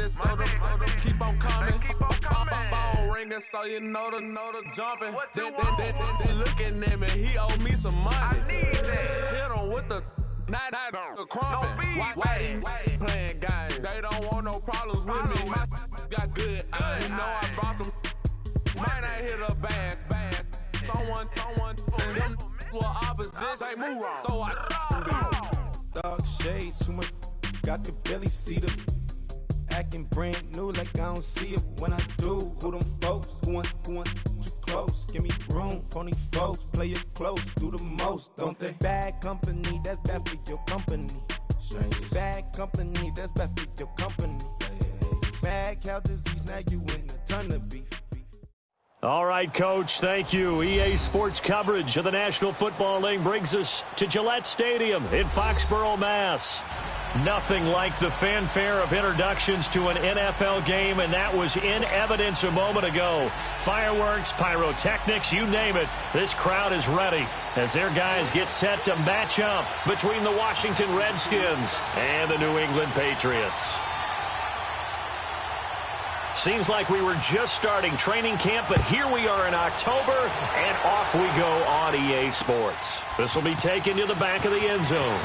keep on coming. Phone ringing, so you know the jumping. They looking at me, he owe me some money. Hit him with the not the crumping. Whitey playing games. They don't want no problems with me. My got good aim. Know I brought them. Might not hit a bag. Someone send them to opposition. They move on. So I dog shades, too much. Got the belly seater. Acting brand new like I don't see it when I do. Who them folks? Who want too close? Give me room, phony folks. Play it close, do the most, don't they? Bad company, that's bad for your company. Bad company, that's bad for your company. Bad cow disease, now you in a ton of beef. All right, Coach, thank you. EA Sports coverage of the National Football League brings us to Gillette Stadium in Foxborough, Mass. Nothing like the fanfare of introductions to an NFL game, and that was in evidence a moment ago. Fireworks, pyrotechnics, you name it. This crowd is ready as their guys get set to match up between the Washington Redskins and the New England Patriots. Seems like we were just starting training camp, but here we are in October, and off we go on EA Sports. This will be taken to the back of the end zone.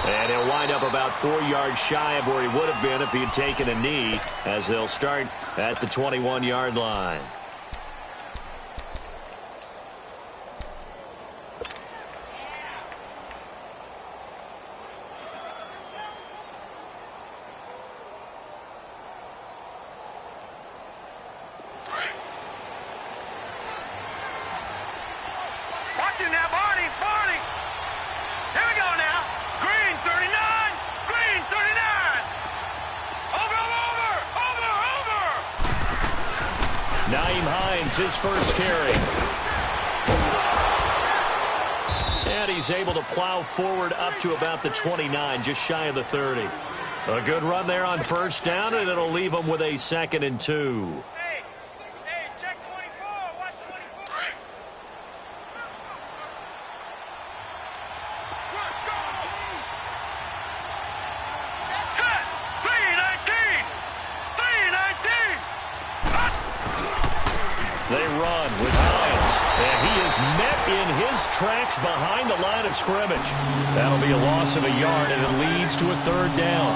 And he'll wind up about 4 yards shy of where he would have been if he had taken a knee, as they'll start at the 21-yard line. His first carry. And he's able to plow forward up to about the 29, just shy of the 30. A good run there on first down, and it'll leave him with a 2nd and 2. Hey, check 24. Watch 24. Set. 3-19. 3-19. They run with Hines, and he is met in his tracks behind the line of scrimmage. That'll be a loss of a yard, and it leads to a 3rd down.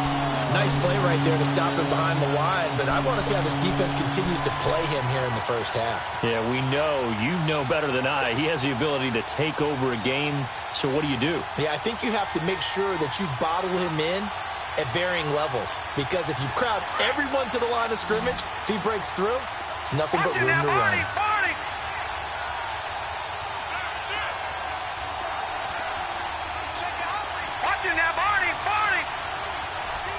Nice play right there to stop him behind the line, but I want to see how this defense continues to play him here in the first half. Yeah, we know. You know better than I. He has the ability to take over a game, so what do? Yeah, I think you have to make sure that you bottle him in at varying levels, because if you crowd everyone to the line of scrimmage, if he breaks through, it's nothing but room to run. Watch him now, Barney.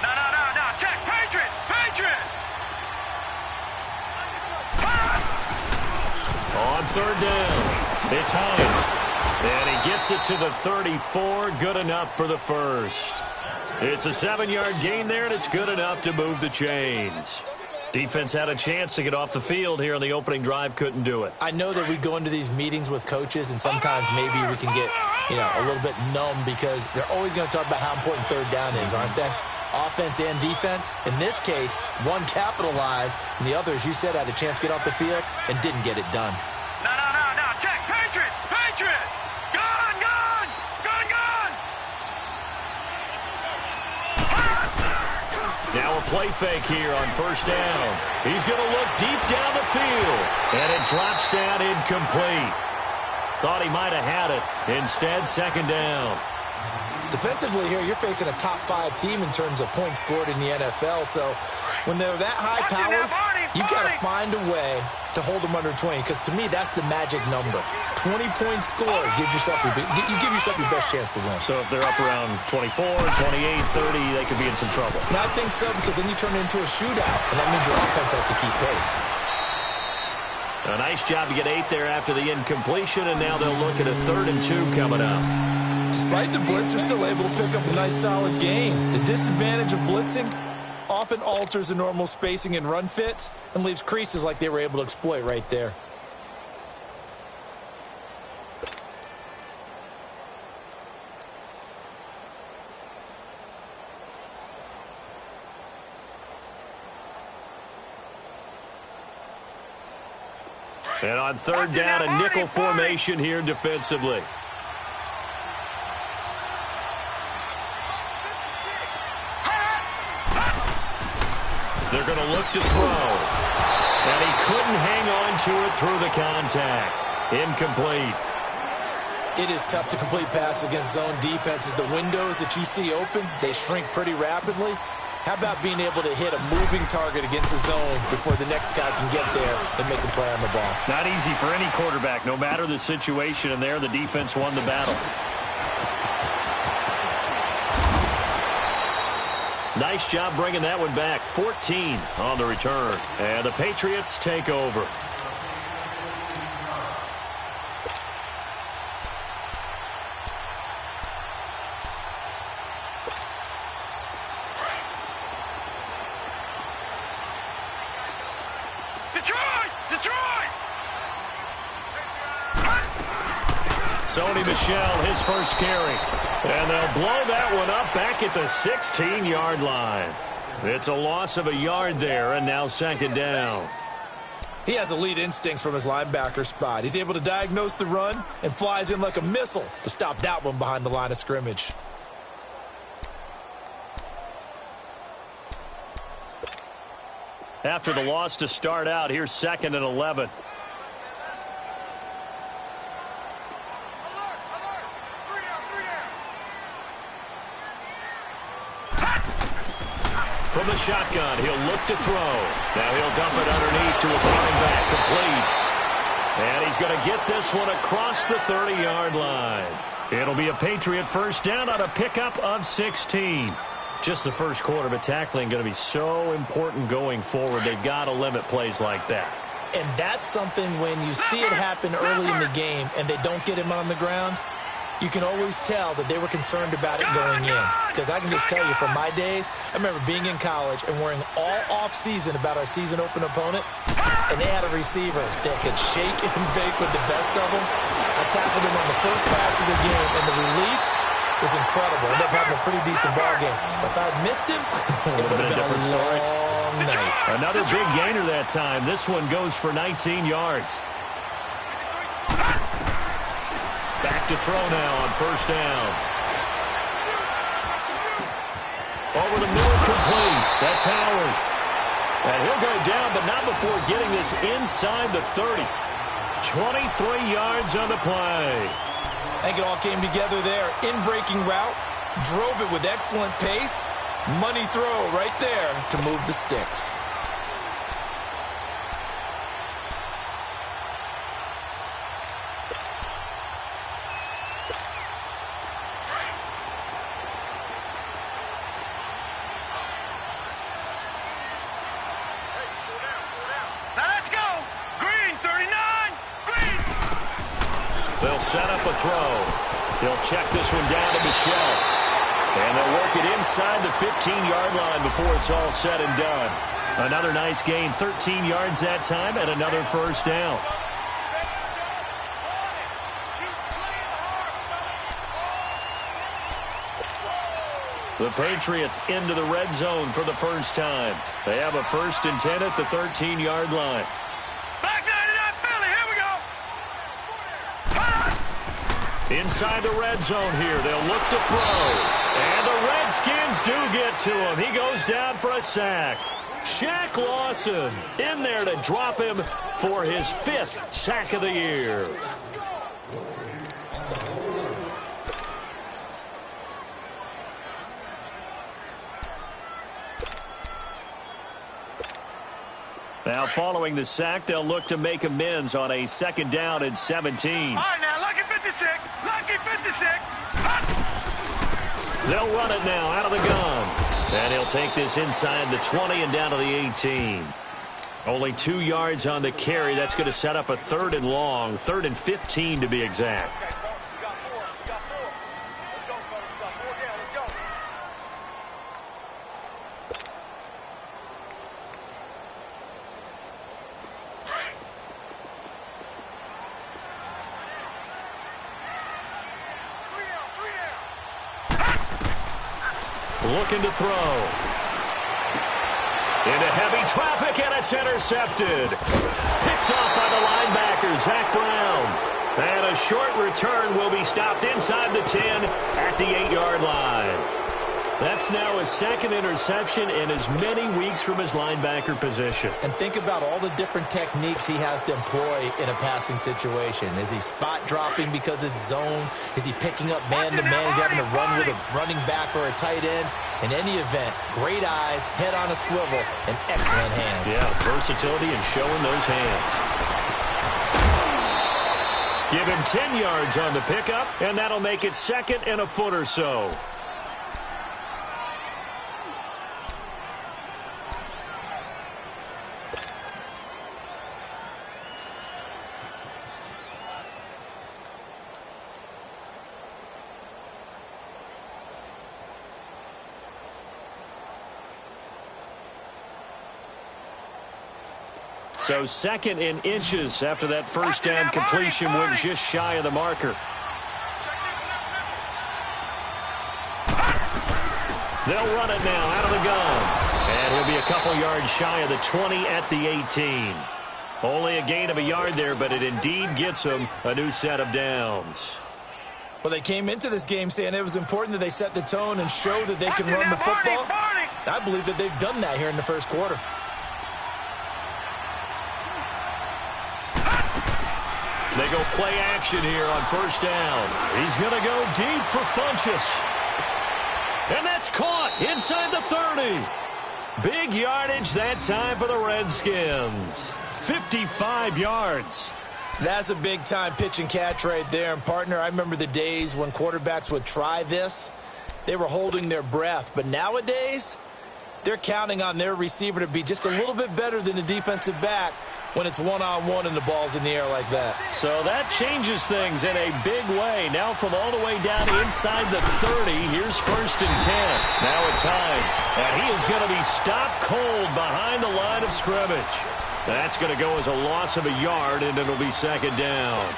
No. Check. Patriot. On 3rd down, it's Hines. And he gets it to the 34. Good enough for the first. It's a 7-yard gain there, and it's good enough to move the chains. Defense had a chance to get off the field here on the opening drive, couldn't do it. I know that we go into these meetings with coaches, and sometimes maybe we can get, a little bit numb because they're always going to talk about how important 3rd down is, aren't they? Offense and defense. In this case, one capitalized, and the other, as you said, had a chance to get off the field and didn't get it done. No. Check. Patriot. Gun. Now a play fake here on first down. He's going to look deep down the field, and it drops down incomplete. Thought he might have had it. Instead, 2nd down. Defensively here, you're facing a top 5 team in terms of points scored in the NFL, so when they're that high-powered, you've got to find a way to hold them under 20, because to me, that's the magic number. 20 points scored gives yourself you give yourself your best chance to win. So if they're up around 24, 28, 30, they could be in some trouble. No, I think so, because then you turn it into a shootout, and that means your offense has to keep pace. A nice job to get 8 there after the incompletion, and now they'll look at a 3rd and 2 coming up. Despite the blitz, they're still able to pick up a nice, solid gain. The disadvantage of blitzing often alters the normal spacing and run fits and leaves creases like they were able to exploit right there. And on third down, a nickel formation here defensively. They're going to look to throw. And he couldn't hang on to it through the contact. Incomplete. It is tough to complete passes against zone defenses. The windows that you see open, they shrink pretty rapidly. How about being able to hit a moving target against a zone before the next guy can get there and make a play on the ball? Not easy for any quarterback, no matter the situation. And there, the defense won the battle. Nice job bringing that one back. 14 on the return. And the Patriots take over. Sony Michel, his first carry. And they'll blow that one up back at the 16-yard line. It's a loss of a yard there, and now second down. He has elite instincts from his linebacker spot. He's able to diagnose the run and flies in like a missile to stop that one behind the line of scrimmage. After the loss to start out, here's 2nd and 11. From the shotgun, he'll look to throw. Now he'll dump it underneath to his running back, complete. And he's going to get this one across the 30-yard line. It'll be a Patriot first down on a pickup of 16. Just the first quarter, but tackling going to be so important going forward. They've got to limit plays like that. And that's something when you see it happen early in the game and they don't get him on the ground, you can always tell that they were concerned about it going in. Because I can just tell you from my days, I remember being in college and worrying all off-season about our season open opponent, and they had a receiver that could shake and bake with the best of them. I tackled him on the first pass of the game, and the relief was incredible. I ended up having a pretty decent ball game. But if I had missed him, it would have been a different story. long night. Another big gainer that time. This one goes for 19 yards. Back to throw now on first down. Over the middle, complete. That's Howard. And he'll go down, but not before getting this inside the 30. 23 yards on the play. I think it all came together there. In-breaking route, drove it with excellent pace. Money throw right there to move the sticks. They'll set up a throw. He'll check this one down to Michel. And they'll work it inside the 15-yard line before it's all said and done. Another nice gain, 13 yards that time, and another first down. The Patriots into the red zone for the first time. They have a 1st and 10 at the 13-yard line. Inside the red zone here. They'll look to throw. And the Redskins do get to him. He goes down for a sack. Shaq Lawson in there to drop him for his 5th sack of the year. Now following the sack, they'll look to make amends on a 2nd down and 17. All right, now, lucky 56. Lucky 56. They'll run it now out of the gun. And he'll take this inside the 20 and down to the 18. Only 2 yards on the carry. That's going to set up a 3rd and long. 3rd and 15 to be exact. Okay, you got 4. You got 4. Let's go, fellas. You got 4 down. Let's go. Looking to throw. Into heavy traffic, and it's intercepted. Picked off by the linebacker, Zach Brown. And a short return will be stopped inside the 10 at the 8-yard line. That's now his second interception in as many weeks from his linebacker position. And think about all the different techniques he has to employ in a passing situation. Is he spot dropping because it's zone? Is he picking up man-to-man? Is he having to run with a running back or a tight end? In any event, great eyes, head on a swivel, and excellent hands. Yeah, versatility and showing those hands. Give him 10 yards on the pickup, and that'll make it second and a foot or so. So second in inches after that first down completion went just shy of the marker. They'll run it now out of the gun. And he'll be a couple yards shy of the 20 at the 18. Only a gain of a yard there, but it indeed gets them a new set of downs. Well, they came into this game saying it was important that they set the tone and show that they can run the football. I believe that they've done that here in the first quarter. They go play action here on first down. He's going to go deep for Funchess. And that's caught inside the 30. Big yardage that time for the Redskins. 55 yards. That's a big-time pitch and catch right there. And, partner, I remember the days when quarterbacks would try this. They were holding their breath. But nowadays, they're counting on their receiver to be just a little bit better than the defensive back when it's one-on-one and the ball's in the air like that. So that changes things in a big way. Now from all the way down inside the 30, here's first and 10. Now it's Hines, and he is going to be stopped cold behind the line of scrimmage. That's going to go as a loss of a yard, and it'll be second down.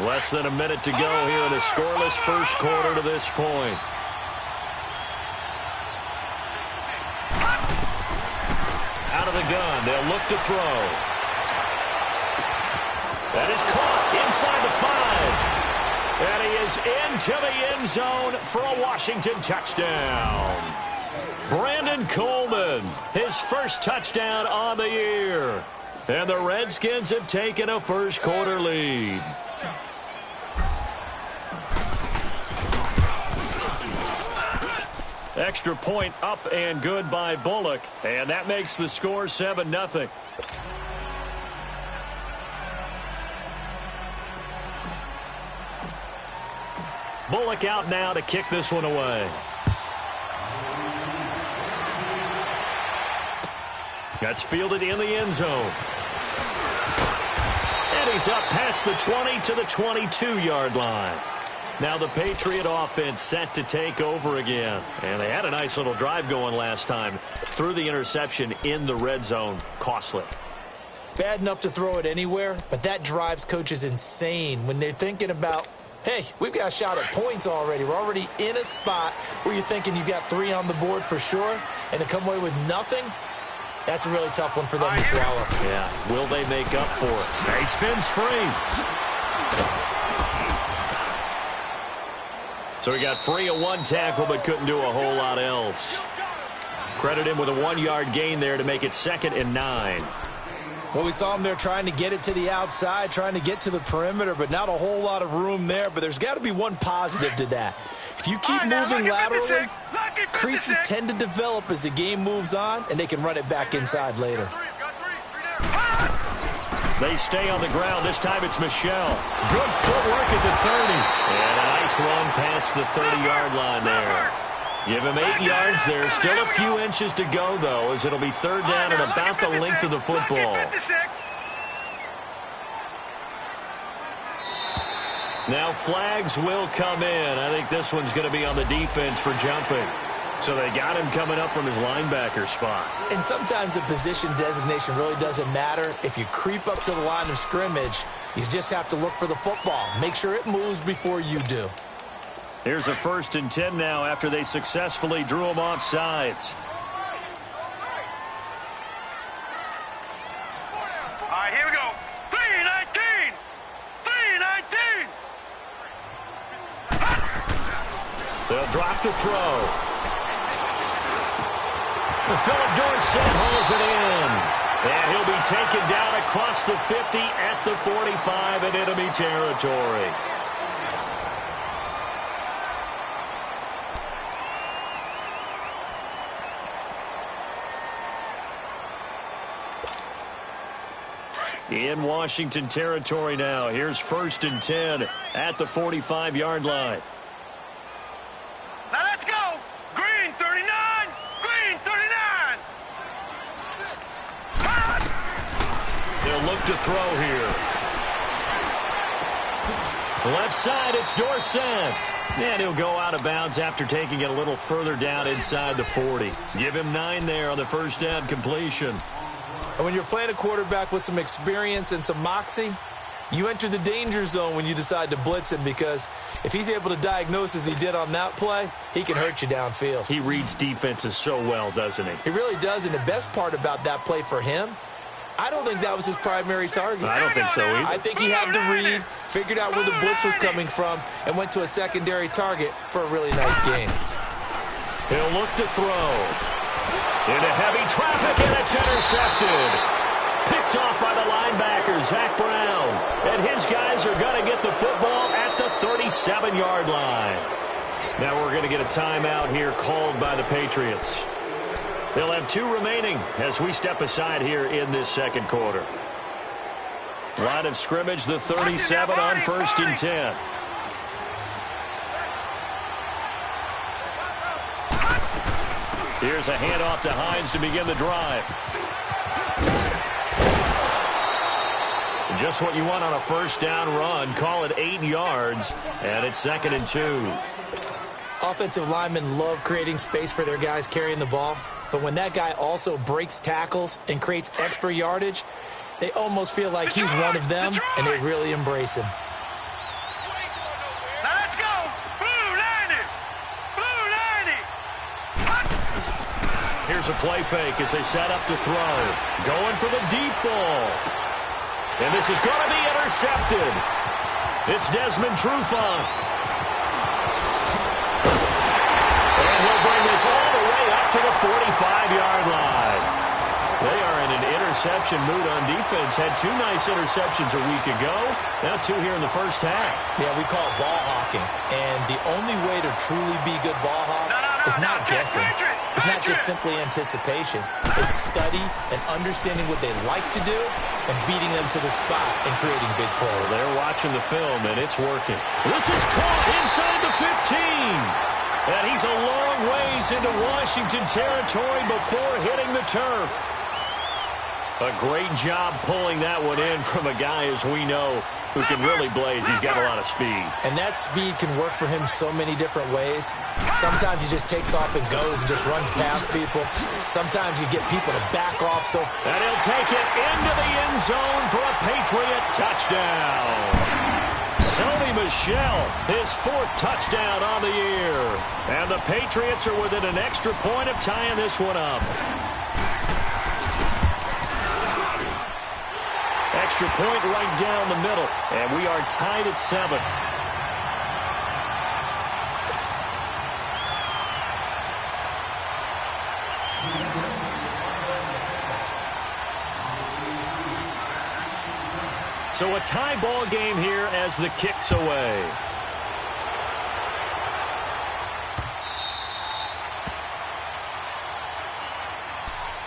Less than a minute to go here in a scoreless first quarter to this point. Out of the gun, they'll look to throw. That is caught inside the 5. And he is into the end zone for a Washington touchdown. Brandon Coleman, his first touchdown on the year. And the Redskins have taken a first quarter lead. Extra point up and good by Bullock. And that makes the score 7-0. Bullock out now to kick this one away. That's fielded in the end zone. And he's up past the 20 to the 22-yard line. Now the Patriot offense set to take over again. And they had a nice little drive going last time. Threw the interception in the red zone. Costly. Bad enough to throw it anywhere, but that drives coaches insane when they're thinking about, hey, we've got a shot at points already. We're already in a spot where you're thinking you've got 3 on the board for sure, and to come away with nothing, that's a really tough one for them to swallow. Yeah, will they make up for it? He spins free. So he got free of one tackle but couldn't do a whole lot else. Credit him with a 1-yard gain there to make it 2nd and 9. Well, we saw him there trying to get it to the outside, trying to get to the perimeter, but not a whole lot of room there. But there's got to be one positive to that. If you keep moving laterally, creases tend to develop as the game moves on, and they can run it back inside later. They stay on the ground. This time it's Michelle. Good footwork at the 30. And a nice run past the 30-yard line there. Give him 8 yards there. Still a few inches to go, though, as it'll be 3rd down and about the length of the football. Now flags will come in. I think this one's going to be on the defense for jumping. So they got him coming up from his linebacker spot. And sometimes the position designation really doesn't matter. If you creep up to the line of scrimmage, you just have to look for the football. Make sure it moves before you do. Here's a 1st and 10 now after they successfully drew him off sides. All right, here we go. 3-19! 3-19! They'll drop to throw. Philip Dorsett holds it in. And he'll be taken down across the 50 at the 45 in enemy territory. In Washington territory now. Here's 1st and 10 at the 45-yard line. Now let's go! Green 39! Green 39! They'll look to throw here. Left side, it's Dorsett. And he'll go out of bounds after taking it a little further down inside the 40. Give him 9 there on the first down completion. And when you're playing a quarterback with some experience and some moxie, you enter the danger zone when you decide to blitz him, because if he's able to diagnose as he did on that play, he can hurt you downfield. He reads defenses so well, doesn't he? He really does, and the best part about that play for him, I don't think that was his primary target. I don't think so either. I think he had the read, figured out where the blitz was coming from, and went to a secondary target for a really nice game. He'll look to throw. Into heavy traffic, and it's intercepted. Picked off by the linebacker, Zach Brown. And his guys are going to get the football at the 37-yard line. Now we're going to get a timeout here called by the Patriots. They'll have 2 remaining as we step aside here in this second quarter. Line of scrimmage, the 37 on 1st and 10. Here's a handoff to Hines to begin the drive. Just what you want on a first down run. Call it 8 yards, and it's 2nd and 2. Offensive linemen love creating space for their guys carrying the ball, but when that guy also breaks tackles and creates extra yardage, they almost feel like he's one of them, and they really embrace him. Now let's go! Blue 90! Blue 90! Here's a play fake as they set up to throw. Going for the deep ball. And this is going to be intercepted. It's Desmond Trufant. And he'll bring this all the way up to the 45-yard line. They are in an interception mood on defense. Had 2 nice interceptions a week ago. Now 2 here in the first half. Yeah, we call it ball hawking. And the only way to truly be good ball hawks is not guessing. It's not just simply anticipation. It's study and understanding what they like to do and beating them to the spot and creating big plays. They're watching the film, and it's working. This is caught inside the 15. And he's a long ways into Washington territory before hitting the turf. A great job pulling that one in from a guy, as we know, who can really blaze. He's got a lot of speed. And that speed can work for him so many different ways. Sometimes he just takes off and goes and just runs past people. Sometimes you get people to back off. And he'll take it into the end zone for a Patriot touchdown. Sony Michel, his 4th touchdown on the year. And the Patriots are within an extra point of tying this one up. Extra point right down the middle, and we are tied at 7. So a tie ball game here as the kick's away.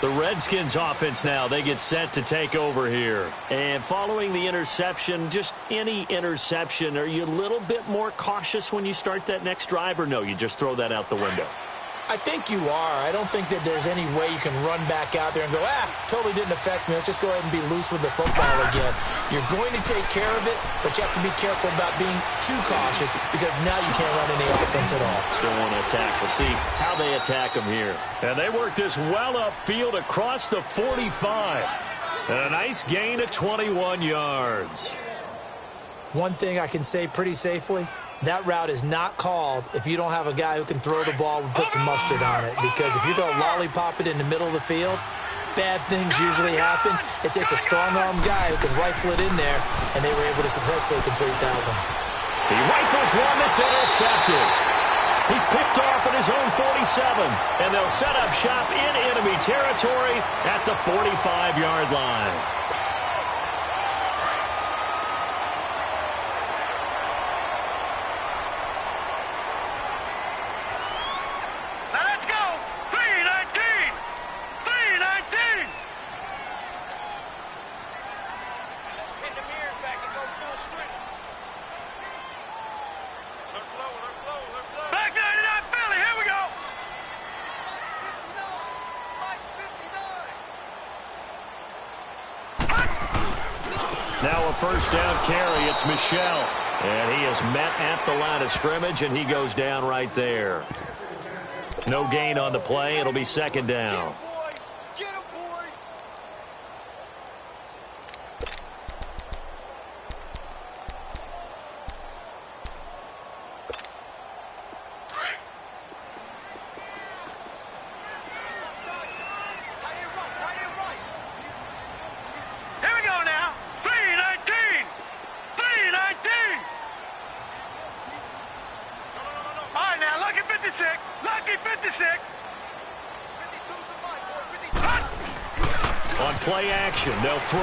The Redskins offense now, they get set to take over here. And following the interception, just any interception, are you a little bit more cautious when you start that next drive, or no, you just throw that out the window? I think you are. I don't think that there's any way you can run back out there and go, totally didn't affect me. Let's just go ahead and be loose with the football again. You're going to take care of it, but you have to be careful about being too cautious because now you can't run any offense at all. Still want to attack. We'll see how they attack them here. And they work this well upfield across the 45. And a nice gain of 21 yards. One thing I can say pretty safely, that route is not called if you don't have a guy who can throw the ball and put some mustard on it. Because if you're going to lollipop it in the middle of the field, bad things usually happen. It takes a strong-arm guy who can rifle it in there, and they were able to successfully complete that one. He rifles one that's intercepted. He's picked off at his own 47, and they'll set up shop in enemy territory at the 45-yard line. Now a first down carry. It's Michel. And he is met at the line of scrimmage, and he goes down right there. No gain on the play. It'll be second down. On play action, they'll throw.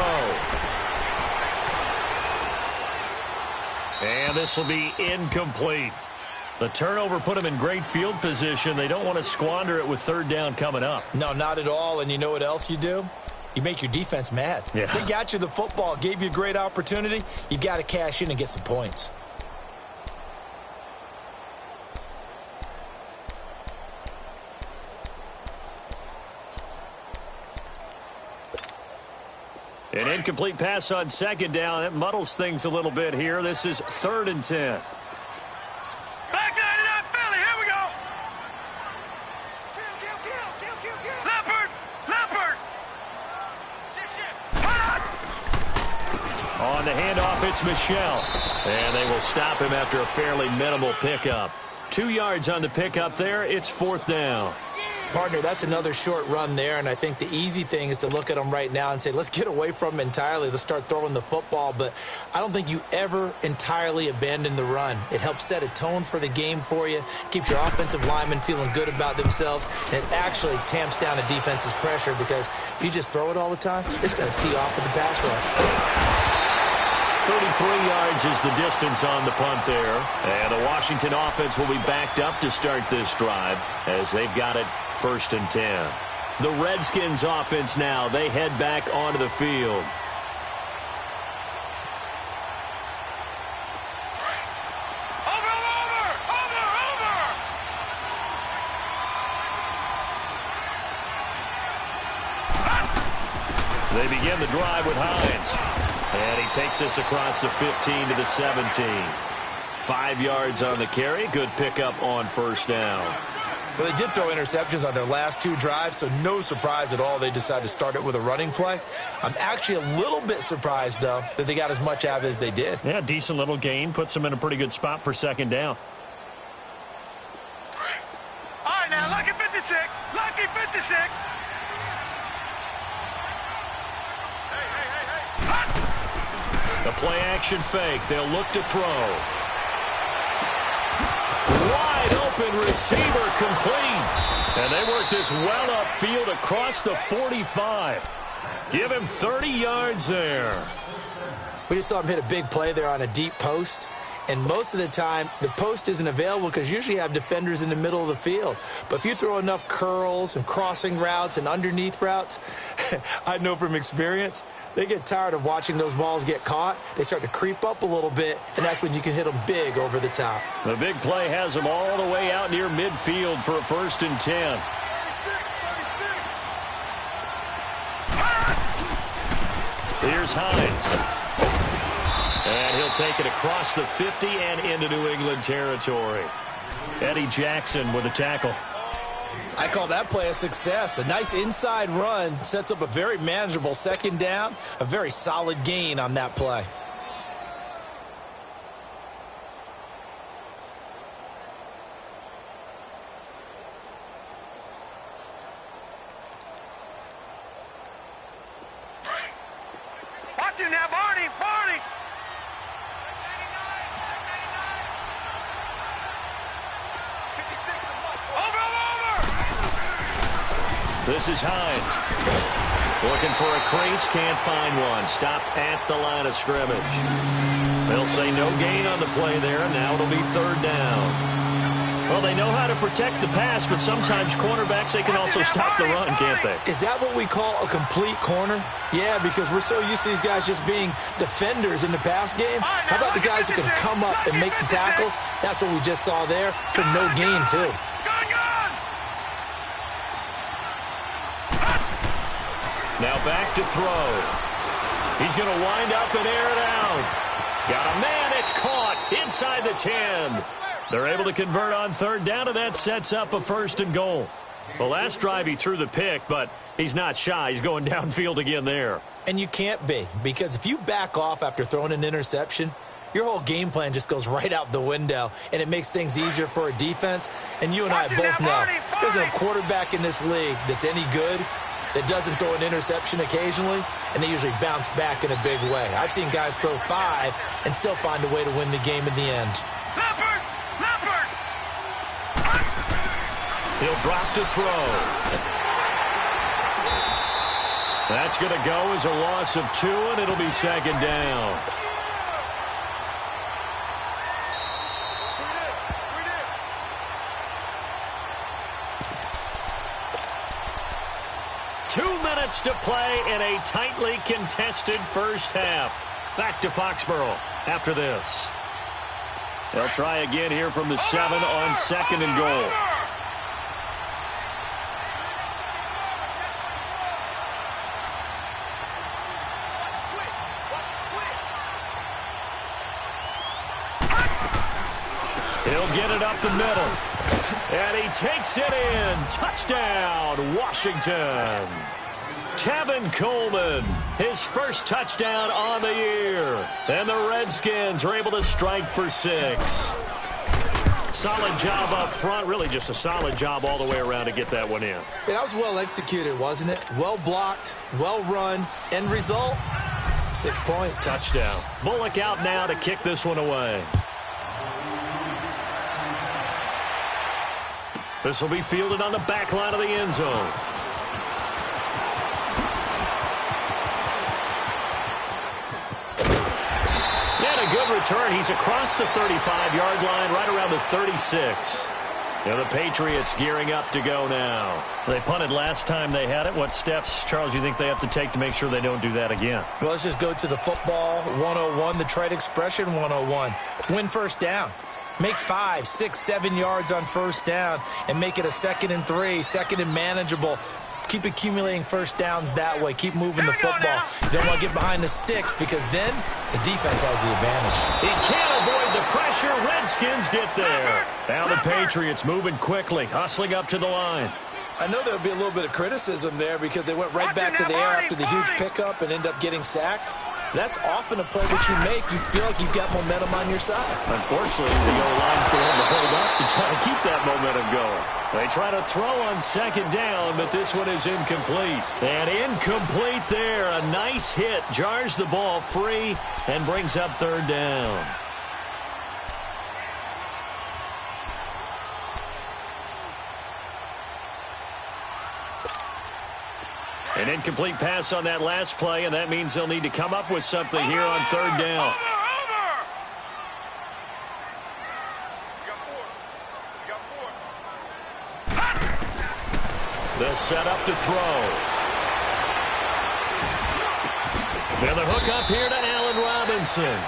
And this will be incomplete. The turnover put them in great field position. They don't want to squander it with third down coming up. No, not at all. And you know what else you do? You make your defense mad. Yeah. They got you the football, gave you a great opportunity. You got to cash in and get some points. An incomplete pass on second down. That muddles things a little bit here. This is 3rd and 10. Back 99, Philly, here we go. Leopard. On the handoff, it's Michel. And they will stop him after a fairly minimal pickup. 2 yards on the pickup there. It's 4th down. Partner, that's another short run there, and I think the easy thing is to look at them right now and say, let's get away from them entirely. Let's start throwing the football, but I don't think you ever entirely abandon the run. It helps set a tone for the game for you, keeps your offensive linemen feeling good about themselves, and it actually tamps down a defense's pressure because if you just throw it all the time, it's going to tee off with the pass rush. 33 yards is the distance on the punt there. And the Washington offense will be backed up to start this drive as they've got it 1st and 10. The Redskins offense now, they head back onto the field. They begin the drive with Hines. And he takes this across the 15 to the 17. 5 yards on the carry. Good pickup on first down. Well, they did throw interceptions on their last 2 drives, so no surprise at all they decided to start it with a running play. I'm actually a little bit surprised, though, that they got as much out of it as they did. Yeah, decent little gain. Puts them in a pretty good spot for second down. All right, now, lucky 56. Lucky 56. The play action fake. They'll look to throw. Wide open receiver complete. And they work this well upfield across the 45. Give him 30 yards there. We just saw him hit a big play there on a deep post. And most of the time, the post isn't available because usually you have defenders in the middle of the field. But if you throw enough curls and crossing routes and underneath routes, I know from experience, they get tired of watching those balls get caught. They start to creep up a little bit, and that's when you can hit them big over the top. The big play has them all the way out near midfield for a 1st and 10. Here's Hines. And he'll take it across the 50 and into New England territory. Eddie Jackson with a tackle. I call that play a success. A nice inside run sets up a very manageable 2nd down. A very solid gain on that play. Watch him now, Barney! Barney! This is Hines. Looking for a crease, can't find one. Stopped at the line of scrimmage. They'll say no gain on the play there, and now it'll be 3rd down. Well, they know how to protect the pass, but sometimes cornerbacks, they can also stop the run, can't they? Is that what we call a complete corner? Yeah, because we're so used to these guys just being defenders in the pass game. How about the guys who can come up and make the tackles? That's what we just saw there for no gain, too. Now back to throw. He's going to wind up and air it out. Got a man. It's caught inside the 10. They're able to convert on 3rd down, and that sets up a 1st and goal. The last drive he threw the pick, but he's not shy. He's going downfield again there. And you can't be, because if you back off after throwing an interception, your whole game plan just goes right out the window, and it makes things easier for a defense. And you and I both know there's a quarterback in this league that's any good that doesn't throw an interception occasionally, and they usually bounce back in a big way. I've seen guys throw 5 and still find a way to win the game in the end. He'll drop to throw. That's going to go as a loss of 2, and it'll be 2nd down. To play in a tightly contested first half. Back to Foxborough after this. They'll try again here from the 7 on 2nd and goal. He'll get it up the middle. And he takes it in. Touchdown, Washington. Tevin Coleman, his first touchdown on the year. And the Redskins are able to strike for 6. Solid job up front. Really just a solid job all the way around to get that one in. Yeah, that was well executed, wasn't it? Well blocked, well run. End result, 6 points. Touchdown. Bullock out now to kick this one away. This will be fielded on the back line of the end zone. Good return. He's across the 35-yard line, right around the 36. Now the Patriots gearing up to go now. They punted last time they had it. What steps, Charles, you think they have to take to make sure they don't do that again? Well, let's just go to the football 101, the trade expression 101. Win 1st down. Make 5, 6, 7 yards on 1st down and make it a 2nd and 3, 2nd and manageable. Keep accumulating 1st downs that way. Keep moving the football. You don't want to get behind the sticks because then the defense has the advantage. He can't avoid the pressure. Redskins get there. Now the Patriots moving quickly, hustling up to the line. I know there'll be a little bit of criticism there because they went right back to the air after the huge pickup and end up getting sacked. That's often a play that you make. You feel like you've got momentum on your side. Unfortunately, the O-line failed to hold up to try to keep that momentum going. They try to throw on 2nd down, but this one is incomplete. And incomplete there. A nice hit. Jars the ball free and brings up 3rd down. An incomplete pass on that last play, and that means they'll need to come up with something here on 3rd down. They'll set up to throw. And the hook up here to Allen Robinson.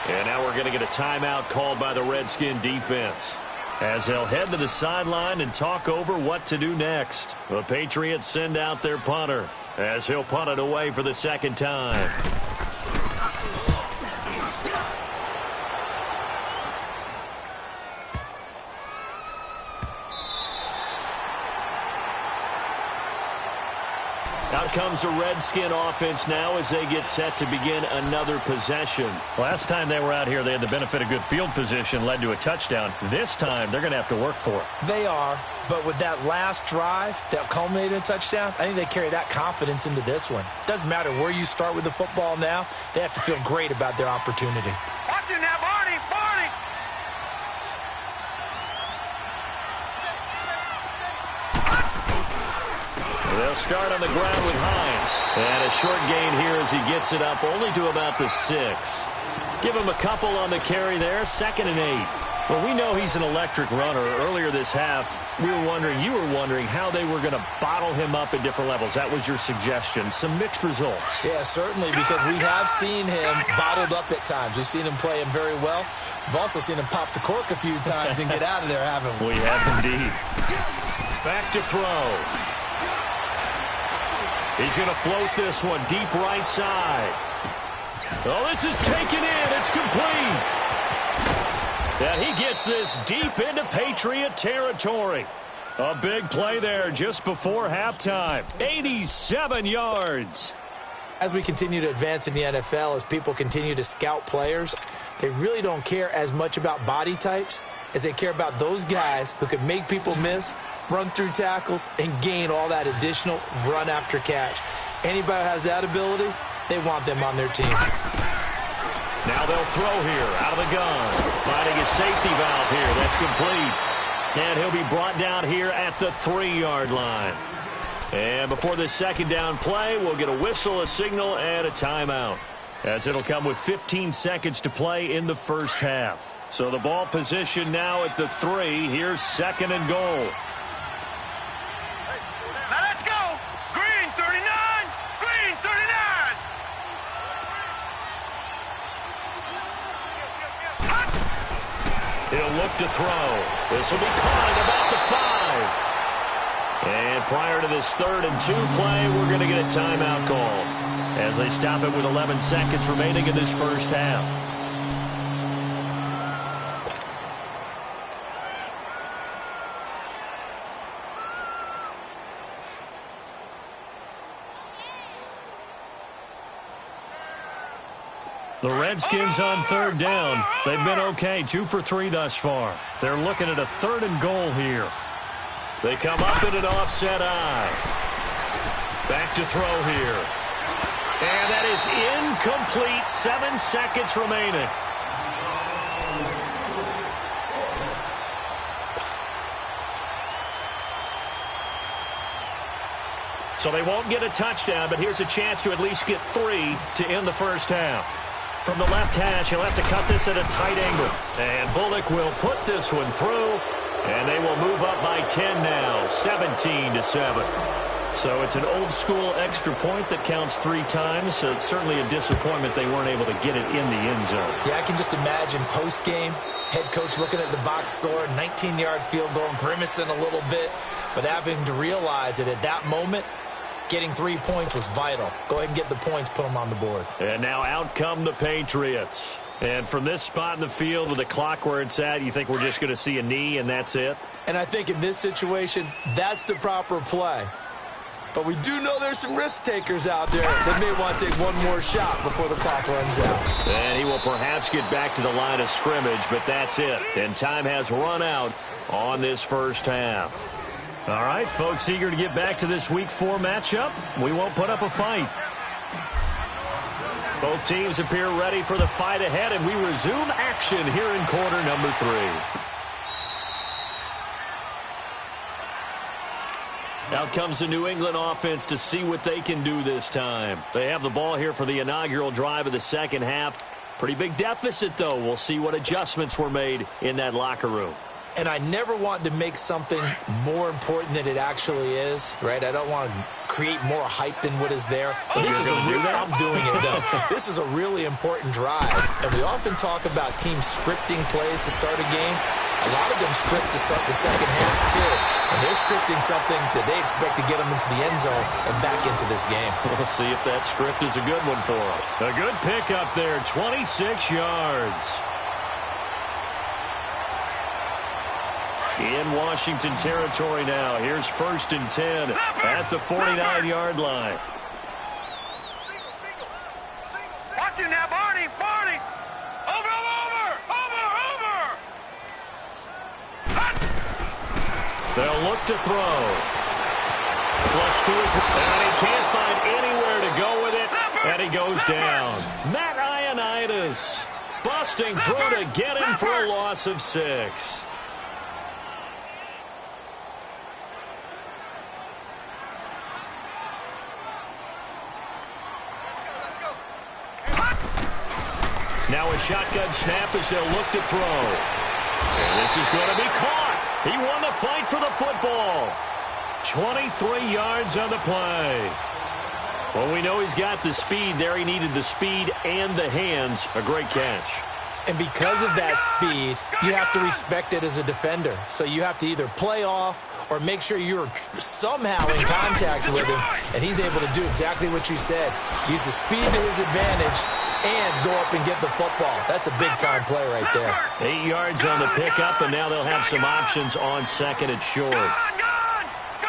And now we're going to get a timeout called by the Redskin defense, as they'll head to the sideline and talk over what to do next. The Patriots send out their punter, as he'll punt it away for the second time. Out comes the Redskin offense now as they get set to begin another possession. Last time they were out here, they had the benefit of good field position, led to a touchdown. This time, they're going to have to work for it. They are, but with that last drive that culminated in a touchdown, I think they carry that confidence into this one. Doesn't matter where you start with the football now, they have to feel great about their opportunity. Watch him now, Barney! Barney! They'll start on the ground with Hines. And a short gain here as he gets it up only to about the 6. Give him a couple on the carry there, 2nd and 8. Well, we know he's an electric runner. Earlier this half, you were wondering how they were going to bottle him up at different levels. That was your suggestion. Some mixed results. Yeah, certainly, because we have seen him bottled up at times. We've seen him play him very well. We've also seen him pop the cork a few times and get out of there, haven't we? We have indeed. Back to throw. He's going to float this one deep right side. Oh, this is taken in. It's complete. And he gets this deep into Patriot territory. A big play there just before halftime. 87 yards. As we continue to advance in the NFL, as people continue to scout players, they really don't care as much about body types as they care about those guys who can make people miss, run through tackles, and gain all that additional run after catch. Anybody who has that ability, they want them on their team. Now they'll throw here out of the gun. Finding a safety valve here. That's complete. And he'll be brought down here at the 3-yard line. And before this second down play, we'll get a whistle, a signal, and a timeout, as it'll come with 15 seconds to play in the first half. So the ball position now at the 3. Here's 2nd and goal. Now let's go! Green 39! Green 39! He'll look to throw. This will be caught at about the 5. And prior to this 3rd and 2 play, we're going to get a timeout call, as they stop it with 11 seconds remaining in this first half. The Redskins on 3rd down. They've been okay, 2 for 3 thus far. They're looking at a 3rd and goal here. They come up in an offset eye. Back to throw here. And that is incomplete. 7 seconds remaining. So they won't get a touchdown, but here's a chance to at least get 3 to end the first half. From the left hash, he'll have to cut this at a tight angle. And Bullock will put this one through, and they will move up by 10 now, 17-7. So it's an old-school extra point that counts 3 times. So it's certainly a disappointment they weren't able to get it in the end zone. Yeah, I can just imagine post-game, head coach looking at the box score, 19-yard field goal, grimacing a little bit, but having to realize that at that moment, getting 3 points was vital. Go ahead and get the points, put them on the board. And now out come the Patriots. And from this spot in the field with the clock where it's at, you think we're just going to see a knee and that's it? And I think in this situation, that's the proper play. But we do know there's some risk takers out there that may want to take one more shot before the clock runs out. And he will perhaps get back to the line of scrimmage, but that's it. And time has run out on this first half. All right, folks, eager to get back to this Week 4 matchup. We won't put up a fight. Both teams appear ready for the fight ahead, and we resume action here in quarter number 3. Out comes the New England offense to see what they can do this time. They have the ball here for the inaugural drive of the second half. Pretty big deficit, though. We'll see what adjustments were made in that locker room. And I never want to make something more important than it actually is, right? I don't want to create more hype than what is there. But this is I'm doing it, though. This is a really important drive. And we often talk about teams scripting plays to start a game. A lot of them script to start the second half, too. And they're scripting something that they expect to get them into the end zone and back into this game. We'll see if that script is a good one for them. A good pickup there, 26 yards. In Washington territory now. Here's 1st and 10 at the 49-yard line. Watch him now, Barney. Over. They'll look to throw. Flush to his right, and he can't find anywhere to go with it, and he goes down. Matt Ioannidis busting through to get him for a loss of 6. Now a shotgun snap as they'll look to throw. And this is going to be caught. He won the fight for the football. 23 yards on the play. Well, we know he's got the speed there. He needed the speed and the hands. A great catch. And because of that speed, you have to respect it as a defender. So you have to either play off or make sure you're somehow in contact with him. And he's able to do exactly what you said. Use the speed to his advantage and go up and get the football. That's a big-time play right there. 8 yards on the pickup, and now they'll have some options on 2nd and short.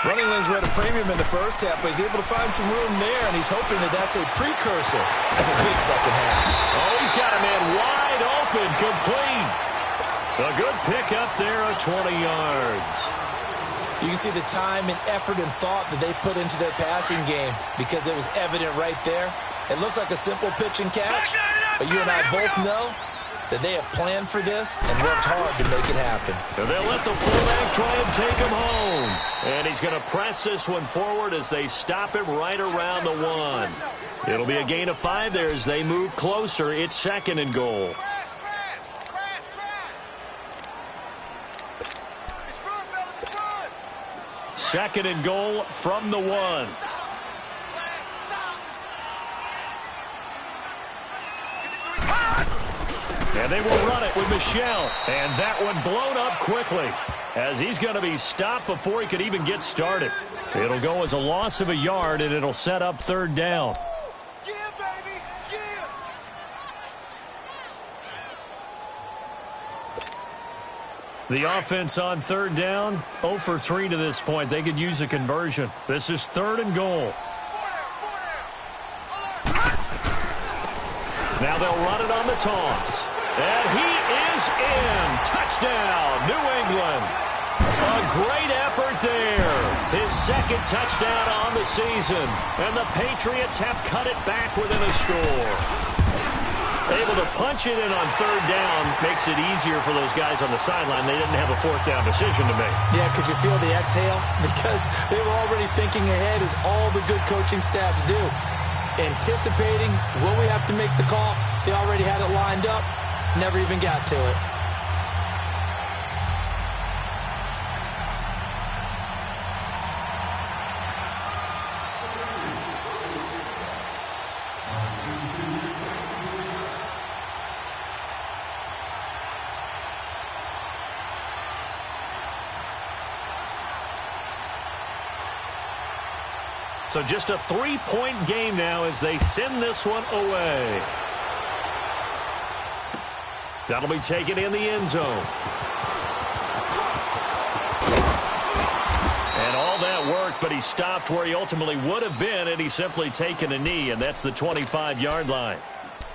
Running lanes were at a premium in the first half, but he's able to find some room there, and he's hoping that that's a precursor of a big second half. Oh, he's got a man wide open, complete. A good pickup there of 20 yards. You can see the time and effort and thought that they put into their passing game because it was evident right there. It looks like a simple pitch and catch, but you and I both know that they have planned for this and worked hard to make it happen. And they'll let the fullback try and take him home. And he's going to press this one forward as they stop him right around the 1. It'll be a gain of 5 there as they move closer. It's 2nd and goal. Second and goal from the 1. And they will run it with Michel. And that one blown up quickly as he's going to be stopped before he could even get started. It'll go as a loss of a yard, and it'll set up 3rd down. Yeah, baby. Yeah. The offense on 3rd down, 0 for 3 to this point. They could use a conversion. This is 3rd and goal. Now they'll run it on the toss. And he is in. Touchdown, New England. A great effort there. His 2nd touchdown on the season. And the Patriots have cut it back within a score. Able to punch it in on 3rd down makes it easier for those guys on the sideline. They didn't have a 4th down decision to make. Yeah, could you feel the exhale? Because they were already thinking ahead, as all the good coaching staffs do. Anticipating, will we have to make the call? They already had it lined up. Never even got to it. So just a 3-point game now as they send this one away. That'll be taken in the end zone. And all that worked, but he stopped where he ultimately would have been, and he's simply taken a knee, and that's the 25-yard line.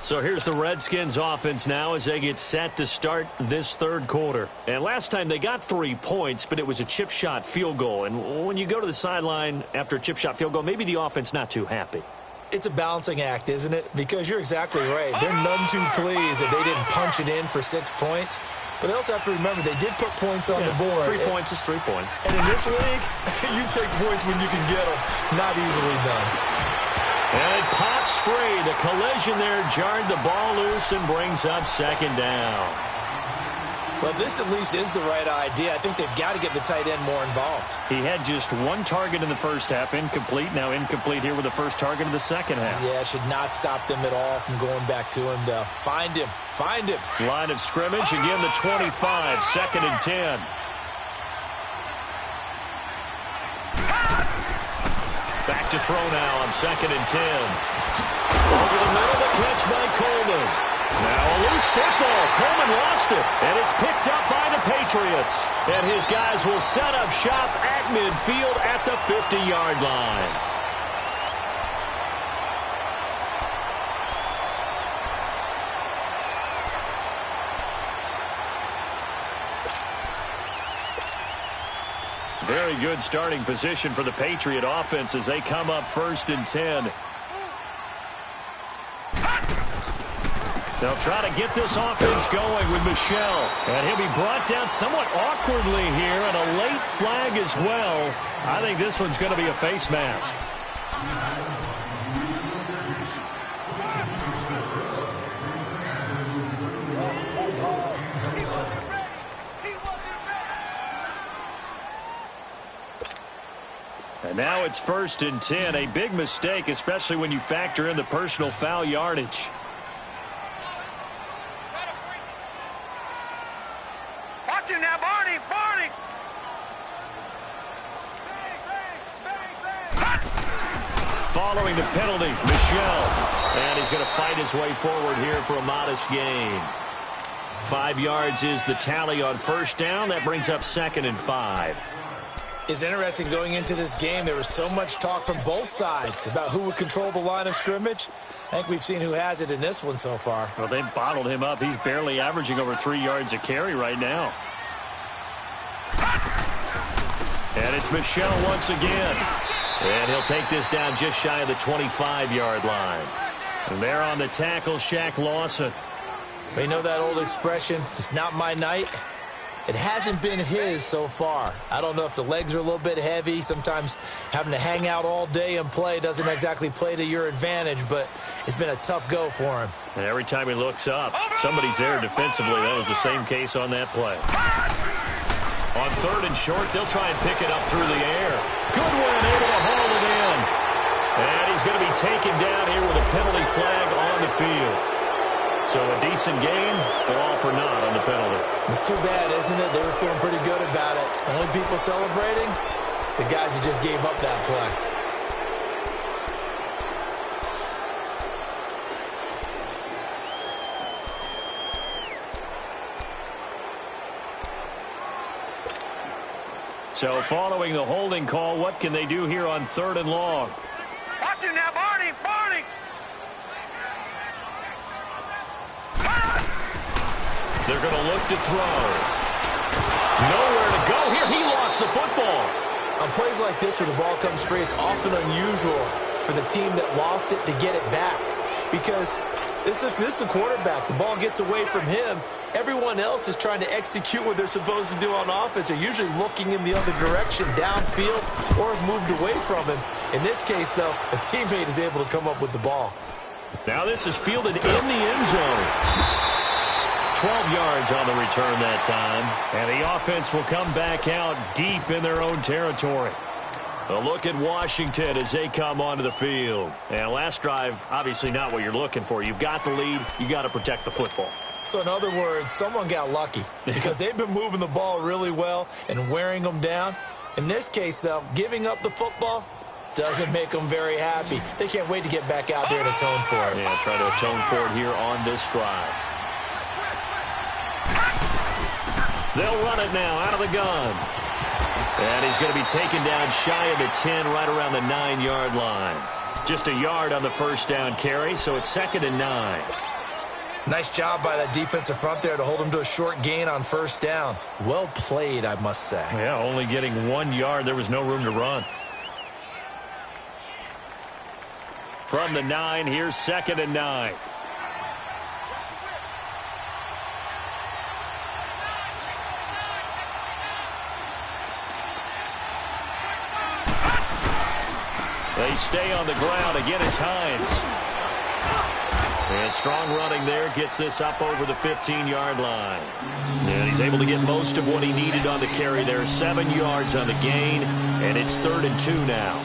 So here's the Redskins offense now as they get set to start this 3rd quarter. And last time they got 3 points, but it was a chip shot field goal. And when you go to the sideline after a chip shot field goal, maybe the offense not too happy. It's a balancing act, isn't it? Because you're exactly right. They're none too pleased that they didn't punch it in for 6 points. But they also have to remember they did put points on the board. 3 points is 3 points. And in this league, you take points when you can get them. Not easily done. And it pops free. The collision there jarred the ball loose and brings up 2nd down. Well, this at least is the right idea. I think they've got to get the tight end more involved. He had just one target in the first half, incomplete. Now incomplete here with the first target of the second half. Yeah, should not stop them at all from going back to him, though. Find him. Find him. Line of scrimmage, again the 25, second and 10. Back to throw now on second and 10. Over the middle, the catch by Coleman. Now a loose football. Coleman lost it, and it's picked up by the Patriots. And his guys will set up shop at midfield at the 50-yard line. Very good starting position for the Patriot offense as they come up first and 10. They'll try to get this offense going with Michel. And he'll be brought down somewhat awkwardly here, and a late flag as well. I think this one's going to be a face mask. And now it's first and 10. A big mistake, especially when you factor in the personal foul yardage. Watch him now, Barney! Barney! Following the penalty, Michel. And he's going to fight his way forward here for a modest gain. 5 yards is the tally on first down. That brings up second and 5. It's interesting going into this game. There was so much talk from both sides about who would control the line of scrimmage. I think we've seen who has it in this one so far. Well, they've bottled him up. He's barely averaging over 3 yards a carry right now. And it's Michel once again. And he'll take this down just shy of the 25-yard line. And there on the tackle, Shaq Lawson. We know that old expression, it's not my night. It hasn't been his so far. I don't know if the legs are a little bit heavy. Sometimes having to hang out all day and play doesn't exactly play to your advantage, but it's been a tough go for him. And every time he looks up, somebody's there defensively. That was the same case on that play. On third and short, they'll try and pick it up through the air. Goodwin able to haul it in. And he's going to be taken down here with a penalty flag on the field. So a decent game, but all for naught on the penalty. It's too bad, isn't it? They were feeling pretty good about it. The only people celebrating, the guys who just gave up that play. So following the holding call, what can they do here on third and long? Watch him now, Barney! Barney! They're going to look to throw. Nowhere to go here. He lost the football. On plays like this where the ball comes free, it's often unusual for the team that lost it to get it back. Because this is the quarterback. The ball gets away from him. Everyone else is trying to execute what they're supposed to do on offense. They're usually looking in the other direction, downfield, or have moved away from him. In this case, though, a teammate is able to come up with the ball. Now this is fielded in the end zone. 12 yards on the return that time. And the offense will come back out deep in their own territory. A look at Washington as they come onto the field. And last drive, obviously not what you're looking for. You've got the lead. You got to protect the football. So in other words, someone got lucky because they've been moving the ball really well and wearing them down. In this case, though, giving up the football doesn't make them very happy. They can't wait to get back out there and atone for it. Yeah, try to atone for it here on this drive. They'll run it now out of the gun. And he's going to be taken down shy of the 10, right around the 9-yard line. Just a yard on the first down carry, so it's second and 9. Nice job by that defensive front there to hold him to a short gain on first down. Well played, I must say. Yeah, only getting 1 yard. There was no room to run. From the 9, here's second and 9. They stay on the ground. Again, it's Hines. And strong running there gets this up over the 15-yard line. And he's able to get most of what he needed on the carry there. 7 yards on the gain, and it's 3rd and 2 now.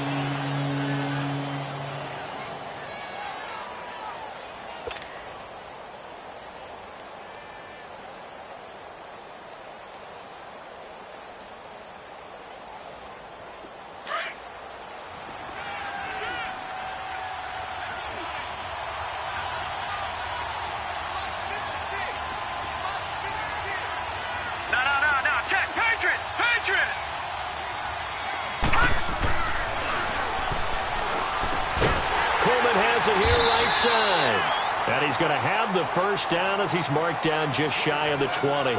And he's going to have the first down as he's marked down just shy of the 20.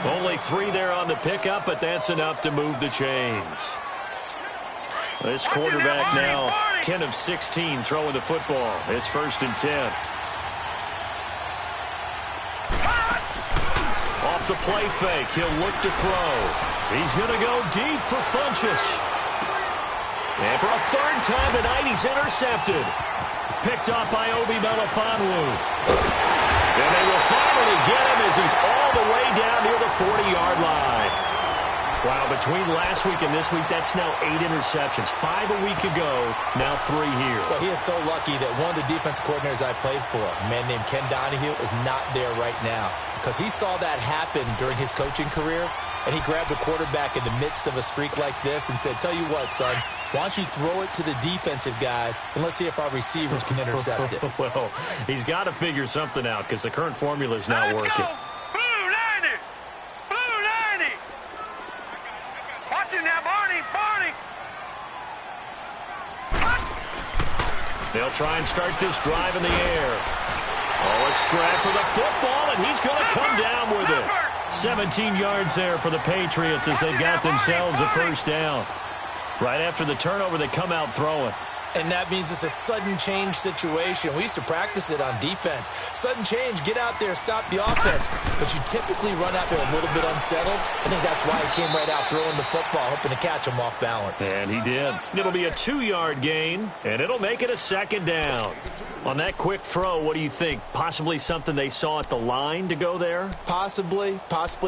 Only 3 there on the pickup, but that's enough to move the chains. This quarterback now 10 of 16 throwing the football. It's 1st and 10. Off the play fake, he'll look to throw. He's going to go deep for Funchess. And for a 3rd time tonight, he's intercepted. Picked off by Obi Melifonwu. And they will finally get him as he's all the way down near the 40-yard line. Wow, between last week and this week, that's now 8 interceptions. 5 a week ago, now 3 here. Well, he is so lucky that one of the defense coordinators I played for, a man named Ken Donahue, is not there right now. Because he saw that happen during his coaching career, and he grabbed the quarterback in the midst of a streak like this and said, tell you what, son, why don't you throw it to the defensive guys, and let's see if our receivers can intercept it. Well, he's got to figure something out because the current formula is not working. Go. Blue 90! Blue 90! Watch him now, Barney! Barney! They'll try and start this drive in the air. Oh, a scrap for the football, and he's going to come down with it. 17 yards there for the Patriots as they got themselves a first down. Right after the turnover, they come out throwing. And that means it's a sudden change situation. We used to practice it on defense. Sudden change, get out there, stop the offense. But you typically run out there a little bit unsettled. I think that's why he came right out throwing the football, hoping to catch him off balance. And he did. It'll be a 2-yard gain, and it'll make it a 2nd down. On that quick throw, what do you think? Possibly something they saw at the line to go there? Possibly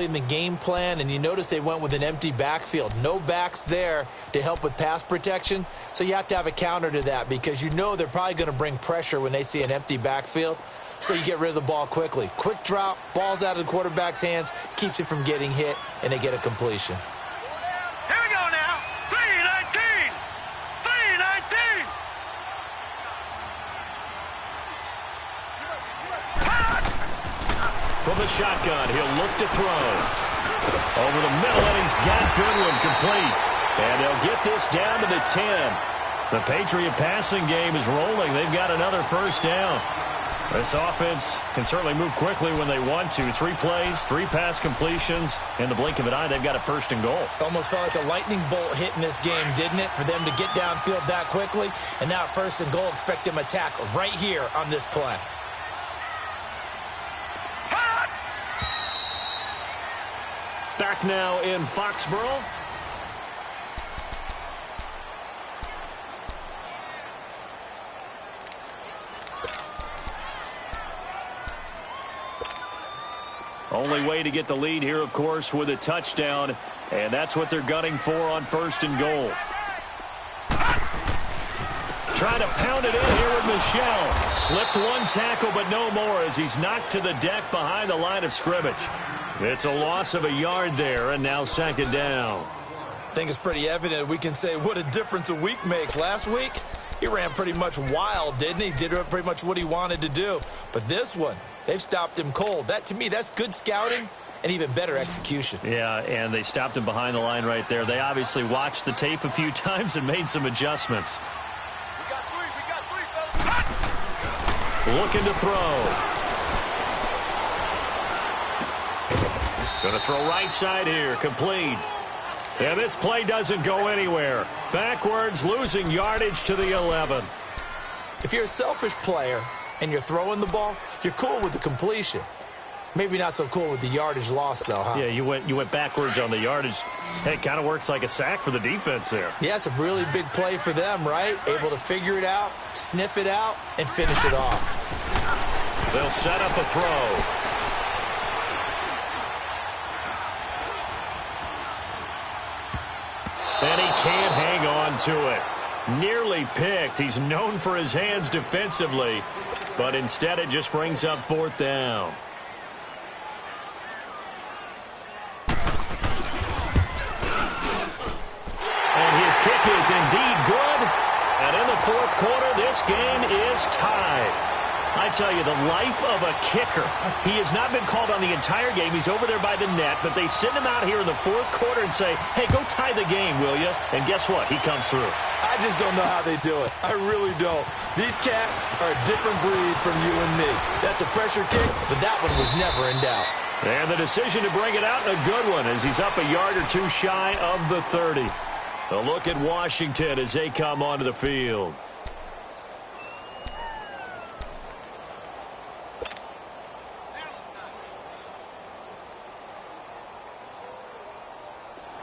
in the game plan. And you notice they went with an empty backfield. No backs there to help with pass protection. So you have to have a counter to that because you know they're probably going to bring pressure when they see an empty backfield. So you get rid of the ball quickly. Quick drop, ball's out of the quarterback's hands, keeps it from getting hit, and they get a completion. Here we go now. 3-19! 3-19! From the shotgun, he'll look to throw. Over the middle, and he's got Goodwin complete. And they'll get this down to the 10. The Patriot passing game is rolling. They've got another first down. This offense can certainly move quickly when they want to. 3 plays, 3 pass completions. In the blink of an eye, they've got a 1st and goal. Almost felt like a lightning bolt hit in this game, didn't it? For them to get downfield that quickly. And now 1st and goal, expect them to attack right here on this play. Back now in Foxborough. Only way to get the lead here, of course, with a touchdown, and that's what they're gunning for on 1st and goal. Trying to pound it in here with Michelle. Slipped 1 tackle, but no more as he's knocked to the deck behind the line of scrimmage. It's a loss of a yard there, and now 2nd down. I think it's pretty evident. We can say what a difference a week makes. Last week, he ran pretty much wild, didn't he? Did pretty much what he wanted to do. But this one, they've stopped him cold. That, to me, that's good scouting and even better execution. Yeah, and they stopped him behind the line right there. They obviously watched the tape a few times and made some adjustments. We got three, fellas. Looking to throw. Going to throw right side here, complete. And this play doesn't go anywhere. Backwards, losing yardage to the 11. If you're a selfish player and you're throwing the ball, you're cool with the completion. Maybe not so cool with the yardage loss, though, huh? Yeah, you went backwards on the yardage. Hey, it kind of works like a sack for the defense there. Yeah, it's a really big play for them, right? Able to figure it out, sniff it out, and finish it off. They'll set up a throw. And he can't hang on to it. Nearly picked. He's known for his hands defensively, but instead it just brings up fourth down. And his kick is indeed good. And in the fourth quarter, this game is tied. I tell you, the life of a kicker. He has not been called on the entire game. He's over there by the net, but they send him out here in the fourth quarter and say, hey, go tie the game, will you? And guess what? He comes through. I just don't know how they do it. I really don't. These cats are a different breed from you and me. That's a pressure kick, but that one was never in doubt. And the decision to bring it out in a good one as he's up a yard or two shy of the 30. A look at Washington as they come onto the field.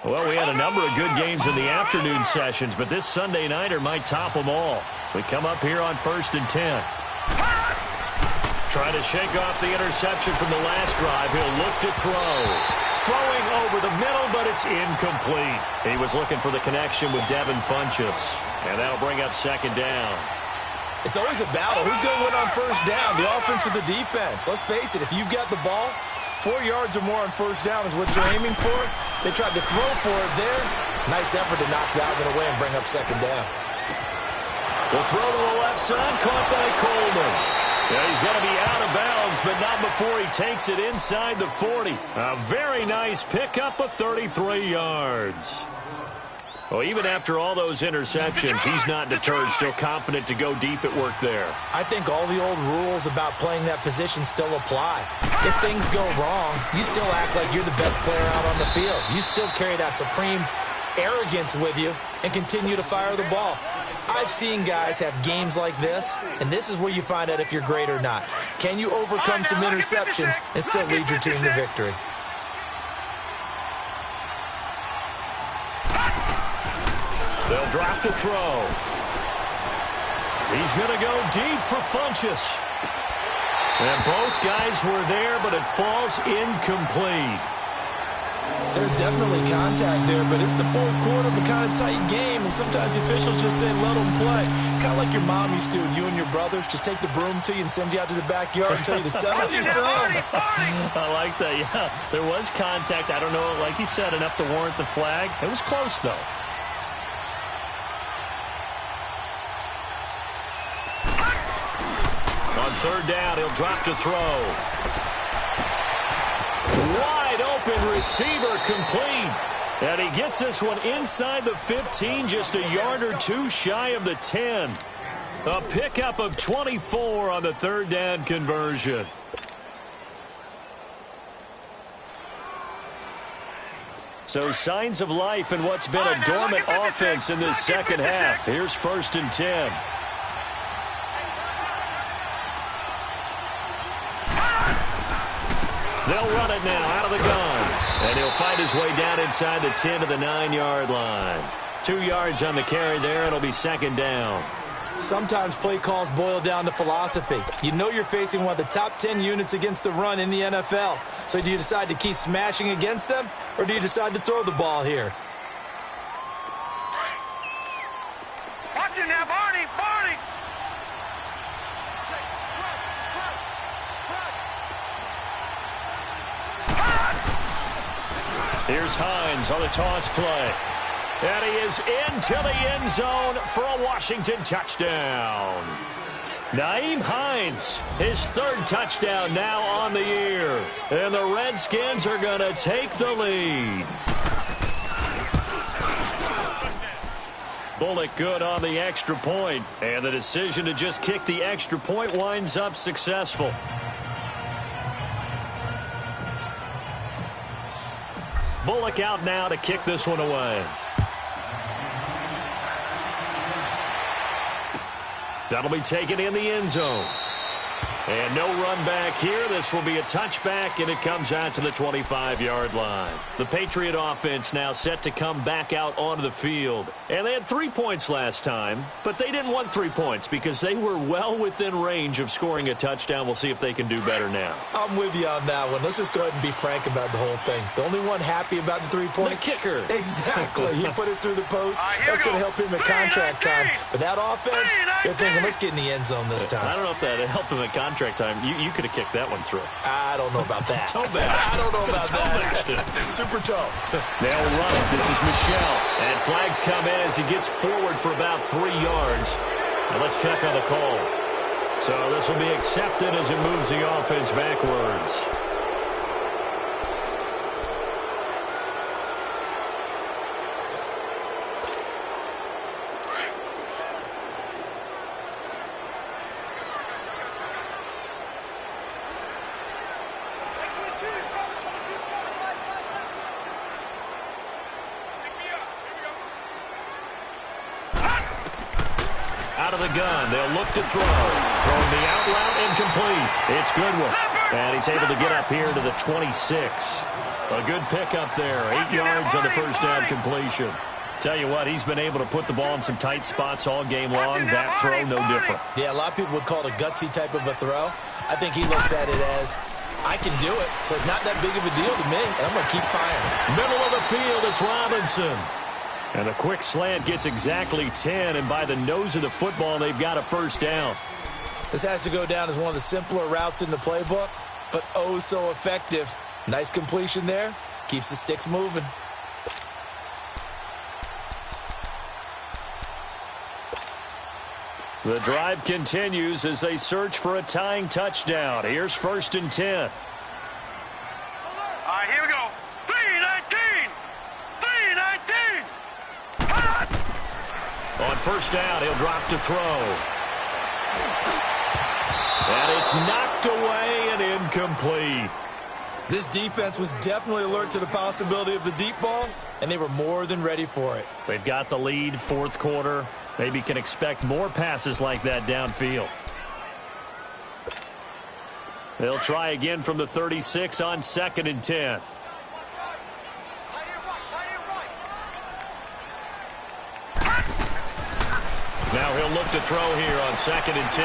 Well, we had a number of good games in the afternoon sessions, but this Sunday nighter might top them all. So we come up here on 1st and 10. Trying to shake off the interception from the last drive. He'll look to throw. Throwing over the middle, but it's incomplete. He was looking for the connection with Devin Funchess. And that'll bring up second down. It's always a battle. Who's going to win on first down, the offense or the defense? Let's face it, if you've got the ball, 4 yards or more on first down is what you're aiming for. They tried to throw for it there. Nice effort to knock that one away and bring up second down. The throw to the left side, caught by Coleman. Yeah, he's going to be out of bounds, but not before he takes it inside the 40. A very nice pickup of 33 yards. Well, even after all those interceptions, he's not deterred, still confident to go deep at work there. I think all the old rules about playing that position still apply. If things go wrong, you still act like you're the best player out on the field. You still carry that supreme arrogance with you and continue to fire the ball. I've seen guys have games like this, and this is where you find out if you're great or not. Can you overcome some interceptions and still lead your team to victory? They'll drop to throw. He's going to go deep for Funchess. And both guys were there, but it falls incomplete. There's definitely contact there, but it's the fourth quarter of a kind of tight game, and sometimes the officials just say, let them play. Kind of like your mom used to with you and your brothers. Just take the broom to you and send you out to the backyard and tell you to settle yourselves. I like that, yeah. There was contact. I don't know, like you said, enough to warrant the flag. It was close, though. On third down, he'll drop to throw. Wide open receiver complete. And he gets this one inside the 15, just a yard or two shy of the 10. A pickup of 24 on the third down conversion. So signs of life in what's been a dormant offense in this second half. Here's 1st and 10. They'll run it now out of the gun. And he'll find his way down inside the 10 to the 9-yard line. 2 yards on the carry there. It'll be second down. Sometimes play calls boil down to philosophy. You know you're facing one of the top 10 units against the run in the NFL. So do you decide to keep smashing against them, or do you decide to throw the ball here? Watch him now, Barney! Barney! Here's Hines on the toss play. And he is into the end zone for a Washington touchdown. Nyheim Hines, his third touchdown now on the year. And the Redskins are going to take the lead. Bullock good on the extra point. And the decision to just kick the extra point winds up successful. Bullock out now to kick this one away. That'll be taken in the end zone. And no run back here. This will be a touchback, and it comes out to the 25-yard line. The Patriot offense now set to come back out onto the field. And they had 3 points last time, but they didn't want 3 points because they were well within range of scoring a touchdown. We'll see if they can do better now. I'm with you on that one. Let's just go ahead and be frank about the whole thing. The only one happy about the 3-point? The kicker. Exactly. He put it through the post. That's going to help him at contract time. But that offense, they're thinking, let's get in the end zone this time. I don't know if that helped him at contract time. You could have kicked that one through. I don't know about that. I don't know about that. Super toe. They'll run it. This is Michelle. And flags come in as he gets forward for about 3 yards. And let's check on the call. So this will be accepted as it moves the offense backwards. Out of the gun, they'll look to throw. Throwing the out route, incomplete. It's Goodwin. And he's able to get up here to the 26. A good pickup there. 8 yards on the first down completion. Tell you what, he's been able to put the ball in some tight spots all game long. That throw, no different. Yeah, a lot of people would call it a gutsy type of a throw. I think he looks at it as, I can do it, so it's not that big of a deal to me, and I'm going to keep firing. Middle of the field, it's Robinson. And a quick slant gets exactly 10, and by the nose of the football, they've got a first down. This has to go down as one of the simpler routes in the playbook, but oh so effective. Nice completion there. Keeps the sticks moving. The drive continues as they search for a tying touchdown. Here's 1st and 10. All right, here we go. 3-19. 3-19. On first down, he'll drop to throw. And it's knocked away and incomplete. This defense was definitely alert to the possibility of the deep ball, and they were more than ready for it. They've got the lead, 4th quarter. Maybe can expect more passes like that downfield. They'll try again from the 36 on 2nd and 10. Now he'll look to throw here on 2nd and 10.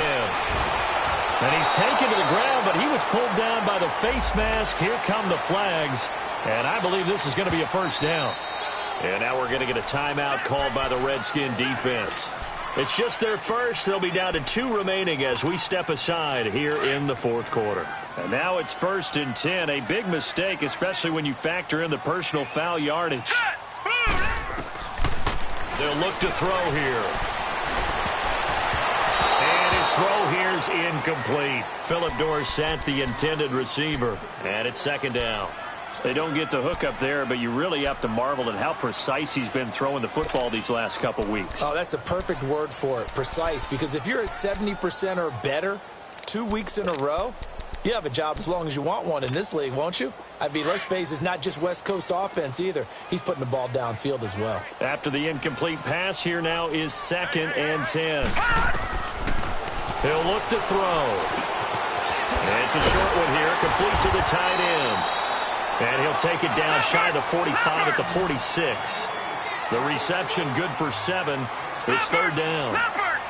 And he's taken to the ground, but he was pulled down by the face mask. Here come the flags. And I believe this is going to be a first down. And now we're going to get a timeout called by the Redskin defense. It's just their first. They'll be down to 2 remaining as we step aside here in the 4th quarter. And now it's 1st and 10. A big mistake, especially when you factor in the personal foul yardage. They'll look to throw here. And his throw here's incomplete. Phillip Dorsett, the intended receiver. And it's 2nd down. They don't get the hook up there, but you really have to marvel at how precise he's been throwing the football these last couple weeks. Oh, that's the perfect word for it, precise, because if you're at 70% or better 2 weeks in a row, you have a job as long as you want one in this league, won't you? I mean, let's face it, it's not just West Coast offense either. He's putting the ball downfield as well. After the incomplete pass, here now is 2nd and 10. He'll look to throw. And it's a short one here, complete to the tight end. And he'll take it down shy of the 45 at the 46. The reception good for 7. It's 3rd down.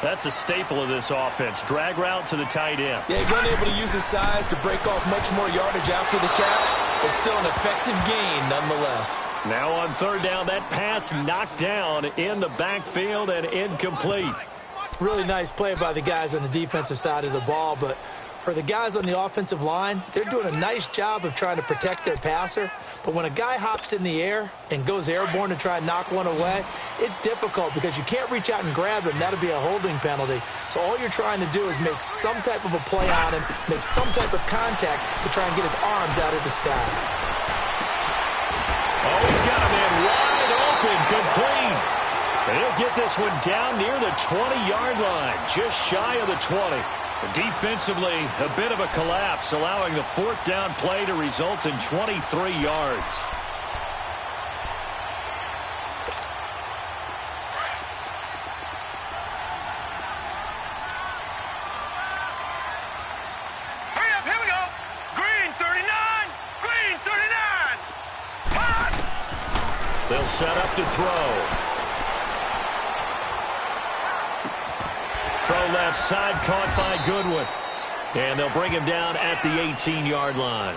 That's a staple of this offense. Drag route to the tight end. Yeah, he's unable to use his size to break off much more yardage after the catch. It's still an effective gain nonetheless. Now on 3rd down, that pass knocked down in the backfield and incomplete. Really nice play by the guys on the defensive side of the ball, but for the guys on the offensive line, they're doing a nice job of trying to protect their passer. But when a guy hops in the air and goes airborne to try and knock one away, it's difficult because you can't reach out and grab him. That'll be a holding penalty. So all you're trying to do is make some type of a play on him, make some type of contact to try and get his arms out of the sky. Oh, he's got a man wide open, complete. And he'll get this one down near the 20-yard line, just shy of the 20. Defensively, a bit of a collapse, allowing the 4th down play to result in 23 yards. They'll set up to throw. Throw left side, caught by Goodwin. And they'll bring him down at the 18-yard line.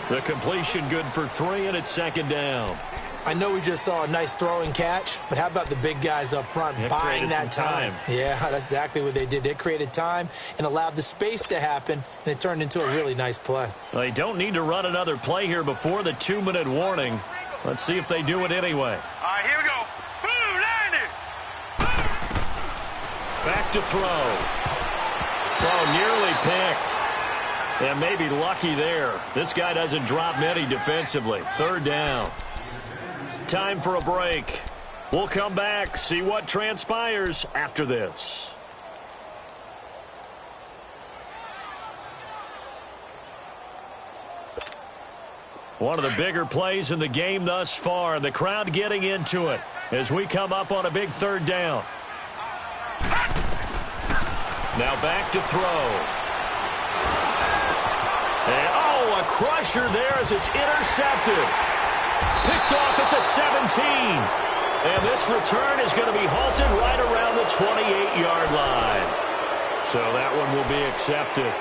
The completion good for 3, and it's second down. I know we just saw a nice throwing catch, but how about the big guys up front buying that time? Yeah, that's exactly what they did. They created time and allowed the space to happen, and it turned into a really nice play. They don't need to run another play here before the 2-minute warning. Let's see if they do it anyway. All right, here we go. Blue, line it. Back to throw. Throw nearly picked. And maybe lucky there. This guy doesn't drop many defensively. Third down. Time for a break. We'll come back, see what transpires after this. One of the bigger plays in the game thus far. The crowd getting into it as we come up on a big third down. Now back to throw. And, a crusher there as it's intercepted. Picked off at the 17. And this return is going to be halted right around the 28-yard line. So that one will be accepted.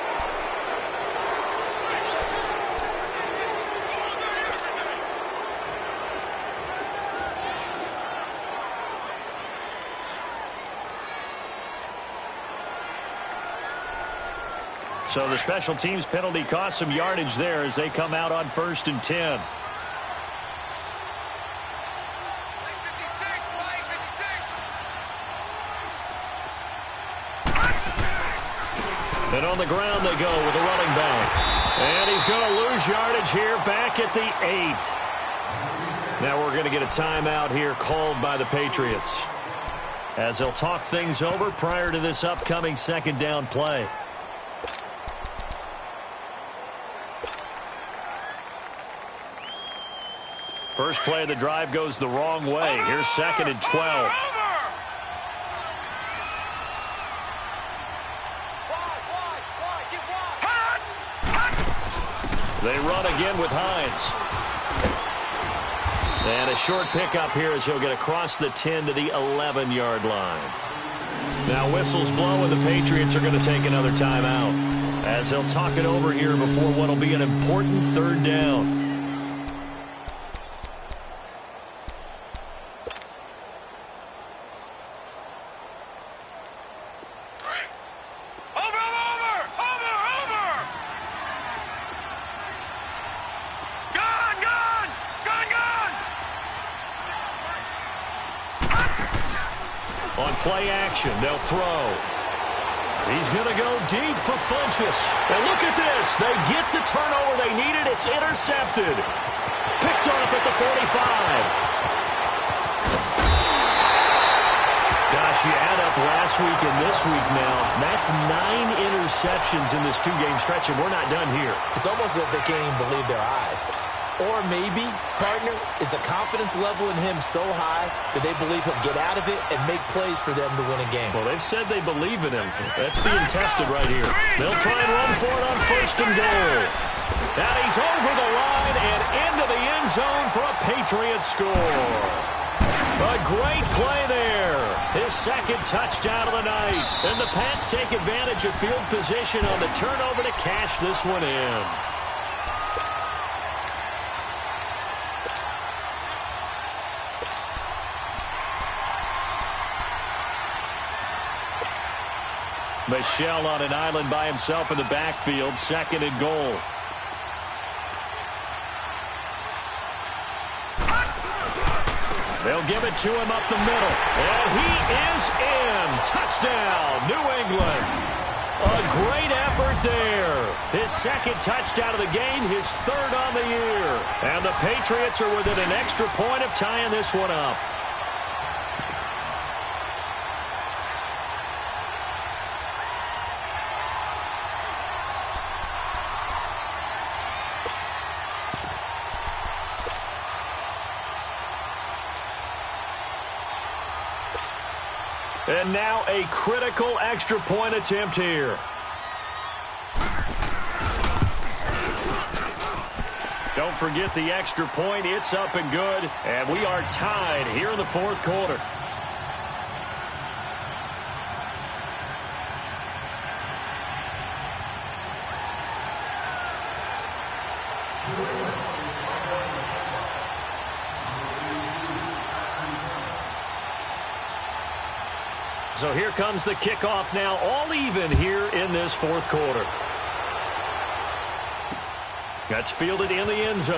So the special teams penalty cost some yardage there as they come out on 1st and 10. And on the ground they go with a running back. And he's going to lose yardage here back at the 8. Now we're going to get a timeout here called by the Patriots as they'll talk things over prior to this upcoming second down play. First play of the drive goes the wrong way. Here's 2nd and 12. They run again with Hines. And a short pickup here as he'll get across the 10 to the 11-yard line. Now whistles blow and the Patriots are going to take another timeout as they'll talk it over here before what will be an important third down. Play action. They'll throw. He's going to go deep for Funchess. And look at this. They get the turnover they needed. It's intercepted. Picked off at the 45. Gosh, you add up last week and this week now. That's 9 interceptions in this 2-game stretch, and we're not done here. It's almost as if they can't even believe their eyes. Or maybe, partner, is the confidence level in him so high that they believe he'll get out of it and make plays for them to win a game. Well, they've said they believe in him. That's being tested right here. They'll try and run for it on 1st and goal. And he's over the line and into the end zone for a Patriot score. A great play there. His 2nd touchdown of the night. And the Pats take advantage of field position on the turnover to cash this one in. Michel on an island by himself in the backfield. 2nd and goal. They'll give it to him up the middle. And he is in. Touchdown, New England. A great effort there. His 2nd touchdown of the game, his 3rd on the year. And the Patriots are within an extra point of tying this one up. And now a critical extra point attempt here. Don't forget the extra point. It's up and good. And we are tied here in the fourth quarter. So here comes the kickoff now, all even here in this fourth quarter. That's fielded in the end zone.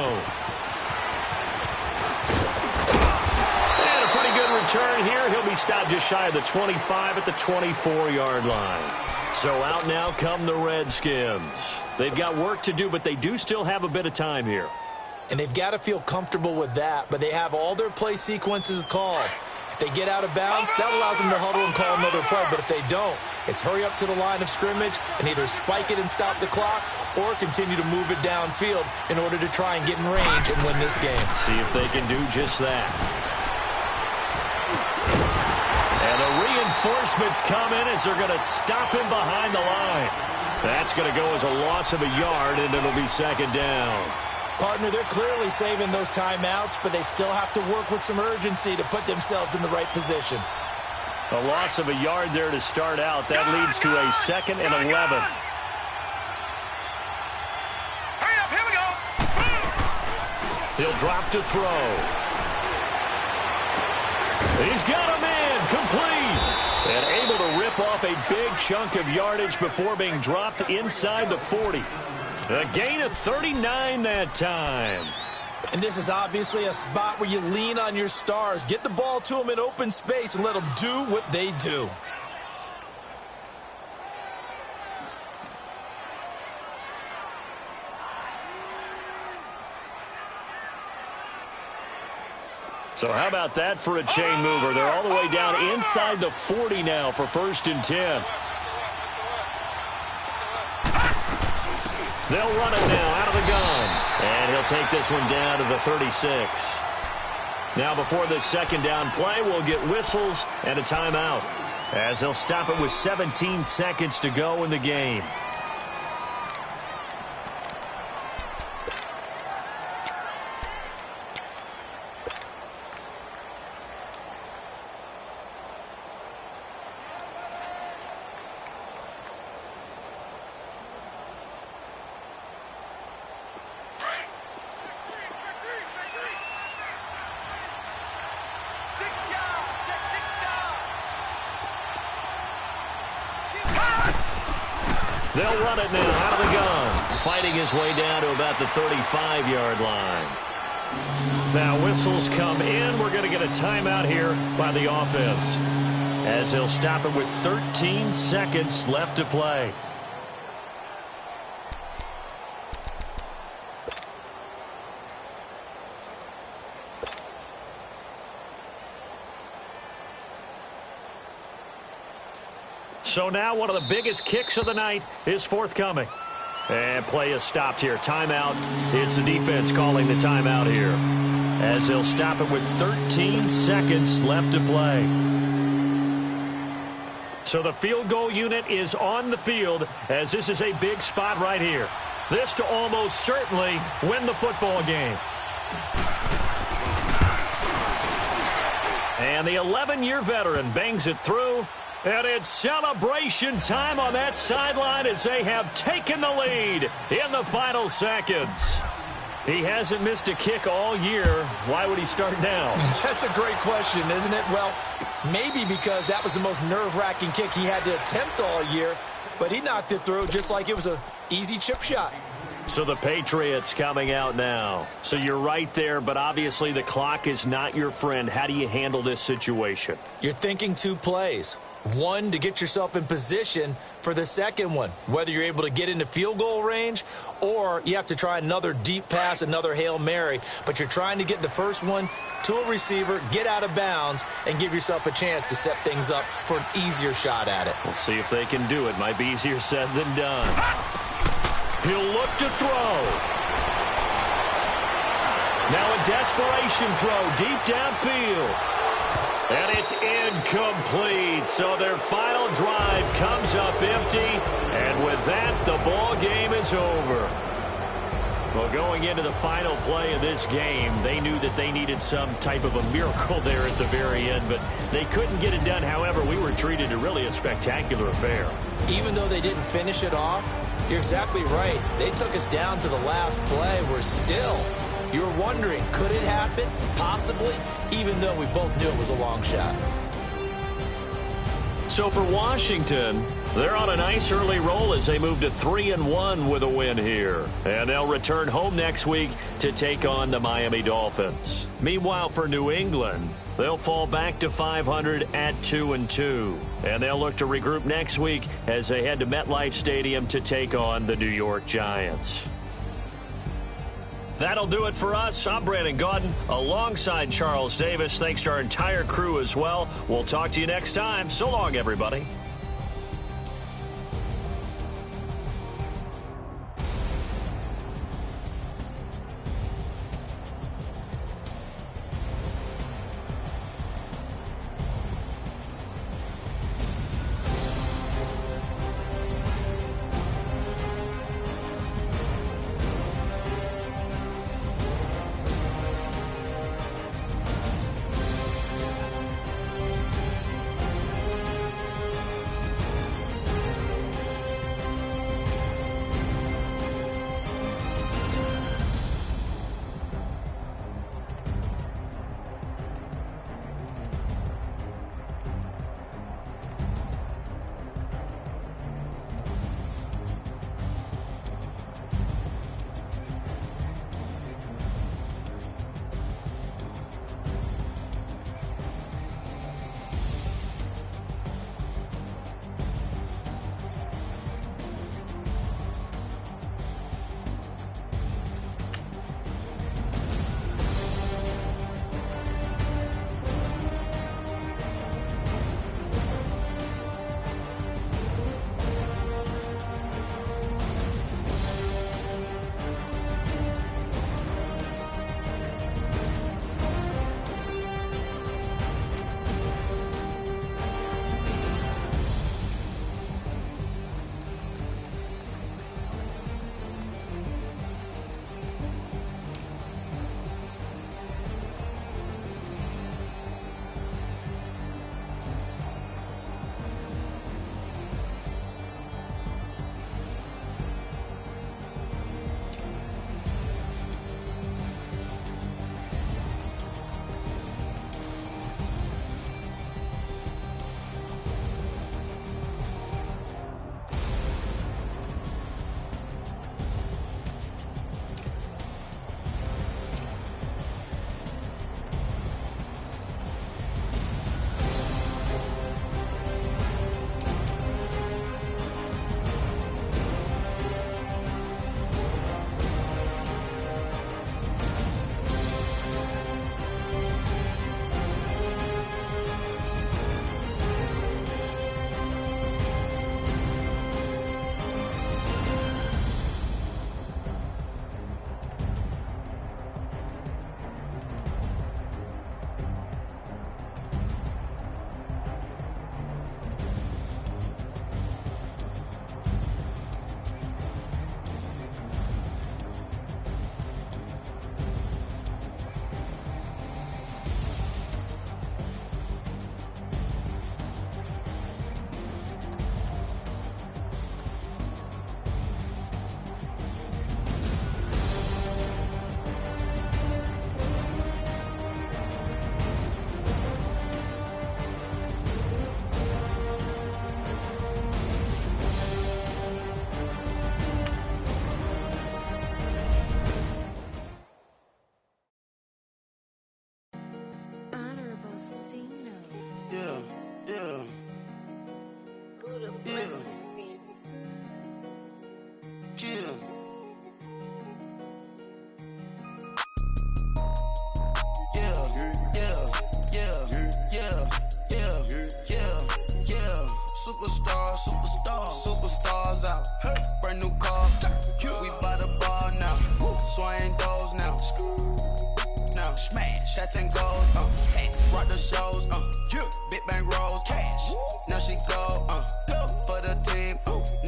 And a pretty good return here. He'll be stopped just shy of the 25 at the 24-yard line. So out now come the Redskins. They've got work to do, but they do still have a bit of time here. And they've got to feel comfortable with that, but they have all their play sequences called. If they get out of bounds, that allows them to huddle and call another play. But if they don't, it's hurry up to the line of scrimmage and either spike it and stop the clock or continue to move it downfield in order to try and get in range and win this game. See if they can do just that. And the reinforcements come in as they're going to stop him behind the line. That's going to go as a loss of a yard, and it'll be second down. Partner, they're clearly saving those timeouts, but they still have to work with some urgency to put themselves in the right position. A loss of a yard there to start out. That leads to a 2nd and 11. Hurry up, here we go. He'll drop to throw. He's got a man complete. And able to rip off a big chunk of yardage before being dropped inside the 40. A gain of 39 that time. And this is obviously a spot where you lean on your stars. Get the ball to them in open space and let them do what they do. So how about that for a chain mover? They're all the way down inside the 40 now for 1st and 10. They'll run it now out of the gun. And he'll take this one down to the 36. Now before this second down play, we'll get whistles and a timeout, as they'll stop it with 17 seconds to go in the game. They'll run it now out of the gun, fighting his way down to about the 35-yard line. Now whistles come in. We're going to get a timeout here by the offense, as he'll stop it with 13 seconds left to play. So now one of the biggest kicks of the night is forthcoming. And play is stopped here. Timeout. It's the defense calling the timeout here, as they'll stop it with 13 seconds left to play. So the field goal unit is on the field, as this is a big spot right here. This to almost certainly win the football game. And the 11-year veteran bangs it through. And it's celebration time on that sideline as they have taken the lead in the final seconds. He hasn't missed a kick all year. Why would he start now? That's a great question, isn't it? Well, maybe because that was the most nerve-wracking kick he had to attempt all year, but he knocked it through just like it was an easy chip shot. So the Patriots coming out now. So you're right there, but obviously the clock is not your friend. How do you handle this situation? You're thinking 2 plays. One, to get yourself in position for the second one, whether you're able to get into field goal range or you have to try another deep pass, another Hail Mary. But you're trying to get the first one to a receiver, get out of bounds, and give yourself a chance to set things up for an easier shot at it. We'll see if they can do it. Might be easier said than done. He'll look to throw. Now a desperation throw deep downfield. And it's incomplete. So their final drive comes up empty. And with that, the ball game is over. Well, going into the final play of this game, they knew that they needed some type of a miracle there at the very end, but they couldn't get it done. However, we were treated to really a spectacular affair. Even though they didn't finish it off, you're exactly right. They took us down to the last play. We're still, you're wondering, could it happen? Possibly, even though we both knew it was a long shot. So for Washington, they're on a nice early roll as they move to 3-1 with a win here. And they'll return home next week to take on the Miami Dolphins. Meanwhile, for New England, they'll fall back to 500 at 2-2. And they'll look to regroup next week as they head to MetLife Stadium to take on the New York Giants. That'll do it for us. I'm Brandon Gaudin alongside Charles Davis. Thanks to our entire crew as well. We'll talk to you next time. So long, everybody.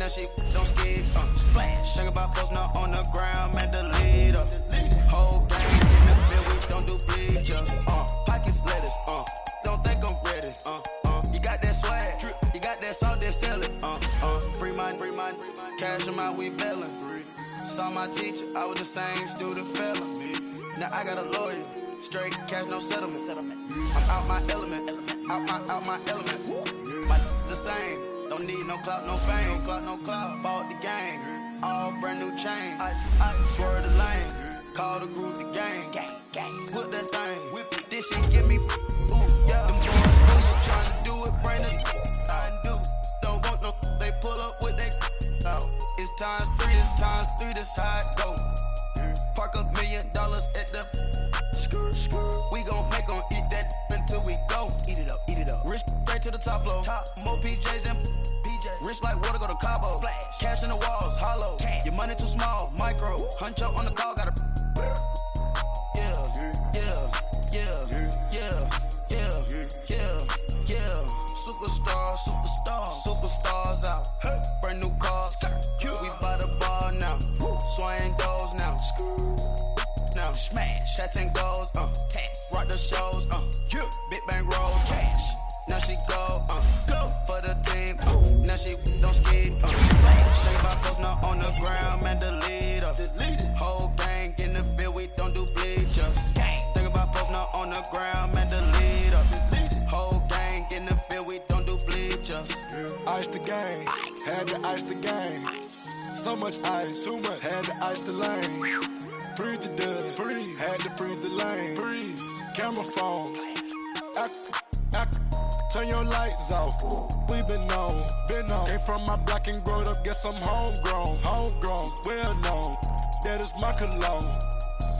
Now she don't skid, splash. Think about posting up on the ground, man, the leader. Whole gang in the field, we don't do bleachers. Pockets lettuce, don't think I'm ready. You got that swag, you got that salt, then sell it. Free mind, cash them out, we bailin'. Saw my teacher, I was the same student fella. Now I got a lawyer, straight cash, no settlement. I'm out my element, out my element. My the same, don't need no clout, no fame. No clout, bought the game, all brand new chain. I swerve the lane, call the group the gang. Whip that thing, whip it, this shit give me. Ooh, yeah. Them boys, who you tryna do it, bring it. I do. Don't want no, they pull up with that. It's times three, this how it go. Park $1 million at the we gon' make 'em eat that until we go. Eat it up. Rich straight to the top floor. More PJs and PJs. Rich like water, go to Cabo. Flash. Cash in the walls, hollow. Cash. Your money too small, micro. Huncho on the call, gotta. Yeah. Superstars out. Brand new cars. We by the bar now. Swaying doors now. Now smash. Shots and goals. Tax. Rock the shows. Big bang roll. Cash. Now she go for the team. Now she don't skid. Think about posting up on the ground, man, the leader. Whole gang in the field, we don't do bleachers. Think about posting up on the ground, man, the leader. Whole gang in the field, we don't do bleachers. Ice the game, had to ice the game. So much ice, too much, had to ice the lane. Freeze the dud, freeze, had to freeze the lane. Freeze, camera phone. Turn your lights off. We been on. Came from my block and growed up. Guess I'm homegrown, well known. That is my cologne.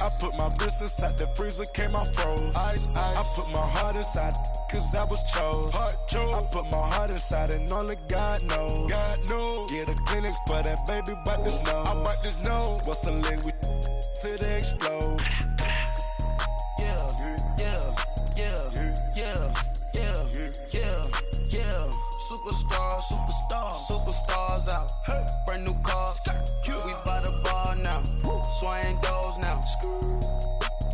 I put my wrist inside the freezer, came out froze. Ice. I put my heart inside, cause I was chose. I put my heart inside and only God knows. Yeah, the clinics for that baby bite this nose. I bite this nose. What's a link with till they explode? Superstars out. Brand new cars. We by the bar now. Swaying doors now.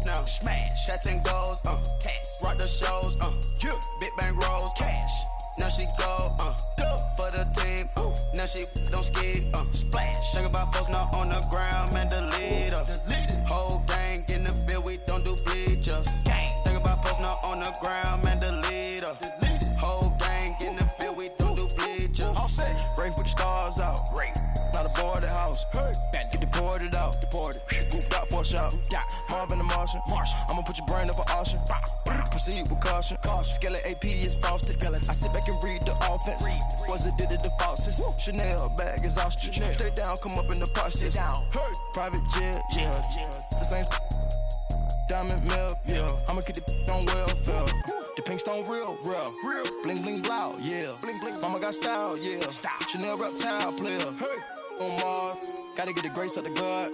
Now smash. Shots and goals. Tax. Rock the shows. Big bang rolls. Cash. Now she go. For the team. Now she don't skid. Splash. Think about posting up on the ground, man, the leader. Whole gang in the field, we don't do bleachers. Think about posting up on the ground, man, the leader. Whole gang in the field, we don't do bleachers. Race with the stars out. Not a boarded house. Get deported out. Moved out for a shot. Marvin the Martian. I'ma put your brain up for auction. Proceed with caution. Skeleton AP is frosted. I sit back and read the offense. Was it did it the faucets? Chanel bag is ostrich. Stay down, come up in the process. Private jet, yeah. The same diamond milk, yeah. I'ma keep the on welfare. The pink stone real. Bling bling blow, yeah. Mama got style, yeah. Chanel reptile player. On Mars, gotta get the grace of the God.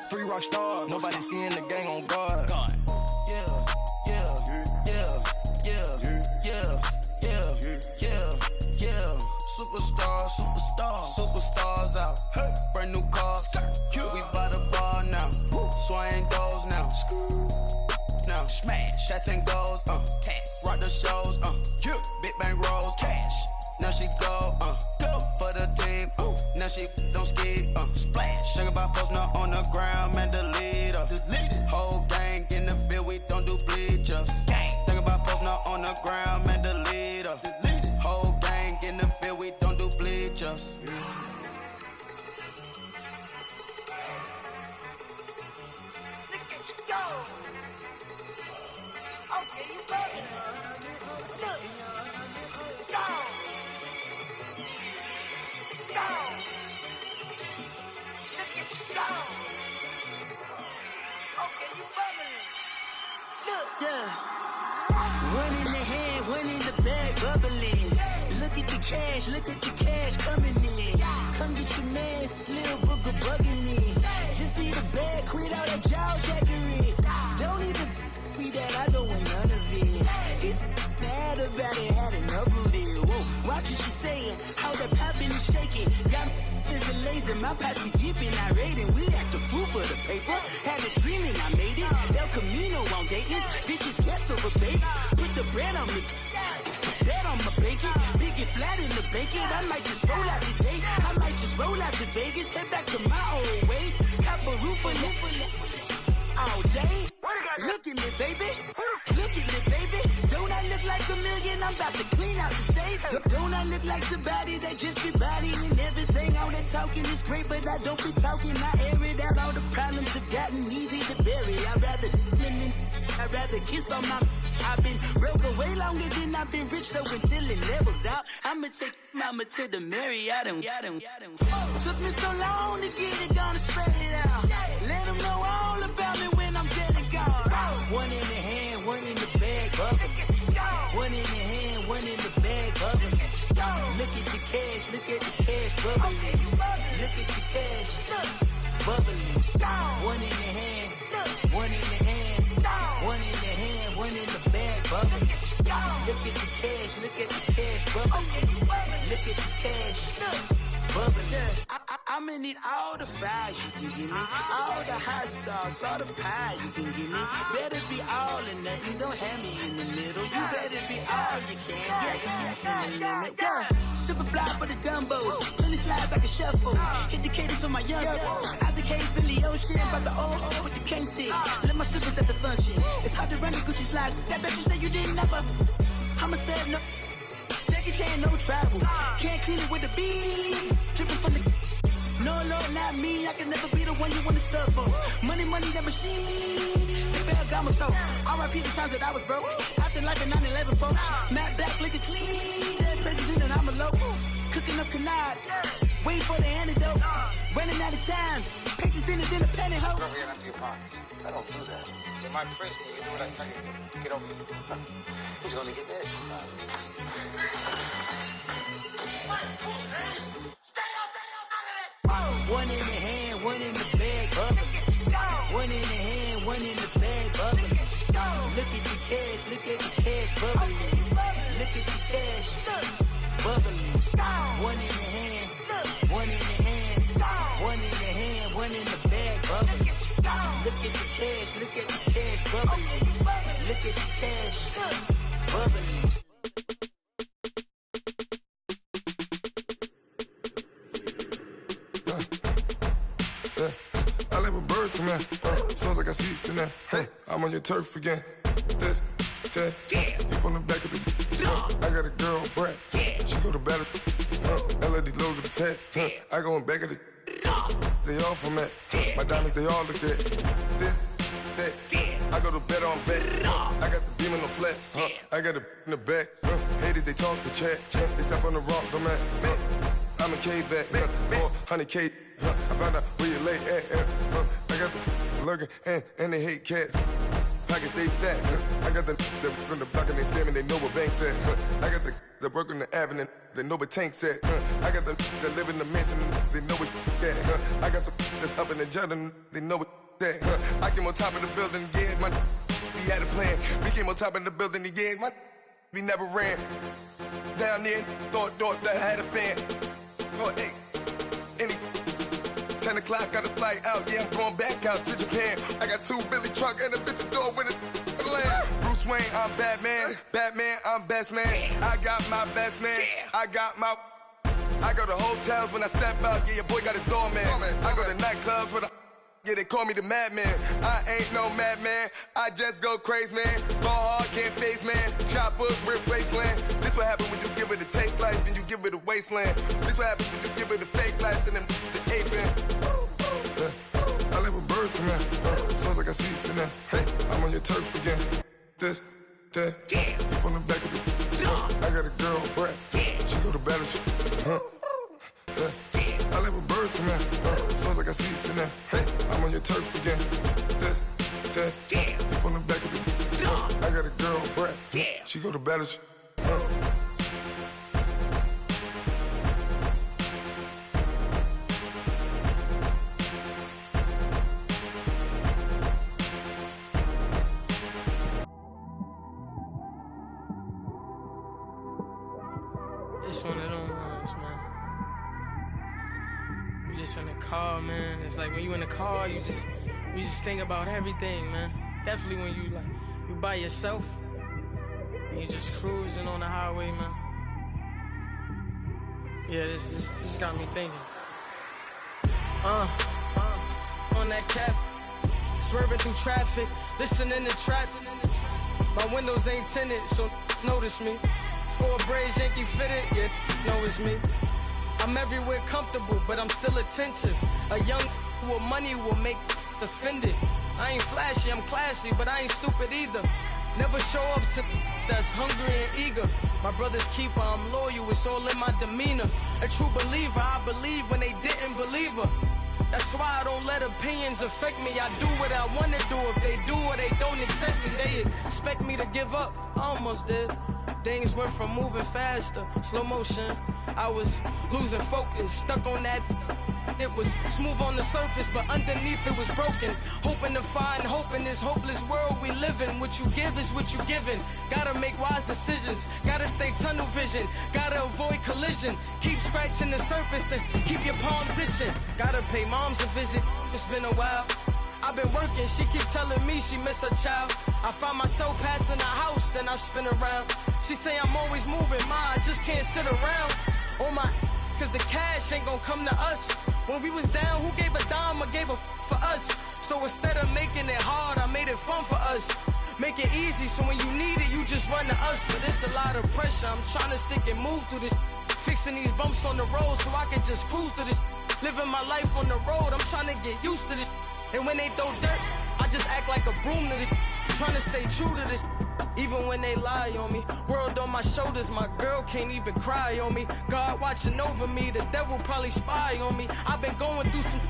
3 rock stars, nobody seeing the gang on guard. Superstars out. Brand new cars. We by the bar now. Swaying doors now. Now smash. Shots and goals. Tax. Rock the shows. Big bang rolls. Cash. Now she go. For the team. Now she don't skid. Splash. Think about posting up on the ground, man, the leader. Whole gang in the field, we don't do bleachers. Think about posting up on the ground, man, the leader. Whole gang in the field, we don't do bleachers. Look at you go. Okay, you ready? Look. Go. Look at you go. Okay, you bubbling. Look. Yeah. One in the hand, one in the bag, bubbling. Look at the cash coming in. Come get your man, Slim Booker bugging me. Just need a bag, quit out that jaw jackery. Don't even be that, I don't want none of it. He's mad about it, had enough of it. Whoa, watch what you saying, how that poppin' and shaking. Got lazy, my posse deep and I raiding. We act the fool for the paper. Had a dream and I made it. El Camino on Dayton's. Bitches guess over bait. Put the bread on me. Bet on my bacon. Big and flat in the bacon. I might just roll out today. I might just roll out to Vegas. Head back to my old ways. Cop a roof for all day. Look at me, baby. Look at me, baby. Don't I look like a million? I'm about to clean out the safe. Don't I look like somebody that just be bodying everything? All that talking is great, but I don't be talking. I air it out. All the problems have gotten easy to bury. I'd rather kiss on my. I've been broke way longer than I've been rich, so until it levels out, I'ma take mama to the Marriott and took me so long to get it, gonna spread it out. Let them know all about me when I'm dead and gone. One in the hand, one in the bag, bubbling. One in the hand, one in the bag, bubbling. Look at the cash, look at the cash, bubbling. Look at the cash, bubbling. One in the hand, one in the hand, one in the hand, one in the bag, bubbling. Look at the cash, look at the cash, bubbling. Look at the cash, bubbling. I'ma need all the fries you can give me, all the hot sauce, all the pie you can give me. Better be all or nothing, don't have me in the middle. You better be all you can, yeah. Super fly for the Dumbos, plenty slides like a shuffle. Hit the cadence on my young Isaac Hayes, Billy Ocean, about the old with the cane stick. Let my slippers at the function. It's hard to run the Gucci slides. That you say you didn't never. I'm a step no. Jackie Chan, no travel. Can't clean it with the beat. Dripping from the. No, Lord, not me. I can never be the one you want to stuff for. Money, that machine. They fell down my stove. R.I.P. the times that I was broke. Acting like a 9/11 folks. Matte back, looking clean. Dead presses in and I'm a local. Cooking up canard. Waiting for the antidote. Running out of time. Patience thinner than a pantyhose. Don't get empty your pockets. I don't do that. In my prison, you do what I tell you to do. Get over here. He's gonna get this. One in the hand, one in the bag, bubbling. One in the hand, one in the bag, bubbling. Look at the cash, look at the cash, bubbling. Look at the cash, bubbling. One in the hand, one in the hand, one in the hand, one in the bag, bubbling. Look at the cash, look at the cash, bubbling. Look at the cash, bubbling. I let my birds come in. Sounds like I see seats in there. Hey, I'm on your turf again. This, that, you from the back of the. I got a girl, Brad. She go to battle. LED logo the tag. I go in back of the. They all from that. My diamonds, they all look at. This, that. I go to bed on bed. I got the beam in the flats. I got it in the back. Haters, they talk the chat. They step on the rock, the man. I'm a K-back. 400K. I found out where you lay at. I got the lurking and they hate cats. Pockets stay fat. I got the from the block and they scamming, they know what banks at. I got the work on the avenue, they know what tanks at. I got the live in the mansion, they know what that. I got some that's up in the Jordan, they know what that. I came on top of the building, yeah, my we had a plan. We came on top of the building, yeah, my we never ran. Down there, thought that I had a fan. Oh, hey, any 10 o'clock, got a flight out, yeah, I'm going back out to Japan. I got 2 Billy truck and a bitch door with a land. Bruce Wayne, I'm Batman. Batman, I'm best man. I got my best man. I got my. I go to hotels when I step out, yeah, your boy got a doorman. I go to nightclubs with a. Yeah, they call me the madman. I ain't no madman. I just go crazy, man. Ball hard, can't face, man. Choppers, rip wasteland. This what happen when you give it a taste life and you give it a wasteland. This what happens when you give it a fake life and then the aping. I let my birds come in. Sounds like I see seats in there. Hey, I'm on your turf again. This, that, you from the back of the. I got a girl, Brad. She go to battle. I let my birds come in. Sounds like I see seats in there. Hey, I'm on your turf again. This, that, you from the back of the. I got a girl, Brad. She go to battle. It's one of them ones, man. You just in the car, man. It's like when you in the car, you just think about everything, man. Definitely when you by yourself and you just cruising on the highway, man. Yeah, this got me thinking. On that cap, swerving through traffic, listening to trap. My windows ain't tinted, so notice me. 4 braids, Yankee fitted, yeah, know it's me. I'm everywhere comfortable, but I'm still attentive. A young with money will make offended. I ain't flashy, I'm classy, but I ain't stupid either. Never show up to that's hungry and eager. My brother's keeper, I'm loyal, it's all in my demeanor. A true believer, I believe when they didn't believe her. That's why I don't let opinions affect me. I do what I want to do. If they do or they don't accept me, they expect me to give up. I almost did. Things went from moving faster, slow motion. I was losing focus, stuck on that. It was smooth on the surface, but underneath it was broken. Hoping to find hope in this hopeless world we live in. What you give is what you given. Gotta make wise decisions. Gotta stay tunnel vision. Gotta avoid collision. Keep scratching the surface and keep your palms itching. Gotta pay moms a visit. It's been a while. I've been working, she keep telling me she miss her child. I find myself passing the house, then I spin around. She say I'm always moving, ma, I just can't sit around. Oh my, cause the cash ain't gon' come to us. When we was down, who gave a dime or gave a for us? So instead of making it hard, I made it fun for us. Make it easy, so when you need it, you just run to us. But it's a lot of pressure, I'm trying to stick and move through this. Fixing these bumps on the road so I can just cruise to this. Living my life on the road, I'm trying to get used to this. And when they throw dirt, I just act like a broom to this. Trying to stay true to this. Even when they lie on me. World on my shoulders, my girl can't even cry on me. God watching over me, the devil probably spy on me. I've been going through some.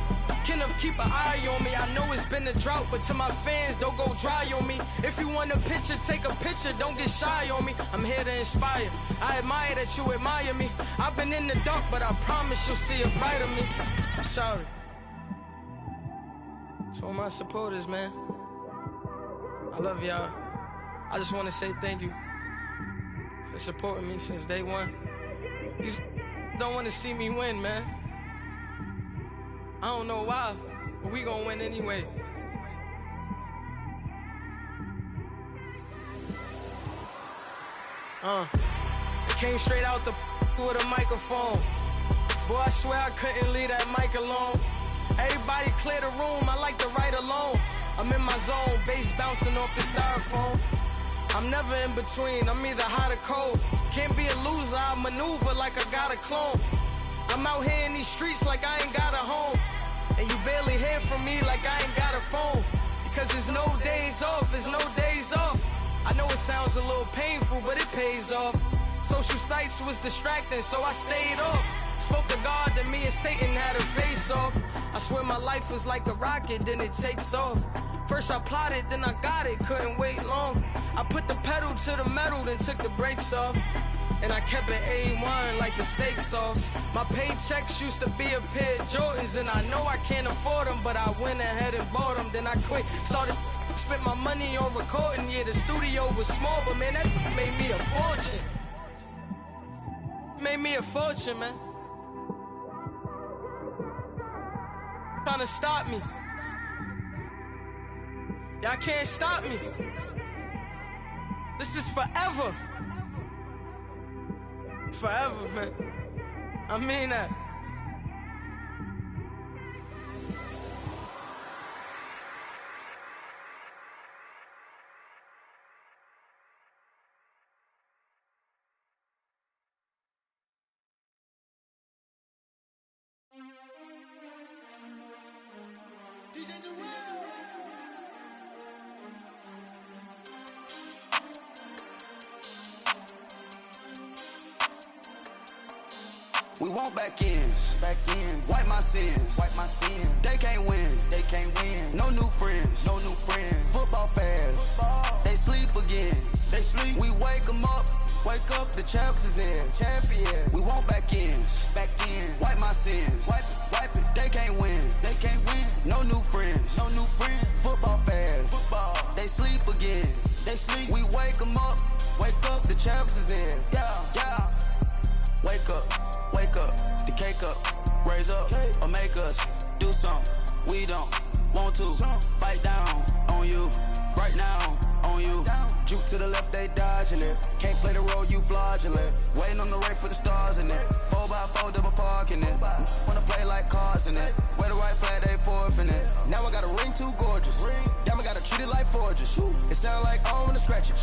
Kenneth, keep an eye on me. I know it's been a drought, but to my fans, don't go dry on me. If you want a picture, take a picture, don't get shy on me. I'm here to inspire. I admire that you admire me. I've been in the dark, but I promise you'll see a brighter me. I'm sorry. To all my supporters, man, I love y'all. I just want to say thank you for supporting me since day one. You don't want to see me win, man. I don't know why, but we gonna win anyway. It came straight out the with a microphone. Boy, I swear I couldn't leave that mic alone. Everybody clear the room, I like to write alone. I'm in my zone, bass bouncing off the styrofoam. I'm never in between, I'm either hot or cold. Can't be a loser, I maneuver like I got a clone. I'm out here in these streets like I ain't got a home. And you barely hear from me like I ain't got a phone. Because there's no days off, there's no days off. I know it sounds a little painful, but it pays off. Social sites was distracting, so I stayed off. Spoke to God, then me and Satan had a face off. I swear my life was like a rocket, then it takes off. First I plotted, then I got it, couldn't wait long. I put the pedal to the metal, then took the brakes off. And I kept it A1 like the steak sauce. My paychecks used to be a pair of Jordans, and I know I can't afford them, but I went ahead and bought them. Then I quit, started spent my money on recording. Yeah, the studio was small, but man, that made me a fortune. Made me a fortune, man. Trying to stop me. Y'all can't stop me. This is forever. Forever, man. I mean that. We want back ends. Wipe my sins. They can't win. No new friends. Football fans. They sleep again. We wake them up. The champs is in. Champion. We want back ends. Wipe my sins. Wipe it. They can't win. No new friends. Football fans. They sleep again. We wake them up. The champs is in. Yeah. Wake up. Wake up, the cake up, raise up, or make us do something we don't want to. Bite down on you, right now on you. Juke to the left, they dodging it. Can't play the role, you fraudulent. Waiting on the right for the stars in it. 4x4 double parking it. Wanna play like cars in it. Wear the white flag, they forfeiting it. Now I got a ring too gorgeous. Damn, I gotta treat it like forges. It sound like I wanna scratch it.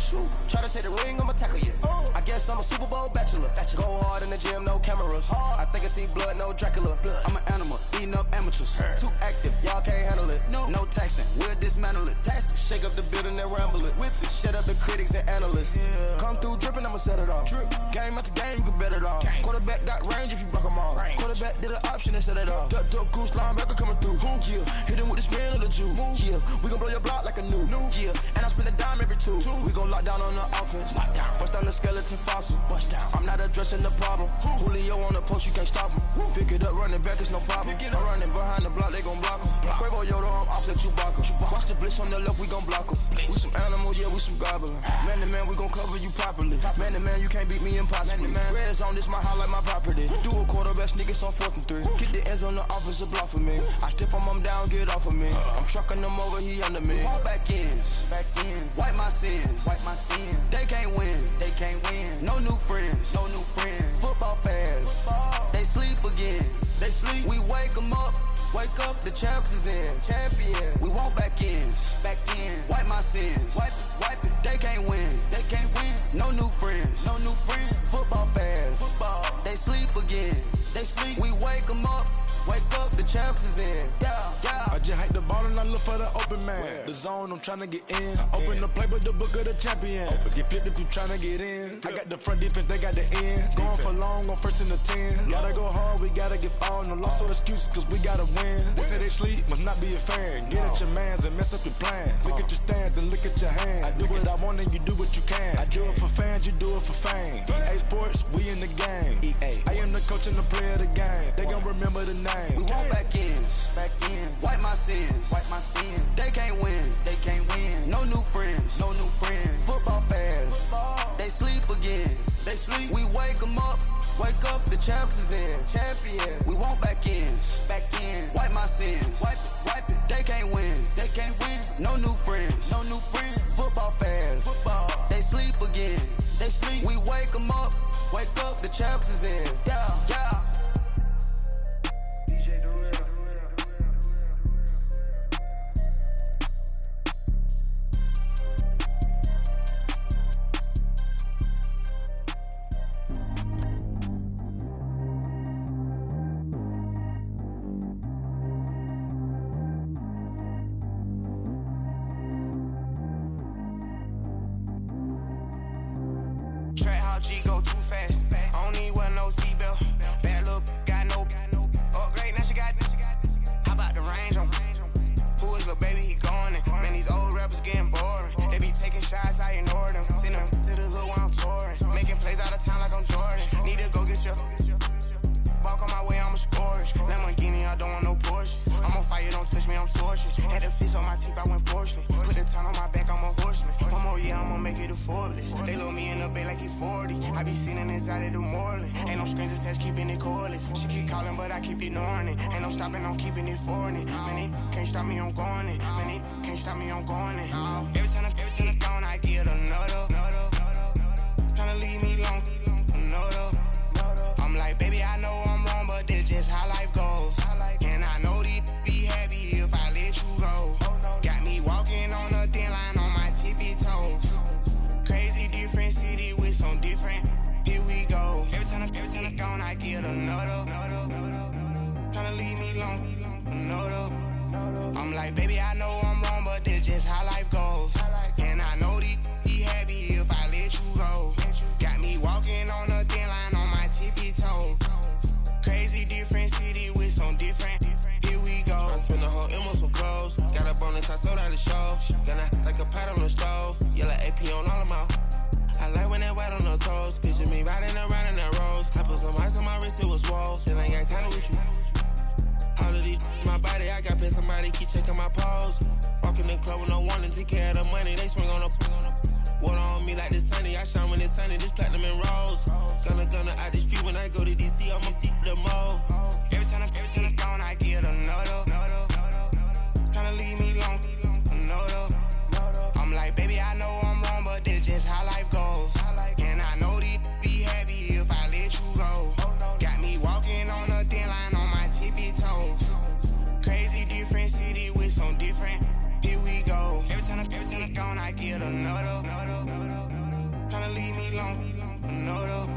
Try to take the ring, I'ma tackle you. I guess I'm a Super Bowl bachelor. Go hard in the gym, no cameras. I think I see blood, no Dracula. I'm an animal, eating up amateurs. Too active, y'all can't handle it. No taxing, we'll dismantle it. Shake up the building and ramble it. Whip it, shut up the critics and analysts. Come through dripping, I'ma set it off. Game after game, you can bet it off. Quarterback got range if you block them off. Quarterback did an option and set it off. Duck, goose, linebacker coming through. Yeah, hit him with the spin of the Jew. Yeah, we gon' blow your block like a new. Yeah, and I spend a dime every two. We gon' lock down on the offense. Bust down the skeleton fossil. I'm not addressing the problem. Julio on the post, you can't stop him. Pick it up, running back, it's no problem. I'm running behind the block, they gon' block him. Quavo Yoda, I'm offset Chewbacca. Watch the blitz on the left, we gon' block him. We some animal, yeah, we some goblin. Man to man, we gon' cover you properly. Man to man, you can't beat me impossibly. Red zone, this my house like my property. Do a quarterback, niggas on 4th and 3. Get the ends on the offensive block for me. I stiff him down, get off of me. I'm trucking them over, he under me. Back ends, wipe my sins, They can't win, No new friends, Football fans, they sleep again. We wake them up. Wake up, the champs is in. Champion. We want back ends. Wipe my sins. Wipe it. They can't win. No new friends. Football fans. They sleep again. We wake them up. Wake up, the champs is in. Yeah. I just hike the ball and I look for the open man. The zone, I'm trying to get in. Open the playbook, the book of the champion. Get flipped if you trying to get in. I got the front defense, they got the end. Going for long, on 1st and the 10. Gotta go hard, we gotta get all. No loss or excuses, cause we gotta win. They say they sleep, must not be a fan. Get at your mans and mess up your plans. Look at your stands and look at your hands. I do what I want and you do what you can. I do it for fans, you do it for fame. EA Sports, we in the game. I am the coach and the player of the game. They gon' remember the name. We want back ends. Wipe my sins. They can't win. No new friends. Football fans. They sleep again. We wake them up. Wake up, the champs is in. Champion. We want back ends. Wipe my sins. Wipe it. They can't win. No new friends. Football fans. They sleep again. We wake them up. Wake up, the champs is in. Yeah. G go too fast. I don't need wear no seatbelt. Bad look, got no upgrade. Now she got. How about the range on? Who is little baby? He going in. Man, these old rappers getting boring. They be taking shots, I ignore them. Send them to the hood while I'm touring. Making plays out of town like I'm Jordan. Need to go get your. Walk on my way, I'ma score it. Lamborghini, I don't want no Porsches. I'm on fire, don't touch me, I'm tortured. Had the fish on my teeth, I went porcelain. Put the time on my back, I'm a horseman. One more year, I'ma make it a Forbes. They load me in the bay like he 40. I be sitting inside of the Moreland. Ain't no screens attached, keeping it cordless. She keep calling, but I keep ignoring it. Ain't no stopping, I'm keeping it for it. Man, it can't stop me, I'm going it. Man, it can't stop me, I'm going it. Every time I'm gone, I get another. Tryna leave me long, another. I'm like, baby, I know I'm wrong, but this just how life goes. And I know these be happy if I let you go. Got me walking on a thin line on my tippy toes. Crazy different city with some different. Here we go. Every time I'm gone, I get another. Tryna leave me long, another. I'm like, baby, I know I'm wrong, but this just how life goes. And I know these be happy if I let you go. Got me walking on a thin line on my tippy toes. Crazy different city with some different. Here we go. I spent the whole M on some clothes. Got a bonus, I sold out the show. Gonna like a pot on the stove. Yellow AP on all of my. I like when that white on the toes. Picture me riding around in that rose. I put some ice on my wrist, it was swole. Then I got time with you. All of these, my body, I got pay somebody keep checking my pose. Walk in the club with no warning, take care of the money, they swing on the. Water on me like the sunny, I shine when it's sunny, this platinum and rose. Gonna out the street when I go to DC, I'ma see the mall. Every time I'm gone, I get another. Tryna leave me alone, another. I'm like, baby, I know I'm wrong, but this just how life goes. And I know these be happy if I let you go. Got me walking on a thin line on my tippy toes. Crazy different city with some different. Here we go. Every time I'm gone, I get another. Tryna leave me alone, another.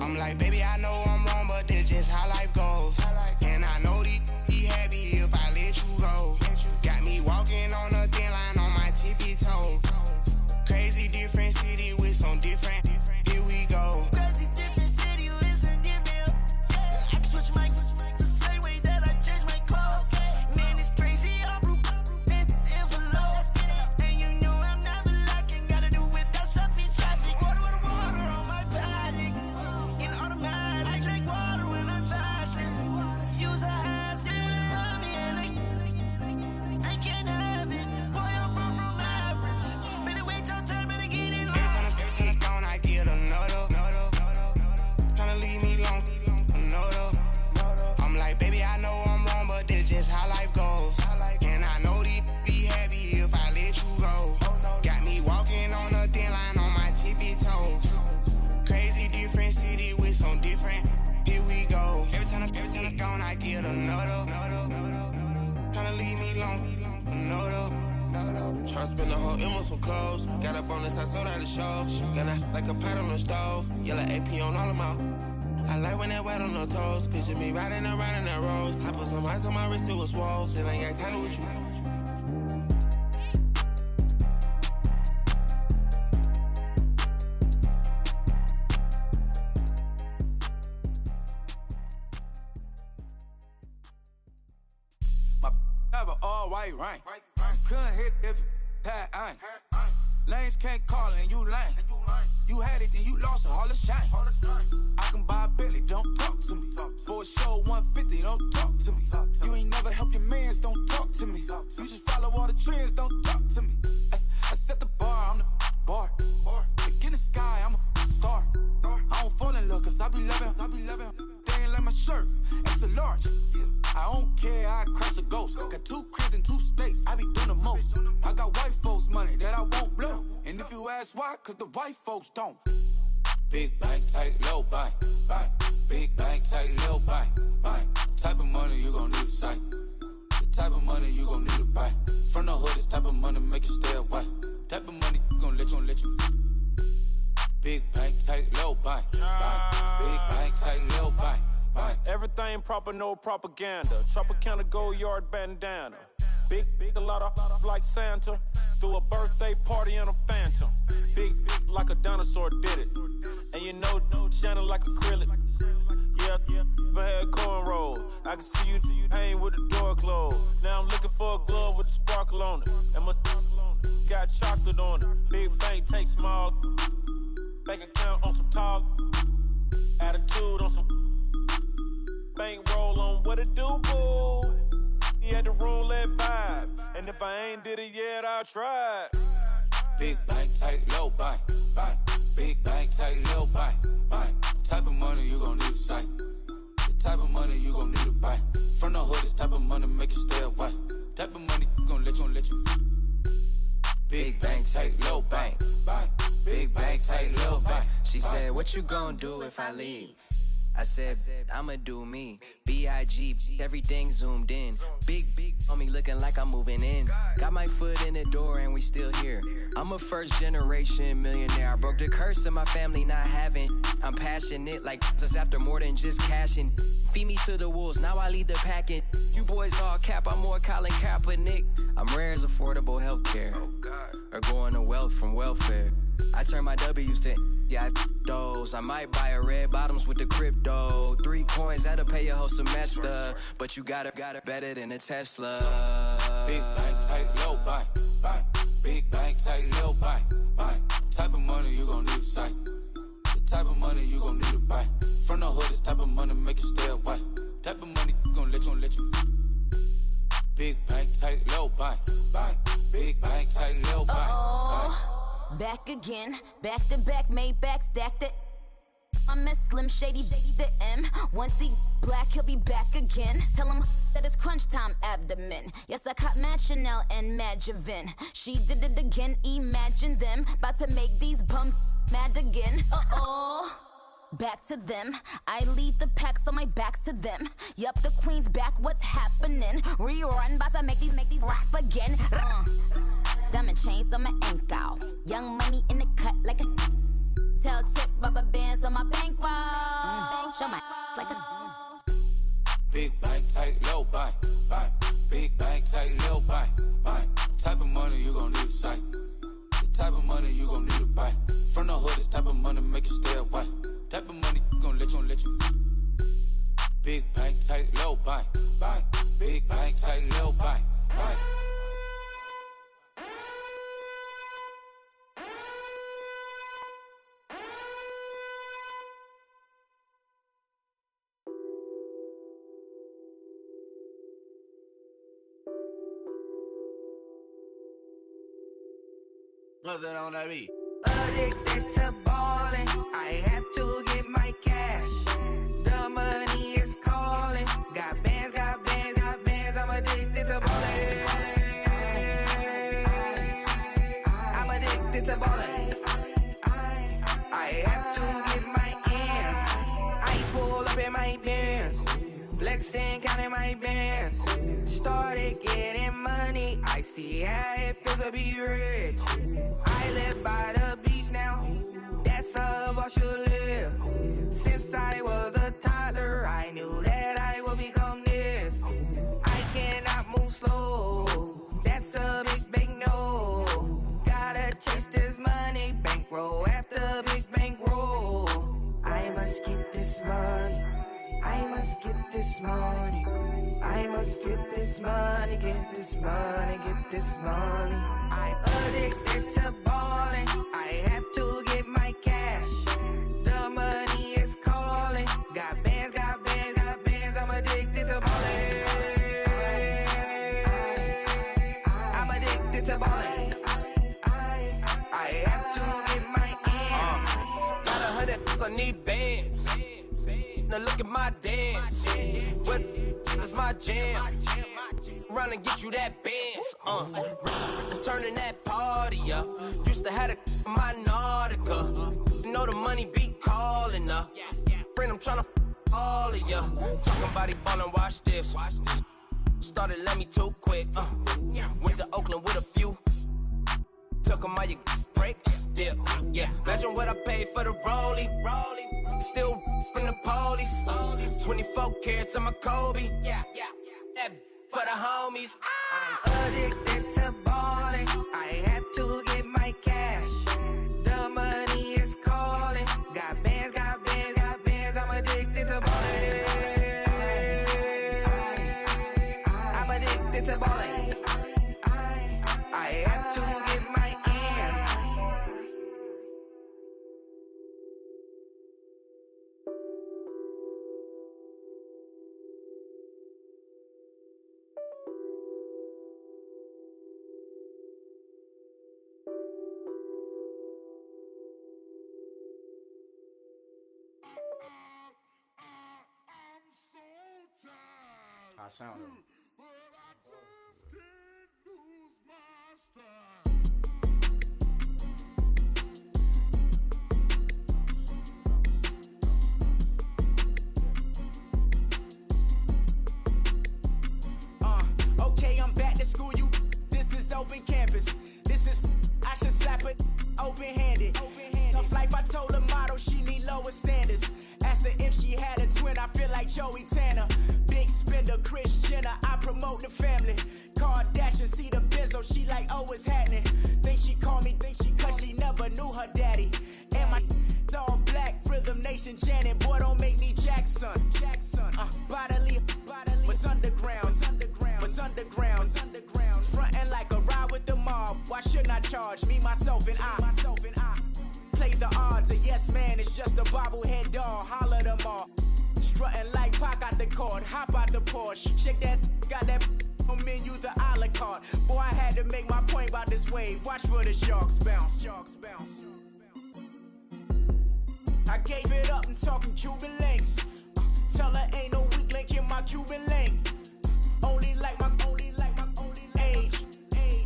I'm like, baby, I know I'm wrong, but this just how life goes. And I know these be happy if I let you go. Got me walking on a thin line on my tippy toes. Crazy different city with some different. Here we go. Crazy different city with some different. I can switch my the same way that I change my clothes. Man, it's crazy. I'm envelope. And you know I'm never lacking. Gotta do it, that's up in traffic. Water on my paddock. In automatic. I drink water when I'm fasting. Use a hands, get on me, and I can't have it. Boy, I'm from average. Better wait your turn, better get it. Every time I'm gone, I get another. Tryna leave me alone, another. I'm like, baby, I know I'm wrong, but this just how life goes. And I know these be happy if I let you go. Got me walking on a thin line on my tippy toes. Crazy different city with some different. Here we go. Every time I'm gone, I get another. Tryna leave me alone, another. Tryna spend the whole M on some clothes. Got up on this, I sold out the show. Got like a pot on the stove. Yellow AP on all of my. I like when that wet on the toes. Picture me riding around in that rose. I put some ice on my wrist, it was swole. Still ain't got time with you. My have an all-white rank. Couldn't hit if it had ain't. Lanes can't call it and you lame. You had it and you lost it, all the shame. I can buy a Billy, don't talk to me. For a show 150, don't talk to me. You ain't never helped your mans, don't talk to me. You just follow all the trends, don't talk to me. I set the bar, I'm the bar. Look in the sky, I'm a star. I don't fall in love cause I be loving. They ain't like my shirt, it's a large. I don't care, I crush a ghost. Got 2 cribs and 2 states, I be doing the most. I got white folks money that I won't blow. And if you ask why, cause the white folks don't. Big bank, tight, low bank. Big bank, tight, low bank. Type of money you gon' need to sight. The type of money you gon' need to buy. From the hood, this type of money make you stay away. Type of money gon' let you. Big bank, tight, low bank. Big bank, tight, low bank. Everything proper, no propaganda. Tropicana gold yard bandana. Big, a lot of like Santa. Threw a birthday party in a phantom. Big like a dinosaur did it. And you know, shining like acrylic. Yeah, I had cornrow. I can see you hang with the door closed. Now I'm looking for a glove with a sparkle on it. And my got chocolate on it. Big bank, take small. Bank account on some talk. Attitude on some. Bank roll on what it do, boo. He had the roulette vibe. And if I ain't did it yet, I'll try. Big bank, tight, low bank. Big bank, tight, low bank. Type of money you gon' need to sight. The type of money you gon' need to buy. From the hood, this type of money make you stay away. Type of money gon' let you. Big bank, tight, low bank. Big bank, tight, low bank. She said, what you gon' do if I leave? I said, I'ma do me. B.I.G. Everything zoomed in. Big on me looking like I'm moving in. Got my foot in the door and we still here. I'm a first generation millionaire. I broke the curse of my family not having. I'm passionate like just after more than just cashing. Feed me to the wolves, now I lead the packing. You boys all cap, I'm more Colin Kaepernick. I'm rare as affordable healthcare. Or going to wealth from welfare. I turn my W's to those. I might buy a red bottoms with the crypto. 3 coins, that'll pay your whole semester. But you got it better than a Tesla. Big bank, tight, low bank. Big bank, tight, low bank. Type of money you gon' need to sight. The type of money you gon' need to buy. From the hood, this type of money make you stay away. Type of money gon' let you. Big bank, tight, low bank. Big bank, tight, low bank. Back again, back to back, made back, stacked it. I'm Miss Slim Shady, the M. Once he black, he'll be back again. Tell him that it's crunch time abdomen. Yes, I caught Mad Chanel and Mad Javin. She did it again, imagine them. About to make these bums mad again. Uh-oh. Back to them. I lead the pack, so my back's to them. Yup, the queen's back, what's happening? Rerun, about to make these rap again. Diamond chains on my ankle. Young money in the cut like a tail tip, rubber bands on my bankroll. Show my like a big bank, tight, low bank, bank. Big bank, tight, low bank, bank. Type of money you gon' need a sight. The type of money you gon' need to buy. From the hood, this type of money make you stay away. Type of money gon' let you. Big bank, tight, low bank, bank. Big bank, tight, low bank, bank. What's that on that beat? Addicted to ballin', I have to get my cash. The money is calling. Got bands, I'm addicted to ballin'. I'm addicted to ballin'. I have to get my ends. I pull up in my bands, flexing, counting my bands. Started getting money, I see how it feels to be rich. I live by the beach now, that's how I should live. Since I was a toddler, I knew that I would become this. I cannot move slow, that's a big no. Gotta chase this money, bankroll after big bankroll. I must get this money, I must get this money. I must get this money, get this money, get this money. I'm addicted to ballin', I have to get my cash. The money is calling. Got bands, I'm addicted to ballin'. I'm addicted to ballin'. I have to get my ends. Got 100, I need bands. Now look at my dance. What is my jam? Run and get you that bands. Turning that party up. Used to have a my Nautica. You know the money be calling up. Friend, I'm tryna all of ya. Talking about he ballin', watch this. Started let me too quick. Went to Oakland with a few. Took 'em all you break. Yeah. Imagine what I paid for the rollie. Still from the police. 24 carats on my Kobe. That for the homies. I'm addicted to ballin', I have to get my cash. The money is calling. Got bands, I'm addicted to ballin'. I'm addicted to ballin'. I have to get my ends. I sound it. Okay, I'm back to school, you. This is open campus. This is, I should slap it open-handed. Tough life, I told her motto, she need lower standards. Asked her if she had a twin, I feel like Joey Tanner. Big spender, Kris Jenner, I promote the family. Kardashian, see the Benzo, she like, oh, what's happening? Think she called me, cause she never knew her daddy. And my all black, Rhythm Nation, Janet, boy, don't make me Jackson. Bodily, what's underground? What's underground? Frontin' like a ride with the mob. Why shouldn't I charge me, myself, and I? Play the odds, a yes man, it's just a bobblehead doll. Holler them all. Strutting like Pac out the court, hop out the Porsche. Shake that, got that on menus, the a la carte. Boy, I had to make my point about this wave. Watch for the sharks bounce. Sharks bounce. I gave it up and talking Cuban links. Tell her ain't no weak link in my Cuban link. Only like my age.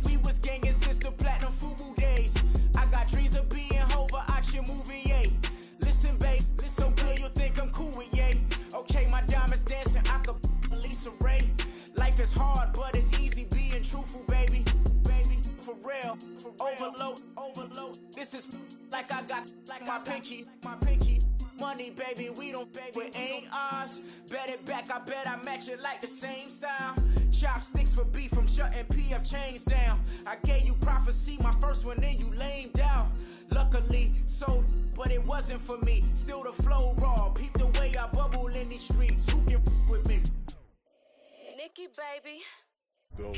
We was gangin' since the platinum FUBU days. I got dreams of being Hova, action movie, yay. Listen, babe, so good you'll think I'm cool with yay. Okay, my diamonds dancing, I could Lisa Ray. Life is hard, but it's easy being truthful, baby. Baby, for real. Overload. This is like I got like my pinky. Money, baby, we don't pay, it ain't ours. Bet it back, I bet I match it like the same style. Chopsticks for beef, from shutting PF chains down. I gave you prophecy, my first one, then you lamed out. Luckily, sold, but it wasn't for me. Still the flow raw, peep the way I bubble in these streets. Who can with me? Nikki, baby. Go.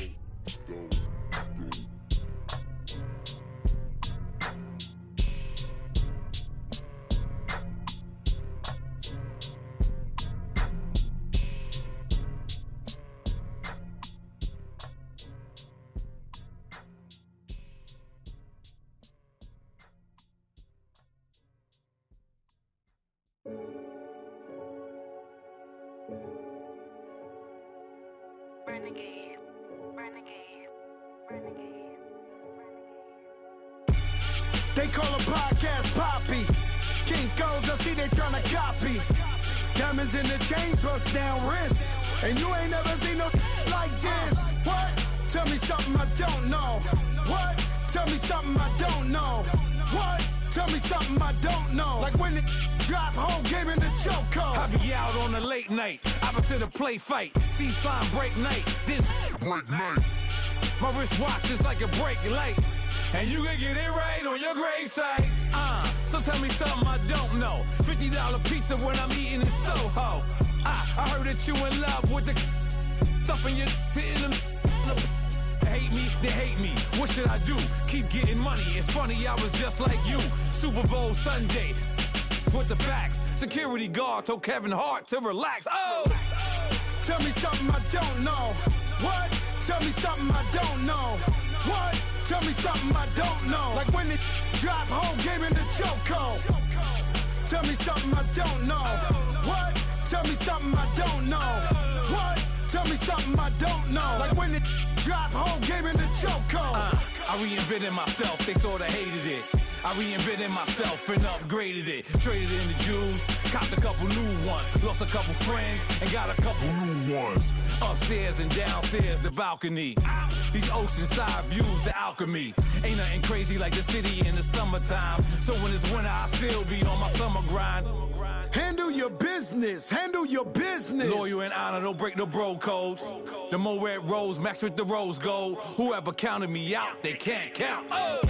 Renegade. They call a podcast Poppy. Kinkos, I see they tryna copy. Diamonds in the chains, bust down wrists. And you ain't never seen no like this. What? Tell me something I don't know. What? Tell me something I don't know. What? Tell me something I don't know. Like when it drop, whole game in the chokehold. I be out on a late night, opposite a play fight. See sign break night, this break night. My wristwatch is like a brake light. And you can get it right on your gravesite. So tell me something I don't know. $50 pizza when I'm eating in Soho. I heard that you in love with the stuff in your in them. Hate me, they hate me. What should I do? Keep getting money. It's funny, I was just like you. Super Bowl Sunday. With the facts. Security guard told Kevin Hart to relax. Oh! Tell me something I don't know. What? Tell me something I don't know. What? Tell me something I don't know. Like when it drop, whole game in the chokehold. Tell me something I don't know. What? Tell me something I don't know. What? Tell me something I don't know. Like when it drop, whole game in the chokehold. I reinvented myself, they sorta hated it. I reinvented myself and upgraded it. Traded in the Jews, copped a couple new ones. Lost a couple friends and got a couple new ones. Upstairs and downstairs, the balcony. These oceanside views, the alchemy. Ain't nothing crazy like the city in the summertime. So when it's winter, I still be on my summer grind. Handle your business, handle your business. Loyal and honor, don't break the bro codes. The more red rose, max with the rose gold. Whoever counted me out, they can't count. Oh!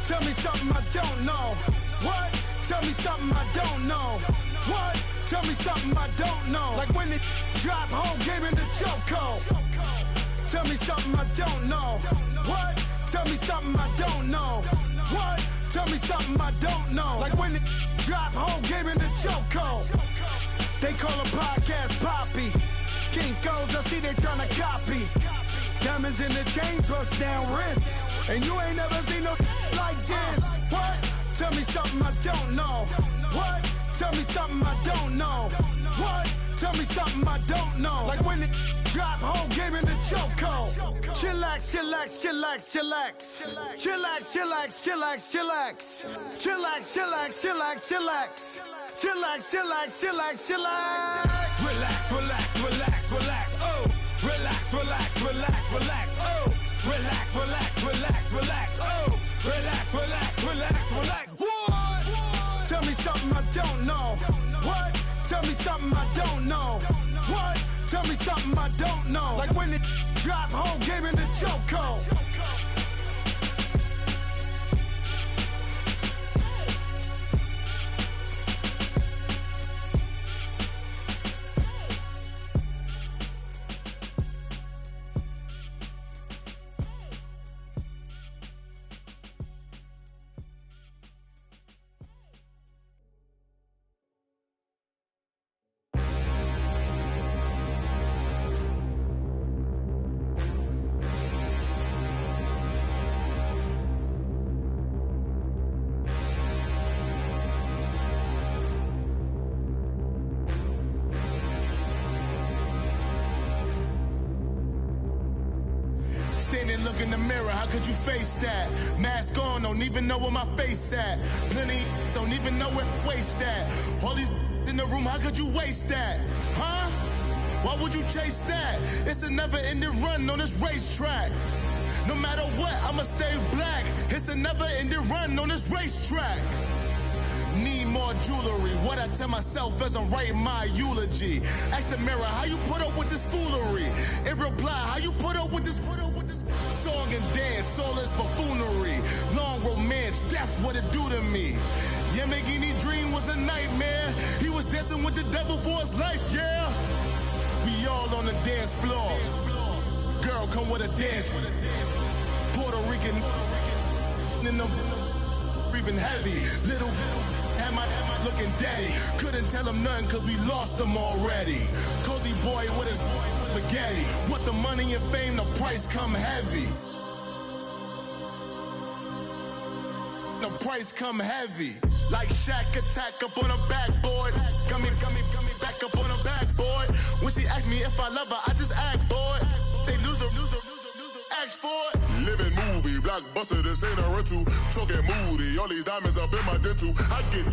Tell me something I don't know. What? Tell me something I don't know. What? Tell me something I don't know. Like when it drop, whole game in the chokehold. Tell me something I don't know. What? Tell me something I don't know. What? Tell me something I don't know. Like when it drop, whole game in the chokehold. They call a podcast Poppy. Kinkos, I see they tryna copy. Diamonds in the chains, bust down wrists. And you ain't never seen no like this. What? Tell me something I don't know. What? Tell me something I don't know. What? Tell me something I don't know. Like when it drop, whole game in the chokehold. Chillax, chillax, chillax, chillax. Chillax, chillax, chillax, chillax. Chillax, chillax, chillax, chillax. Chillax, chillax, chillax, chillax. Relax, relax, relax, relax. Oh! Relax, relax, relax, relax. Oh! Relax, relax, relax, relax. Oh! Relax, relax, relax, relax. What? Tell me something I don't know. What? Tell me something I don't know. What? Tell me something I don't know. Like when it drop, whole game in the chokehold. look in the mirror, how could you face that? Mask on, don't even know where my face at. Plenty don't even know where waist at. All these in the room, how could you waste that? Huh? Why would you chase that? It's a never-ending run on this racetrack. No matter what, I'ma stay black. It's a never-ending run on this racetrack. Need more jewelry. What I tell myself as I'm writing my eulogy. Ask the mirror, how you put up with this foolery? In reply, how you put up with this song and dance, all this buffoonery. Long romance, death, what it do to me? Yamagini dream was a nightmare. He was dancing with the devil for his life, yeah. We all on the dance floor. Girl, come with a dance. Puerto Rican in the breathing heavy. Little am I looking daddy. Couldn't tell him nothing cause we lost him already. Cozy boy with his spaghetti. What the money and fame, the price come heavy. The price come heavy. Like Shaq attack up on a backboard. Gummy, back up on a backboard. When she asked me if I love her, I just asked, boy. Say loser, ask for it. Living movie, blockbuster, this ain't a rental. Talking moody, all these diamonds up in my dental. I get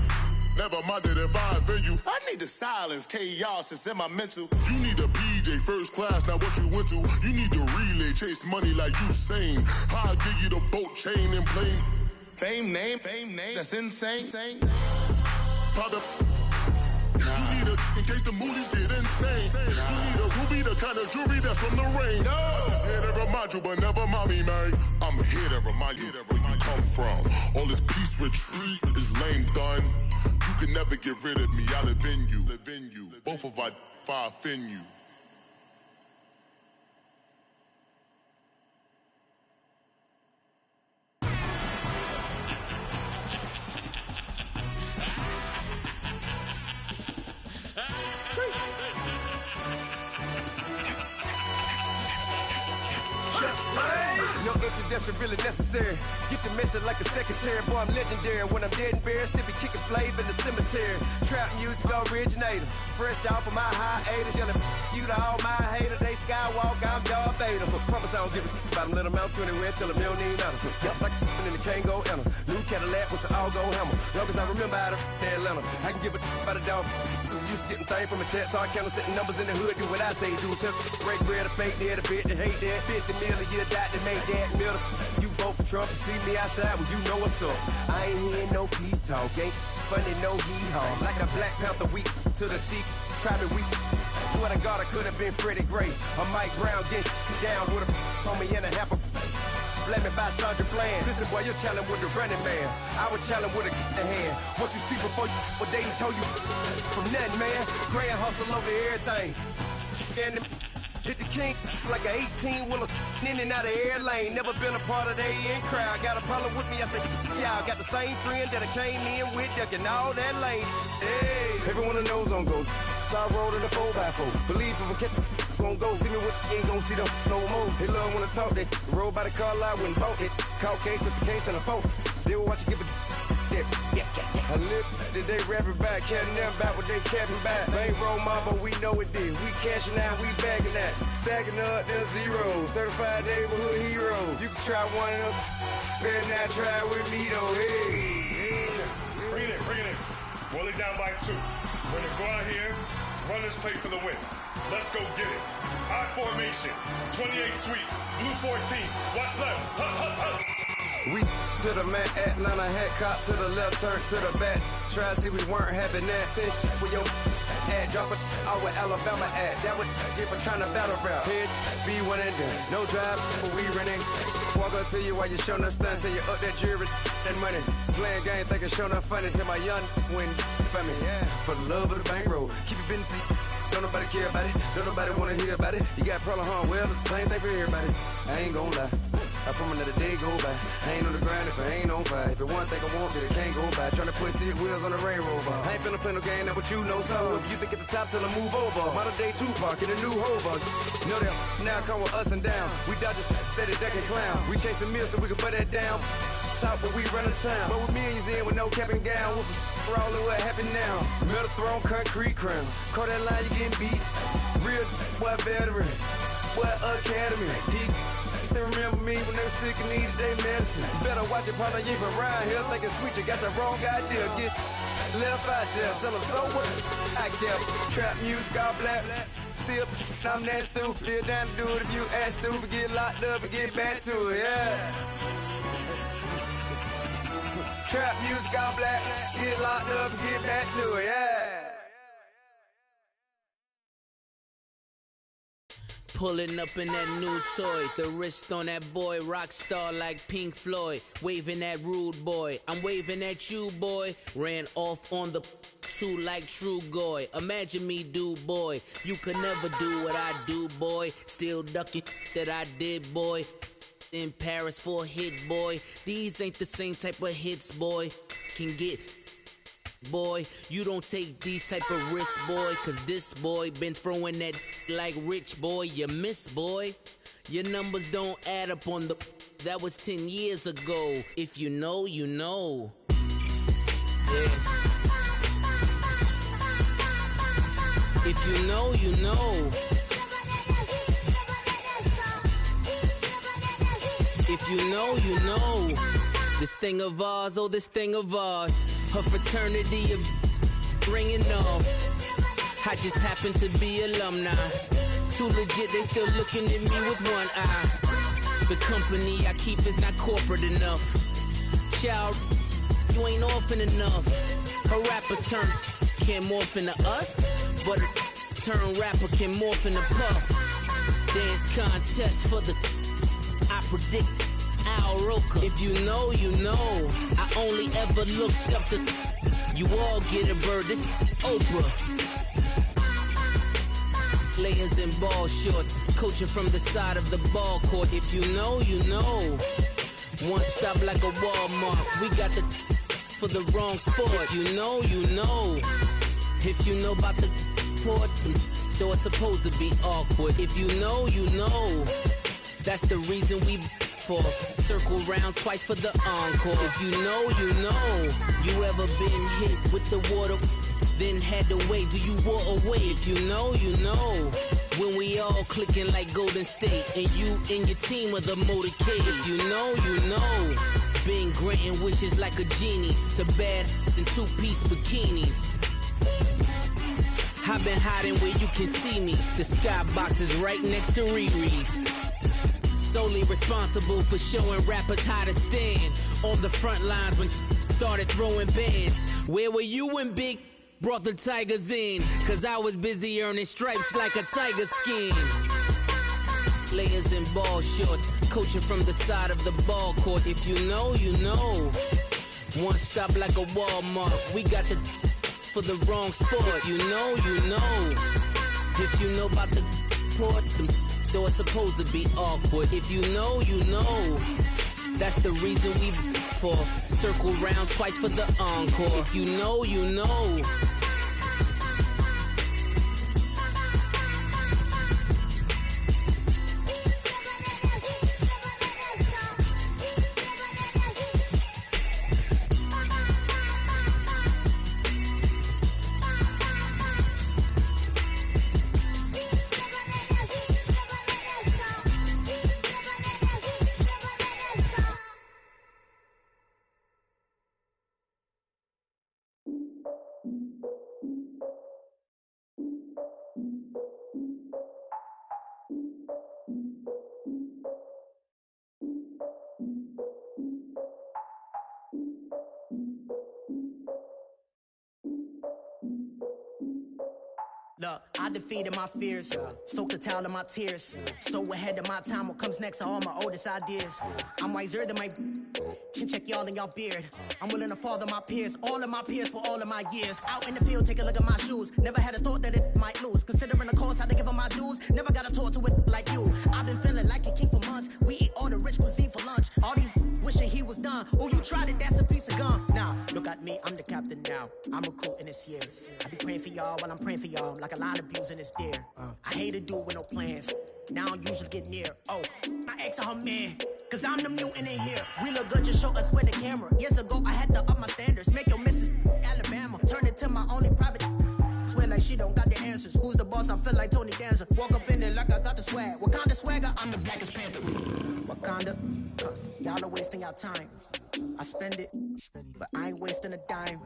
never minded if I offend you. I need the silence, chaos is in my mental. You need a PJ, first class, not what you went to. You need the relay, chase money like you sane. I'll give you the boat, chain, and plane. Fame name, that's insane. Pop up. You need a, in case the movies get insane. You need a ruby, the kind of jewelry that's from the rain. I'm just here to remind you, but never mommy, man. I'm here to remind you where you come from. All this peace retreat is lame done. You can never get rid of me, I live in you. Both of our fire offend you. No introduction really necessary. Get the message like a secretary. Boy, I'm legendary. When I'm dead and buried, still be kicking flavor in the cemetery. Trap music originator. Fresh off of my hiatus. Yelling you to all my haters. They skywalk, I'm Darth Vader. Promise I don't give a about them. Let them out anywhere till a $1 million. Yup, like in the Kango enter. New Cadillac with an all-go hammer. Long as I remember out of Atlanta. I can give a about a dog. Used to getting things from a text, so I count setting numbers in the hood. Do what I say, do. Tell break bread, a fake dead, a bit, to hate that. 50 million a year, die to make that middle. You vote for Trump, you see me outside, well, you know what's up. I ain't hearing no peace talk, ain't funny, no hee-haw. Like a Black Panther weak to the teeth, try me weak. Swear to God, I could have been Freddie Gray. Or Mike Brown, get down with a on me and a half a. Let me buy Sandra Bland. Listen, boy, you're challenging with the running man. I would challenge with a hand. What you see before you, what they done told you from nothing, man. Grand hustle over everything. And hit the king like an 18-wheeler in and out of air lane. Never been a part of the in crowd. Got a problem with me, I said, yeah, I got the same friend that I came in with, ducking all that lane. Hey, everyone that knows on go. I rolled in a 4x4. Believe if a cat gon' go see me with ain't gon' see them no more. They love when I talk that. Roll by the car lot when bought it. Call case with the case and a phone. They will watch you give it that. I live today rapping back, catching them back what they capping back. They ain't roll mama, we know it did. We cashing out, we bagging that. Stacking up, then zero. Certified neighborhood hero. You can try one of them. Better not try with me though. Hey. Bring it in. Roll it down by 2. We're gonna go out here, run this play for the win. Let's go get it. I formation, 28 sweeps, blue 14. Watch left. We to the man, Atlanta hat cop to the left, turn to the back. Try to see we weren't having that. Sit with your ad, drop it out with Alabama ad. That would get for trying to battle rap. Head, be one and done. No drive, but we running. Walk up to you while you showing us stunt till you up that jewelry and money. Playing game, thinking showing up funny till my young win for me. Yeah. For the love of the bankroll, keep it been to you. Don't nobody care about it. Don't nobody wanna hear about it. You got a problem, huh? Well, it's the same thing for everybody. I ain't gon' lie. I promise that a day go by. I ain't on the grind if I ain't on fire. If it one thing I want, then it can't go by. Tryna put seat wheels on the railroad bar. I ain't finna play no game, that what you know. So if you think at the top, tell them move over. Modern day Tupac in a new Hova. Know that now come with us and down. We dodge a steady deck and clown. We chasing meals so we can put that down. Top, but we run the town. But with millions in with no cap and gown. We're all in what happened now. Metal throne, concrete crown. Call that line, you getting beat. Real, what veteran. What academy. still remember me when they was sick and needed their medicine. Better watch it, partner, you from around here thinking sweet, you got the wrong idea. Get left out there, tell them so what? I kept trap music all black. Still, I'm that stupid, still down to do it if you act stupid. Get locked up and get back to it, yeah. Trap music all black, get locked up and get back to it, yeah. Pulling up in that new toy, the wrist on that boy, rock star like Pink Floyd, waving at rude boy, I'm waving at you boy, ran off on the two like True Goy, imagine me do boy, you could never do what I do boy, still ducking that I did boy, in Paris for a hit boy, these ain't the same type of hits boy, can get boy, you don't take these type of risks, boy, cause this boy been throwing that like rich boy, you miss, boy. Your numbers don't add up on the, that was 10 years ago. If you know, you know. Yeah. If you know, you know. If you know, you know. This thing of ours, oh, this thing of ours. Her fraternity of ringing off. I just happen to be alumni. Too legit, they still looking at me with one eye. The company I keep is not corporate enough. Child, you ain't orphan enough. A rapper turn can't morph into us, but a turn rapper can morph into Puff. Dance contest for the I predict Al Roker. If you know, you know. I only ever looked up to you all get a bird. This Oprah. Players in ball shorts, coaching from the side of the ball court. If you know, you know. One stop like a Walmart. We got the for the wrong sport. You know, you know. If you know about the port, though it's supposed to be awkward. If you know, you know. That's the reason we for circle round twice for the encore. If you know, you know. You ever been hit with the water, then had to wait? Do you walk away? If you know, you know. When we all clicking like Golden State, and you and your team of the motorcade. If you know, you know. Been granting wishes like a genie to bad in two-piece bikinis. I've been hiding where you can see me. The skybox is right next to Riri's. Solely responsible for showing rappers how to stand on the front lines when started throwing bands. Where were you when Big brought the Tigers in? Cause I was busy earning stripes like a tiger skin. Players in ball shorts, coaching from the side of the ball court. If you know, you know. One stop like a Walmart. We got the for the wrong sport. If you know, you know. If you know about the port, though it's supposed to be awkward. If you know, you know. That's the reason we for circle round twice for the encore. If you know, you know. Look, I defeated my fears, soaked a towel in my tears. So ahead of my time, what comes next are all my oldest ideas. I'm wiser than my chin check y'all in y'all beard. I'm willing to father my peers, all of my peers for all of my years. Out in the field, take a look at my shoes. Never had a thought that it might lose. Considering the cost, had to give them my dues. Never got a talk to it like you. I've been feeling like a king for months. We eat all the rich cuisine for lunch. All these wishing he was done. Oh, you tried it, that's a piece of gum. Now, look at me, I'm the captain now. I'm recruiting this year. I be praying for y'all while I'm praying for y'all. Like a lot of abusing this deer. I hate a dude with no plans. Now I usually get near. Oh, I ask her man, cause I'm the mutant in here. We look good, just show us where the camera. Years ago, I had to up my standards. Make your missus Alabama. Turn it to my only private. swear like she don't got the answers. Who's the boss? I feel like Tony Danza. Walk up in there like I got the swag. What kind of swagger? I'm the blackest panther. Wakanda, y'all are wasting your time. I spend it, but I ain't wasting a dime.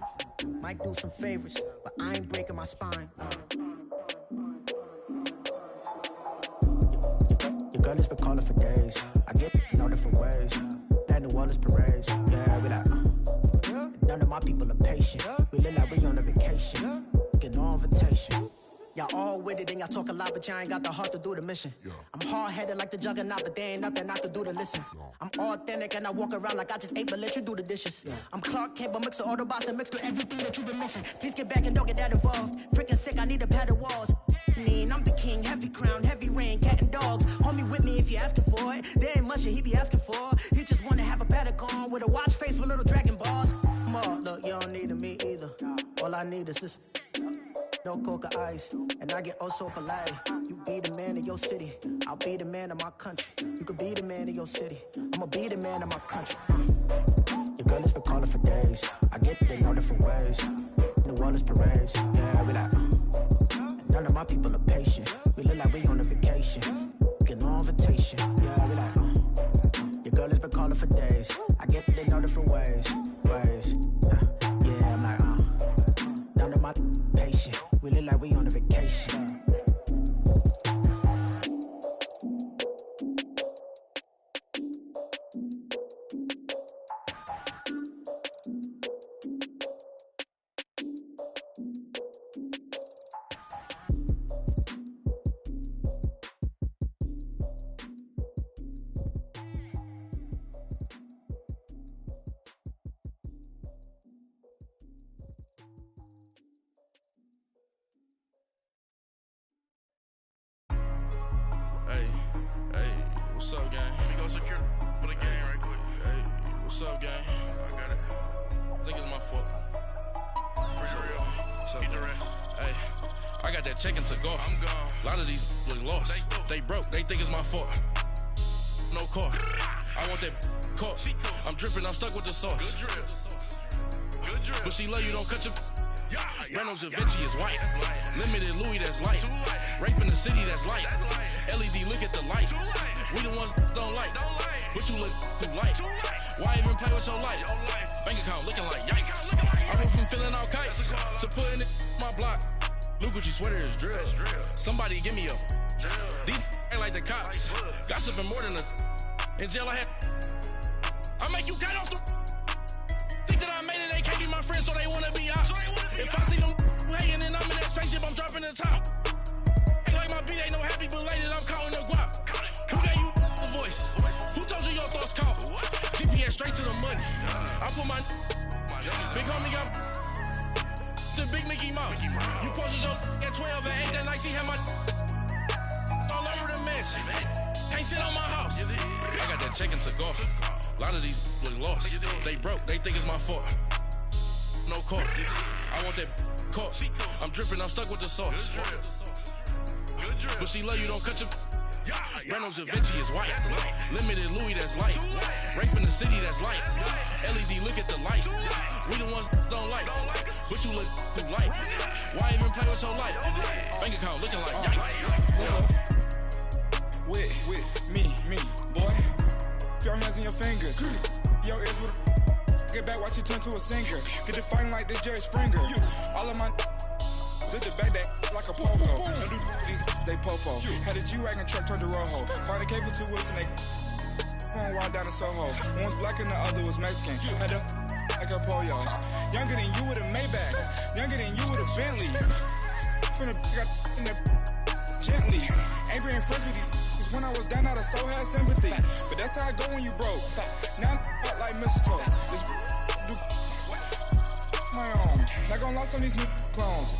Might do some favors, but I ain't breaking my spine. Your girl has been calling for days. I get in all different ways. That New Orleans parades. Yeah, we like, none of my people are patient. We look like we on a vacation. Get no invitation. Y'all all with it and y'all talk a lot, but y'all ain't got the heart to do the mission. I'm hard-headed like the juggernaut, but there ain't nothing I can do to listen. I'm authentic and I walk around like I just ate, but let you do the dishes. I'm Clark Kent, but mix the Autobots and mix with everything that you've been missing. Please get back and don't get that involved. Freaking sick, I need a pad of walls. I'm the king, heavy crown, heavy rain, cat and dogs. Homie with me if you're asking for it. There ain't much that he be asking for. He just wanna have a paddock on with a watch face with little dragon balls. More, look, you don't need me either. All I need is this. No coca ice, and I get oh so polite. You be the man of your city, I'll be the man of my country. You could be the man of your city, I'ma be the man of my country. Your girl has been calling for days. I get it in all different ways. New Orleans parades, yeah, we like. None of my people are patient. We look like we on a vacation. Get no invitation, yeah, we like. Your girl has been calling for days. I get it in all different ways. Yeah, I'm like, none of my patient. We look like we on a vacation. What's up, gang? Let me go secure for the gang right quick. Hey, what's up, gang? I got it. I think it's my fault. For real. What's up, the rest. Hey, I got that check-in to go. I'm gone. A lot of these look lost. They broke. They think it's my fault. No car. I want that caught. I'm dripping. I'm stuck with the sauce. Good drip. Good drip. But she love you. Don't cut your. Reynolds Da Vinci is white. Limited Louis, that's light. Rape in the city, that's light. LED, look at the light. We the ones don't like. But you look too light. Why even play with your life? Bank account looking like yikes. I went from feeling all kites to putting it in my block. Blue Gucci sweater is drill. Somebody give me a. These ain't like the cops. Gossiping more than a. In jail I had. I make you cut off the. Think that I made it, they can't be my friends, so they wanna be ops. If I see them hating and I'm in that spaceship, I'm dropping the top. Ain't like my beat, ain't no happy belated, I'm counting the guap. Who gave you a voice? Who told you your thoughts count? GPS straight to the money. I put my big homie got the big Mickey Mouse. You posted your at 12 and 8 that night, she had my all over the mansion. Can't sit on my house. I got that check-in to go. A lot of these look lost. They broke, they think it's my fault. No car. I want that caught. I'm dripping, I'm stuck with the sauce. But she love you, don't cut your. Reynolds Da Vinci is white. Limited Louis, that's light. Rape in the city, that's light. LED, look at the light. We the ones don't like. But you look too light. Why even play with your life? Bank account looking like yikes. With me, boy. Your hands and your fingers. Your ears with get back, watch it turn to a singer. Get to fighting like this Jerry Springer. All of my zip the back that like a pogo. Don't do these, they popo. Had a G-Wagon truck turned to Rojo. Find a cable 2 wheels and they going wild down in Soho. One was black and the other was Mexican. Had a like a pollo. Younger than you with a Maybach. Younger than you with a Bentley. From the got in the gently. Ain't being friends with these. When I was down, I so had sympathy. But that's how I go when you broke. Now I'm like mistletoe. This do my own. Not gonna lost on these new clones.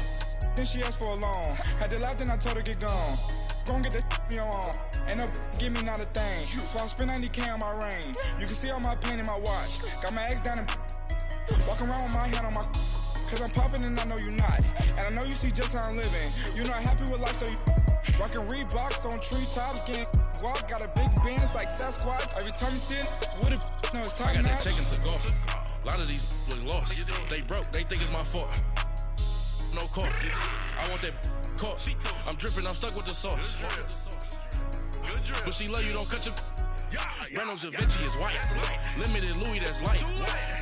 Then she asked for a loan. Had to laugh, then I told her get gone. Gon' get that me on. Ain't no give me not a thing. So I spend 90K on my ring. You can see all my pain in my watch. Got my ex down and walking around with my hand on my. Cause I'm popping and I know you not. And I know you see just how I'm living. You're not happy with life, so you. Rockin' Reeboks on treetops, getting walk, got a big Benz like Sasquatch. Every time you see it, with it, no, it's time. I got that check-in to go. A lot of these look lost. They broke, they think it's my fault. no car. I want that caught. I'm dripping, I'm stuck with the sauce. But she love you, don't cut your. Reynolds Da Vinci is white. Limited Louis, that's light.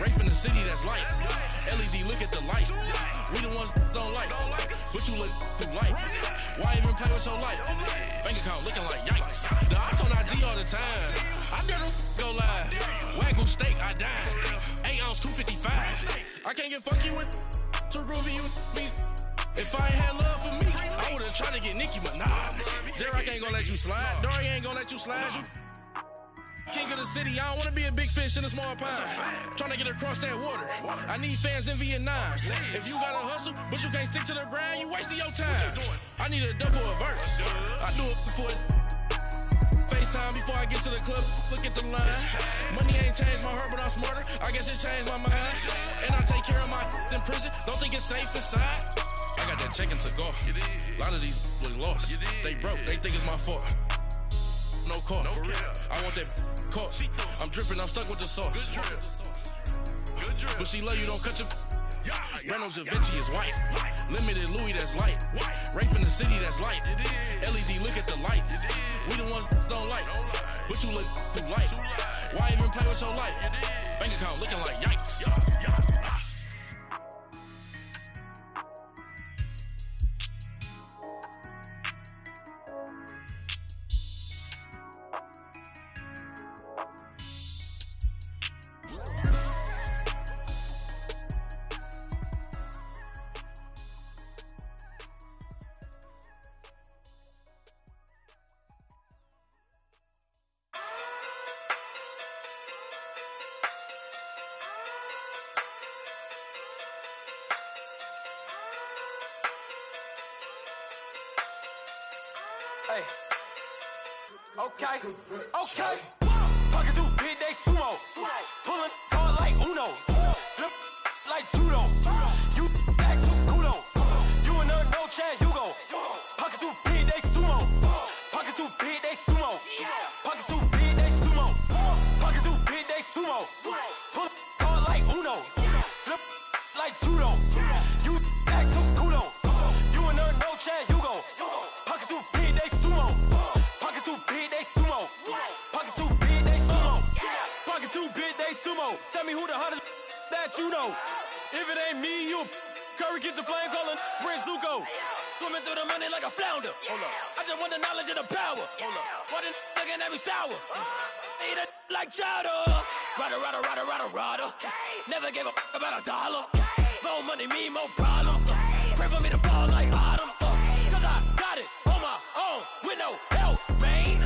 Rape in the city, that's light. LED, look at the light. We the ones don't like. But you look too light. Why even play with your life? Bank account looking like yikes. The ops on IG all the time. I dare them go live. Wagyu steak, I dine. 8 ounce, 255. I can't get funky with to groovy you me. If I ain't had love for me, I would've tried to get Nicki Minaj. J-Rock ain't gonna let you slide. Dory ain't gonna let you slide. You king of the city, I don't wanna be a big fish in a small pond. Trying to get across that water. I need fans in Vietnam. If you gotta hustle, but you can't stick to the grind, you wasting your time. I need a dub for a verse. I do it before FaceTime before I get to the club. Look at the line. Money ain't changed my heart, but I'm smarter. I guess it changed my mind. And I take care of my in prison. Don't think it's safe inside. I got that checking to go. A lot of these look lost. They broke, they think it's my fault. No car. I want that caught. I'm dripping, I'm stuck with the sauce. But she love you, don't cut your. Reynolds Da Vinci is white. Limited Louis, that's light. Rape in the city, that's light. LED, look at the lights. We the ones don't like. But you look too light. Why even play with your life? Bank account looking like yikes. Hey. Okay. Pocket too big, they sumo. Pulling card like Uno. Flip like judo. You back to kudo. You and her no Chad Hugo. Pocket too big, they sumo. Pocket too big, they sumo. Pocket too big, they sumo. Pocket too big, they sumo. Pull card like Uno. Flip like judo. You back to kudo. You and her no Chad Hugo. Pocket too big, they sumo. Pocket too big, they sumo. Pocket too big, they sumo. Pocket too big, they sumo. Tell me who the hottest that you know. If it ain't me, you Curry get the flame calling Prince Zuko. Swimming through the money like a flounder. Hold up. I just want the knowledge and the power. Hold up. Why the looking at me sour? Eat it like chowder. Rada. Never gave a about a dollar. More money, me, more problems. Pray for me to fall like autumn. Cause I got it on my own with no help, man.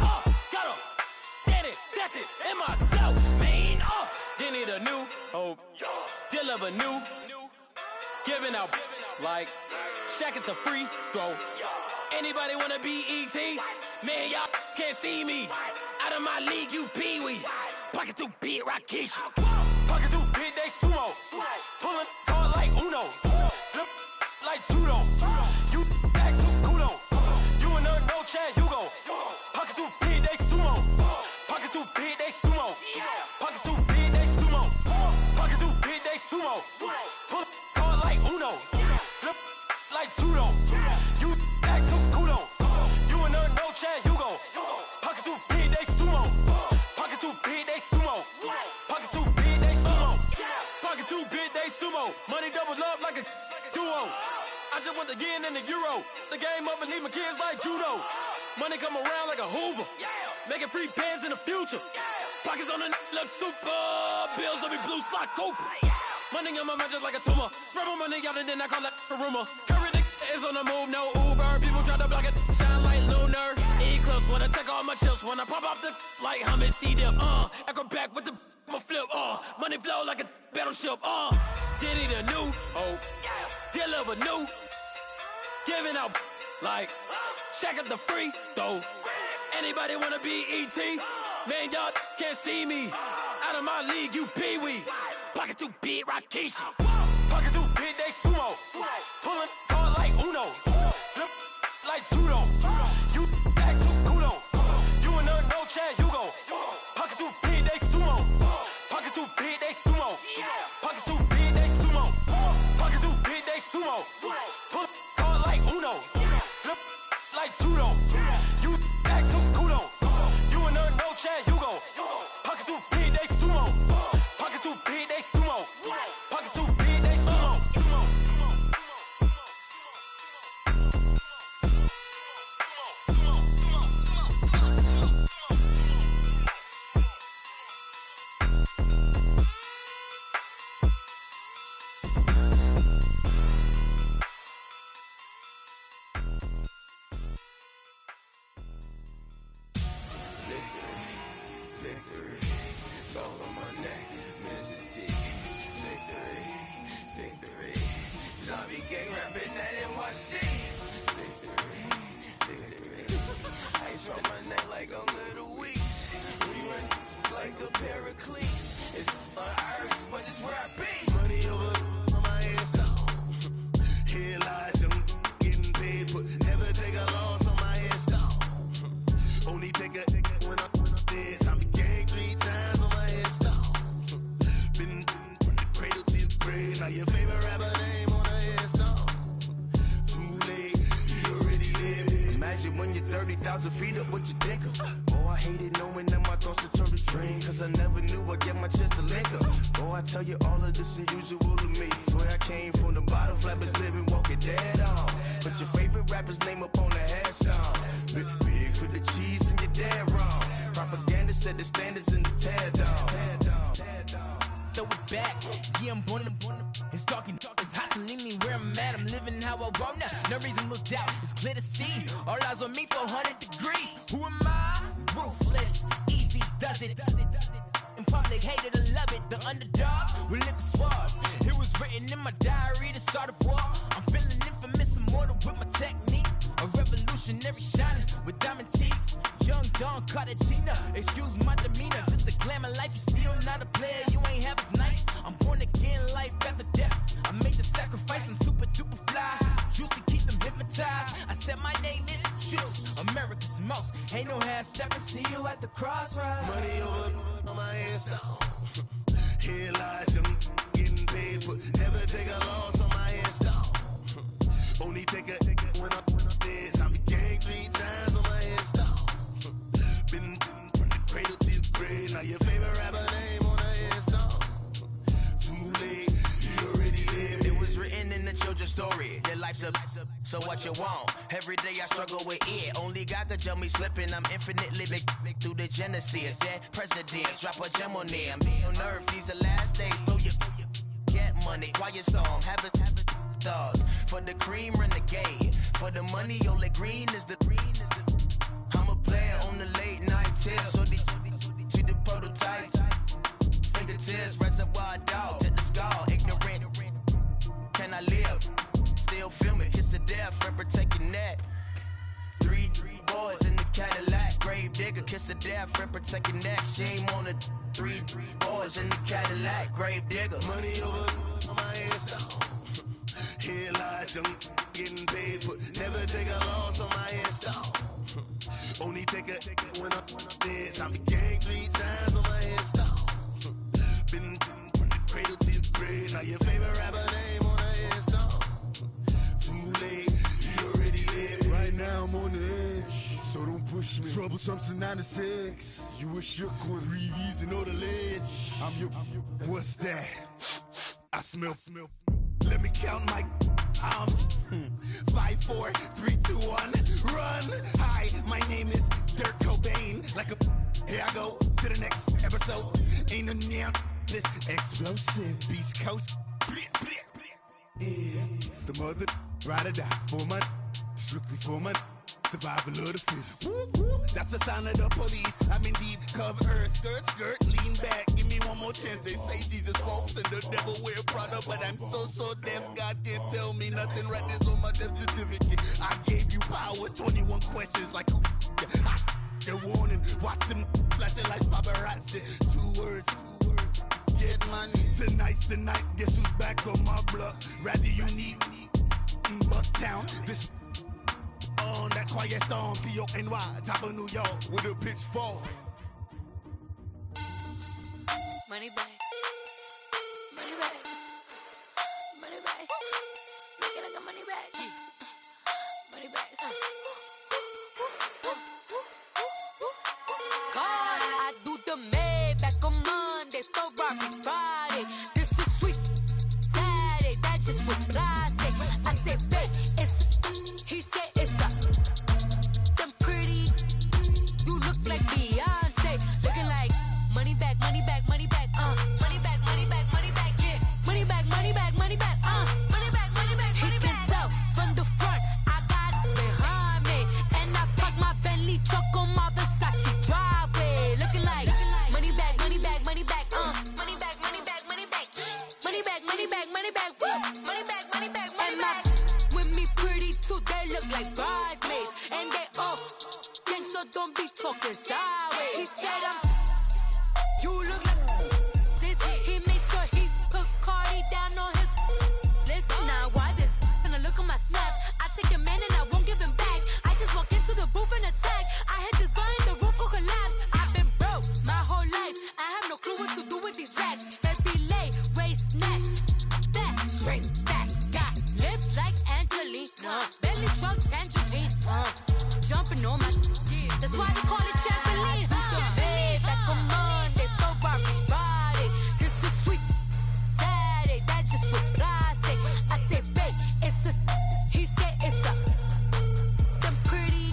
Got a daddy, that's it, in myself, man. They need a new hope, deal of a new, giving out like Shaq at the free throw. Anybody wanna be E.T.? Man, y'all can't see me. Out of my league, you pee-wee. Pocket too big, Rakishi. Pocket too big, they sumo. Pulling card like Uno. Flip like judo. You back to kudo. You and her no Chad Hugo. Pocket too big, they sumo. Pocket too big, they sumo. Pocket too big, they sumo. Pocket too big, they sumo. Pull card like Uno. Flip like judo. You back to kudo. You and her no Chad Hugo. Pocket too big, they sumo. Pocket too big, they sumo. Pocket too big, they sumo. Pocket too big, they sumo. Money doubles up like a duo. I just want the yen and the euro. The game up and leave my kids like judo. Money come around like a Hoover. Making free bands in the future. Pockets on the look super. Bills on me blue slot Cooper. Money on my mind just like a tumor. Spread my money out and then I call that a rumor. Curry the is on the move, no Uber. People try to block it, shine like lunar. Eclipse when I take all my chips. When I pop off the like Hummus C-dip. Acrobat with the my flip. Money flow like a battleship. Diddy the new hope. Deliver new. Giving out like Shaq at the free throw. Anybody wanna be E.T.? Man, y'all can't see me. Out of my league, you pee-wee. Pocket too big, Rakishi. Pocket too big, they sumo. Pulling card like Uno. Flip like judo. You back to kudo. You and her no Chad Hugo. Pocket too big, they sumo. Pocket too big, they sumo. Pocket too big, they sumo. Pocket too big, they sumo. like I'm little weak. We run like a paraclete. It's on earth, but it's where I be. Money over on my headstone. Here lies them getting paid, but never take a loss on my headstone. Only take a when I'm dead. Time to gang 3 times on my headstone. Been from the cradle to the grave. Now your favorite rapper name on a headstone. Too late, you already there. Imagine when you're 30,000 feet up, what you think of? Oh, I hated knowing that my thoughts would turn to dream. Cause I never knew I'd get my chance to link up. Oh, I tell you all of this unusual to me. Swear I came from the bottom, flappers living, walking dead on. Put your favorite rapper's name up on the headstone. Big for the cheese and you're dead wrong. Propaganda set the standards in the tear down. Throw it back, yeah, I'm born to. It's dark and it's hot, so leave me where I'm at. I'm living how I want now. No reason to look out, it's clear to see. All eyes on me, 400 degrees. Who am I? Ruthless, easy does it. In public, hated or love it. The underdogs with liquor swabs. It was written in my diary to start a war. I'm feeling infamous, immortal with my technique. A revolutionary shining with diamond teeth. Young Don Cartagena, excuse my demeanor. This the glamour life, you still not a player. You ain't half as nice. I'm born again, life after death. I made the sacrifice, I'm super duper fly. Used to keep them hypnotized. I said my name is Juice, America's most. Ain't no half stepping, see you at the crossroads. Money over on my headstone. Here lies them getting paid, but never take a loss on my headstone. Only take a when I'm dead. Time to gang 3 times on my headstone. Been from the cradle to the grave. Now your favorite rapper name on a headstone. Too late, you already there. It was written in the children's story. Their life's a so what you want? Every day I struggle with it. Only God could jump me slipping. I'm infinitely big through the genesis. Dead presidents, drop a gem on them. On earth, these the last days. Throw your get money, quiet storm. Have it thoughts. For the cream, renegade. For the money, Ole Green is the. I'm a player on the late night tip. So the prototype. Fingertips, reservoir dog. To the skull, ignorant. Can I live? Still film it, kiss to death, friend protect your neck. 3 boys in the Cadillac, grave digger, kiss to death, friend protect your neck. Shame on the 3 boys in the Cadillac, grave digger. Money over on my headstone. Here lies them getting paid, but never take a loss on my headstone. Only take a when I'm dead. Time to gang 3 times on my headstone. Been from the cradle to the grave. Now your favorite rapper name on a headstone. Too late, you already there. Right now I'm on the edge, so don't push me. Troublesome to 96. You a shook one, breathe and know the ledge. I'm your. What's that? I smell. Let me count my. 5, 4, 3, 2, 1. Run. Hi, my name is Dirk Cobain. Like a. Here I go to the next episode. Ain't no damn this explosive Beast Coast. Yeah. The mother ride or die for my. Strictly for my. Survival of the fittest. That's the sign of the police. I'm indeed cover earth, skirt, lean back. Give me one more chance. They say Jesus walks and the devil wear Prada, but I'm so deaf. God can't tell me nothing. Right there's on my death certificate. I gave you power. 21 questions like who? A warning. Watch them flashing like paparazzi. 2 words. Get money. Tonight's the night. Guess who's back on my block? Rather unique. Bucktown. This. On that quiet storm, T-O-N-Y, top of New York, with a pitchfork. Money back. Money back. Money back. Make it like a money back. Money back. God, I do the Maybach on Monday, Ferrari Friday. This is sweet Saturday, that's just what I say. I say, babe, it's. He said it's a. Them pretty. You look like Beyonce. Looking like money back, money back, money back. gangsta don't be talking sideways. He said you look like this. He make sure he put Cardi down on his list. Now why this? Gonna look at my snap. I take a man and I won't give him back. I just walk into the booth and attack. I hit this guy in the roof will collapse. I've been broke my whole life. I have no clue what to do with these racks. Heavy lay, waist snatch, back, straight back. Got lips like Angelina, belly truck tangerine. Jumping on my, that's why they call it trampoline. Trampoline, back on Monday, throw body. This is sweet Saturday, that's just what plastic. I say, babe, it's a, he said it's a, them pretty,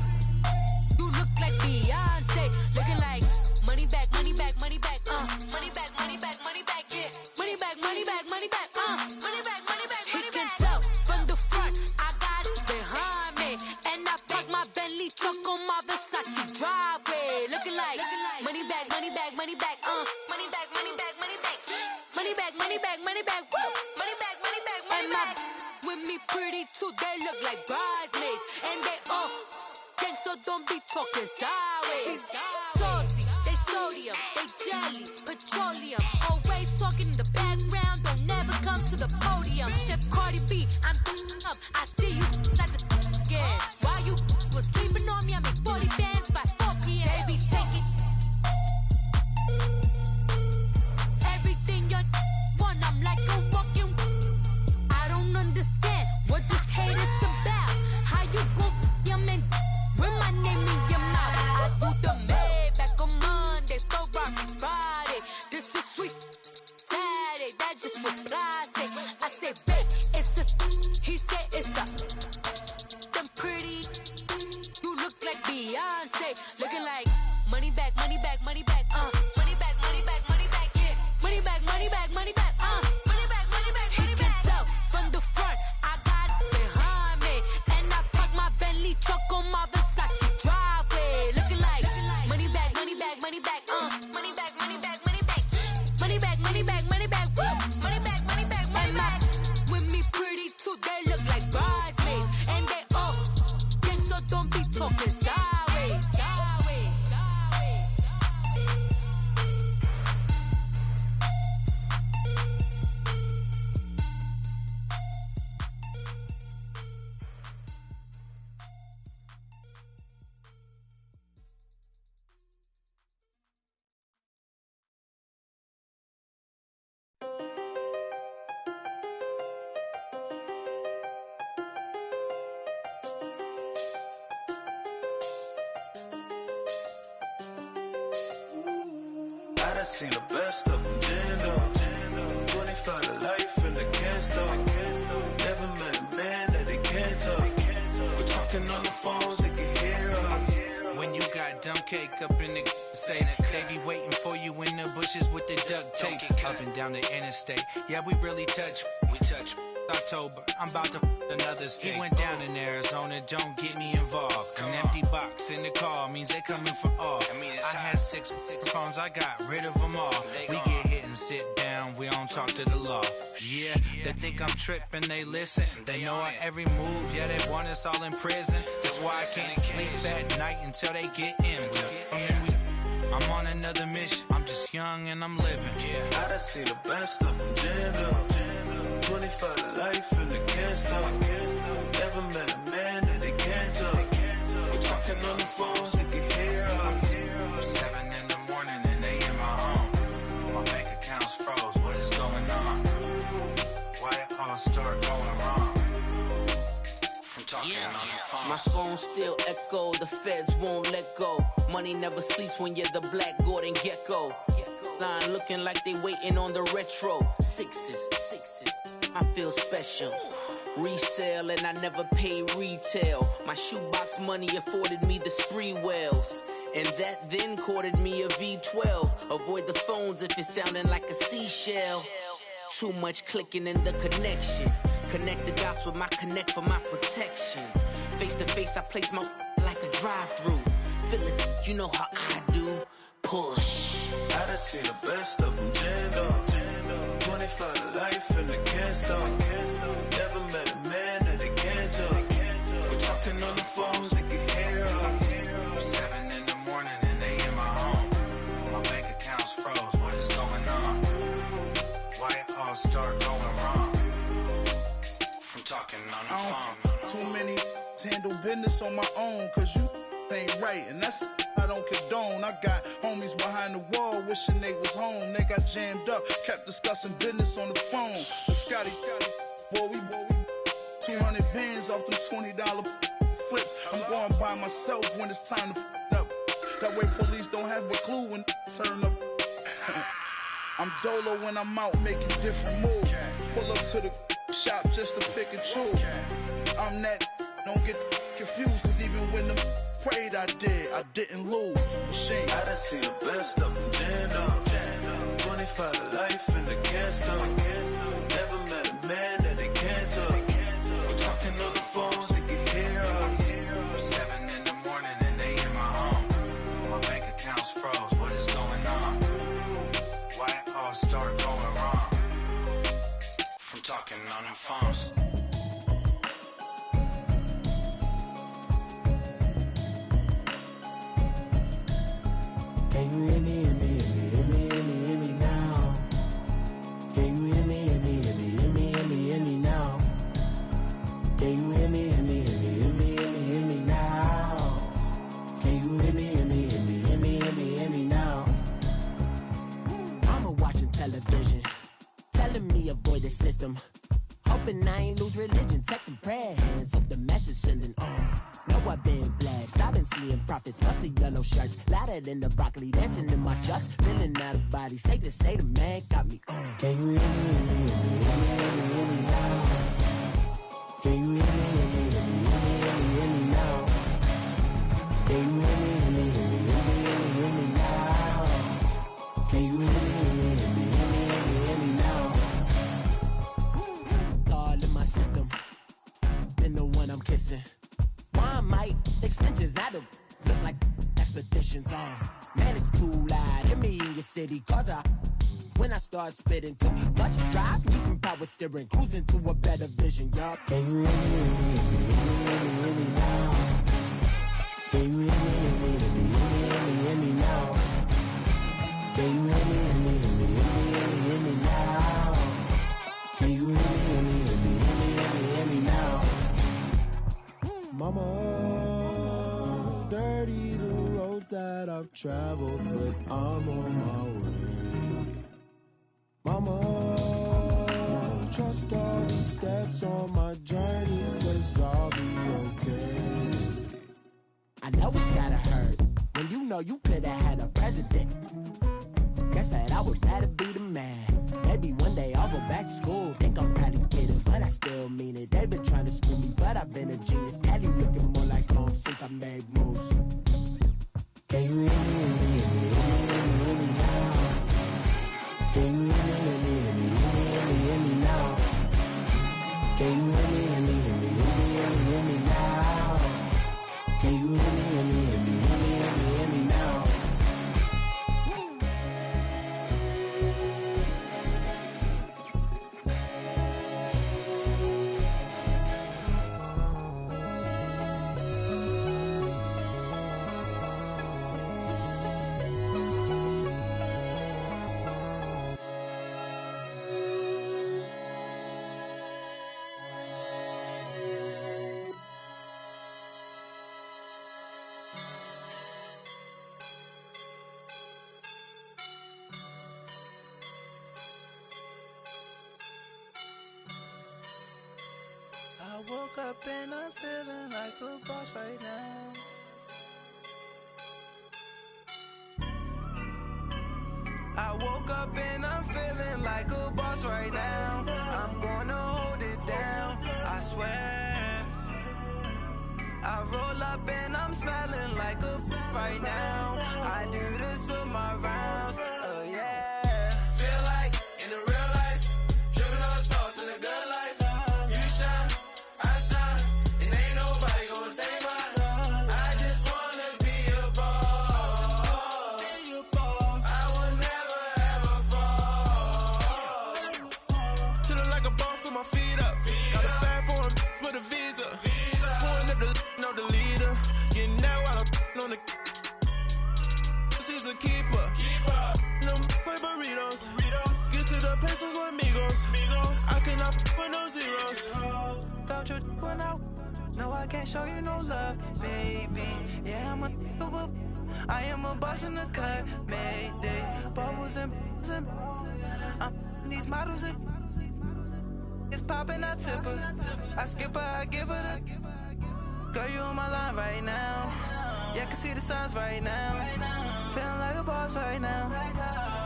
you look like Beyonce, looking like money back, money back, money back, money back, money back, money back, yeah, money back, money back, money back, money back, money back, money back. He can tell from the front, I got it behind me, and I park my Bentley truck on my Versace driveway, looking like money back, money back, money back, money back, money back, money back, money back, money back, money back, woo, money back, money back, money back. With me pretty too, they look like bridesmaids, and they all gangsta don't be talking sideways. Salty, they sodium, they jelly, petroleum. Always talking in the background, don't never come to the podium. Chef Cardi B, I'm up. I see you like the again. While you was sleeping on me, I make 40 bands by 4 p.m. Baby, take it. Everything you want, I'm like a walking. I don't understand what this hate is about. How you go your man with my name in your mouth? I do the Maybach on Monday, throw Friday. This is sweet Saturday, that's just what I say. I say, babe, it's a, he said it's a, them pretty, you look like Beyonce, looking like money back, money back, money back, money back, money back, money back, yeah, money back, money back, money back, money back, money back, money back. He can tell from the front, I got it behind me, and I park my Bentley truck on my Versace driveway, looking like money back, money back, money back, money back, money back, money back, money back, money back, money back, woo, money back, money back, money back. With me pretty too, they look like bridesmaids, and they all gangsta don't be talking sideways, sideways, sideways. I done seen the best of them, Jando. 25 to life in the can store. Never met a man that they can't talk. We're talking on the phones, they can hear us. When you got dumb cake up in the say that they be waiting for you in the bushes with the duct tape up and down the interstate. Yeah, we really touch. We touch. October, I'm about to another state. He went down in Arizona, don't get me involved. An empty box in the car means they coming for all. I had six phones, I got rid of them all. We get hit and sit down, we don't talk to the law. Yeah, they think I'm tripping, they listen. They know our every move, yeah, they want us all in prison. That's why I can't sleep at night until they get in. I'm on another mission, I'm just young and I'm living. Yeah, I done seen the best of them, Jando. 25 to life in the can't stop. Never met a man that they can't talk. We're talking on the phones, they can hear us. 7 in the morning and they in my home. My bank account's froze, what is going on? Why it all start going wrong? From talking on the phone. My phone still echo, the feds won't let go. Money never sleeps when you're the Black Gordon Gecko. Line looking like they waiting on the retro. Sixes, I feel special. Resale and I never pay retail. My shoebox money afforded me the spree wells. And that then courted me a V12. Avoid the phones if it's sounding like a seashell. Too much clicking in the connection. Connect the dots with my connect for my protection. Face to face I place my like a drive-through. Feeling, you know how I do. Push. I done seen the best of them, Jando. 25 to life in the can't stop. Never met a man that they can't talk. We're talking on the phones, they can hear us. business on my own, cause you ain't right, and that's I don't condone. I got homies behind the wall wishing they was home. They got jammed up, kept discussing business on the phone. But Scotty, boy, we 200 bands off them $20 flips. I'm going by myself when it's time to up. That way police don't have a clue when turn up. I'm dolo when I'm out making different moves. Pull up to the shop just to pick and choose. I'm that, don't get confused, cause even when them prayed I didn't lose. Machine. I done seen the best of them jammed up. 25 to life in the cancer. Never met a man that they can't talk. We're talking on the phones, they can hear us. 7 in the morning and they in my home. My bank account's froze, what is going on? Why it all start going wrong? From talking on the phones. Can you hear me, hear me, hear me, hear me, hear me, hear me now? Can you hear me, hear me, hear me, hear me, hear me, hear me now? Can you hear me, hear me, hear me, hear me, hear me, hear me now? Can you hear me, hear me, hear me, hear me, hear me, hear me now? Mama watching television, telling me avoid the system. Hoping I ain't lose religion, texting prayer hands, hope the message sending on. Know I've been blessed, I've been seeing prophets, mostly yellow shirts, louder than the broccoli, dancing in my chucks, feeling out of body, say the man got me on. Can you hear me, hear me, hear me, hear me, hear me, hear me now? Can you hear me, hear me, hear me, hear me, hear me, hear me now? Can you hear me, hear me, hear me, hear me, hear me, hear me now? Can you hear me, hear me, hear me, hear me, hear me, hear me now? All in my system, been the one I'm kissing. One might extensions that'll look like expeditions on. Man, it's too loud. Hear me in your city, cause when I start spitting too much drive, need some power steering, cruising to a better vision, y'all. Can you hear me, hear me, hear me, hear me, hear me now? Can you hear me, hear me, hear me, hear me, hear me, hear me now? Can you hear me, hear me, hear me, hear me, hear me, hear me now? Can you hear me, hear me, hear me, hear me, hear me, hear me now? Mama, dirty the roads that I've traveled, but I'm on my way. Mama, trust all the steps on my journey, cause I'll be okay. I know it's gotta hurt when you know you could've had a president. Guess that I would rather be the man. Maybe one day I'll go back to school. Think I'm probably kidding, but I still mean it. They've been trying to school me, but I've been a genius. Cali looking more like home since I made moves. Can you hear me, hear me, hear me, hear me, hear me, hear me now? Can you hear me, hear me, hear me, hear me, hear me, hear me now? Can you hear me, hear me, hear me, hear me, hear me, hear me now? Can you hear me, hear me, hear me, hear me, hear me, hear me now? I woke up and I'm feeling like a boss right now. I woke up and I'm feeling like a boss right now. I'm gonna hold it down, I swear. I roll up and I'm smelling like a right now. I do this for my rounds, oh yeah. Feel like in the real life, dripping on sauce in a good life. You shine, I shine, and ain't nobody gonna take mine. I just wanna be a boss. I will never ever fall. Chillin' like a boss with my feet up. Got a bag for him with a visa. Pulling up the know the leader. Getting out while I'm on the. She's a keeper. No, I can't show you no love, baby. Yeah, I'm a nigga, I am a boss in the cut, Mayday. Bubbles and these models it's popping, I tip her. I skip her, I give her the. Girl, you on my line right now. Yeah, I can see the signs right now. Feeling like a boss right now.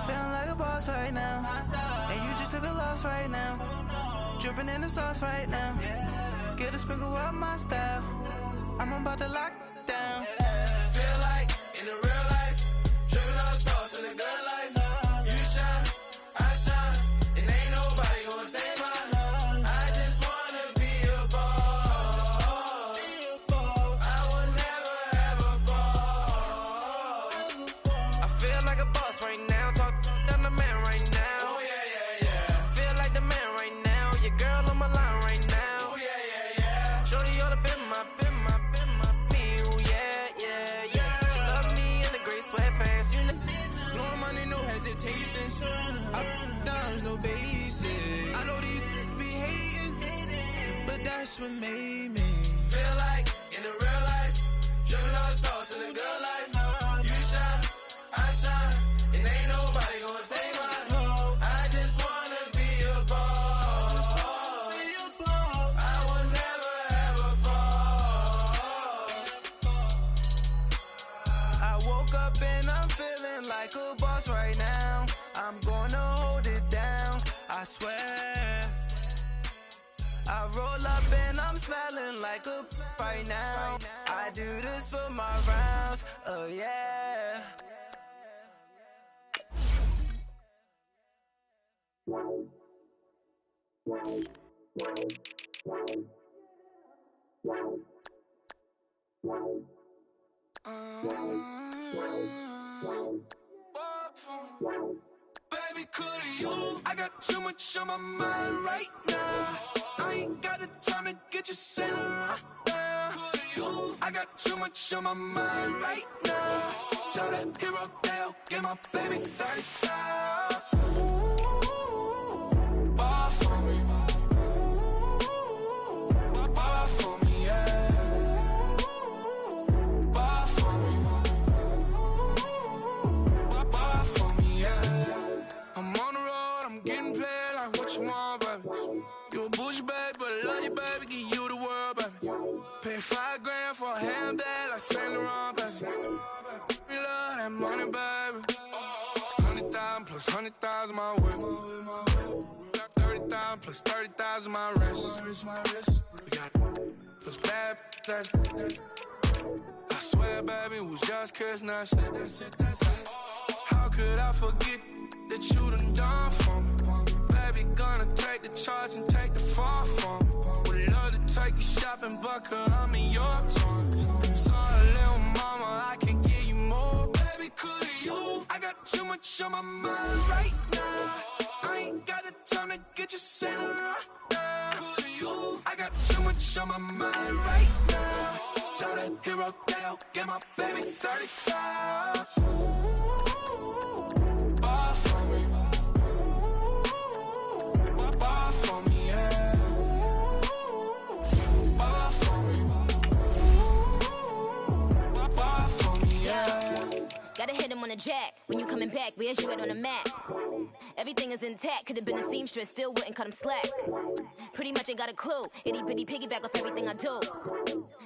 Feeling like a boss right now. And you just took a loss right now. Dripping in the sauce right now. Get a sprinkle up my style. I'm about to lock down. Feel like in the real life, dripping all sauce in the good life. You shine, I shine, and ain't nobody gonna take mine. I just wanna be a boss. I will never ever fall. I feel like a boss right now. Talk down the man right now. Oh yeah, yeah, yeah. Feel like the man right now. Your girl on my line right now. Oh yeah, yeah, yeah. Shorty oughta been my me. Oh yeah, yeah, yeah. She love me in the gray sweatpants. You know, no money, no hesitation. Up, downs, no basic. I know these be hating, but that's what made me feel like in the real life, dripping all sauce in the good life. You shine, I shine, and ain't nobody gonna take mine. I just wanna be a boss. I will never ever fall. I woke up and I'm feeling like a boss right now. I'm gonna hold it down, I swear. I roll up and I'm smelling like a right now. I do this for my rounds, oh yeah. Baby, could you? I got too much on my mind right now. I ain't got the time to get you sailing right now. Could you? I got too much on my mind right now. Tell that hero Dale, get my baby 30,000. Bar for me. Bar for me, yeah. Bar for me. Bar for me, yeah. I'm on the road, I'm getting paid like what you want, baby. You a bougie, baby, but I love you, baby. Give you the world, baby. Pay $5 grand for a handbag like Saint Laurent, baby. We love that money, baby. 100,000 plus 100,000 my whip. 30,000 plus 30,000 my wrist. We got plus bad, that's I swear, baby, it was just kiss, that's it. How could I forget that you done for me? Baby, gonna take the charge and take the fall from me. Would love to take you shopping, but I'm in your toys. Sorry, little mama, I can give you more. Baby, could you? I got too much on my mind right now. I ain't got the time to get you sailing right now. Could you? I got too much on my mind right now. Tell that hero Dale, get my baby 30,000. Bar for me. Bar for me, yeah. Bar for me. Bar for me, yeah. Gotta hit him on the jack. When you coming back, where's you at on the map? Everything is intact. Could've been a seamstress, still wouldn't cut him slack. Pretty much ain't got a clue. Itty bitty piggyback off everything I do.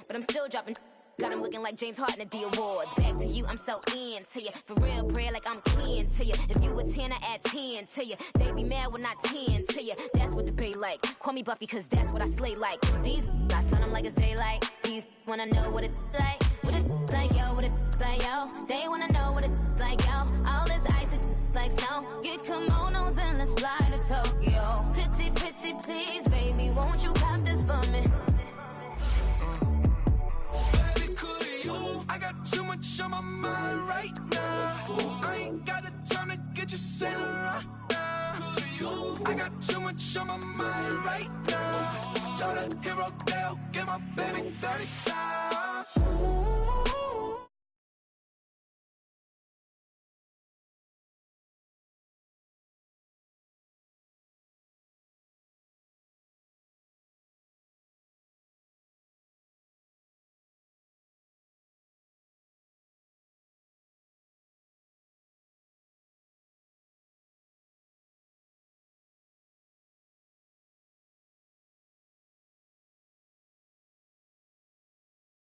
But I'm still dropping. Got him looking like James Harden at the awards. Back to you, I'm so into you. For real, prayer like I'm keen to you. If you a 10, I add 10 to you. They be mad when I 10 to you. That's what the bay like. Call me Buffy, cause that's what I slay like. These I sun them like it's daylight. These wanna know what it's like. What it's like, yo, what it's like, yo. They wanna know what it's like, yo. All this ice is like snow. Get kimonos and let's fly to Tokyo. Pretty, pretty, please, baby, won't you cop this for me? I got too much on my mind right now. I ain't got the time to get you sailing right now. I got too much on my mind right now. Tell that hero Dale, get my baby 30,000.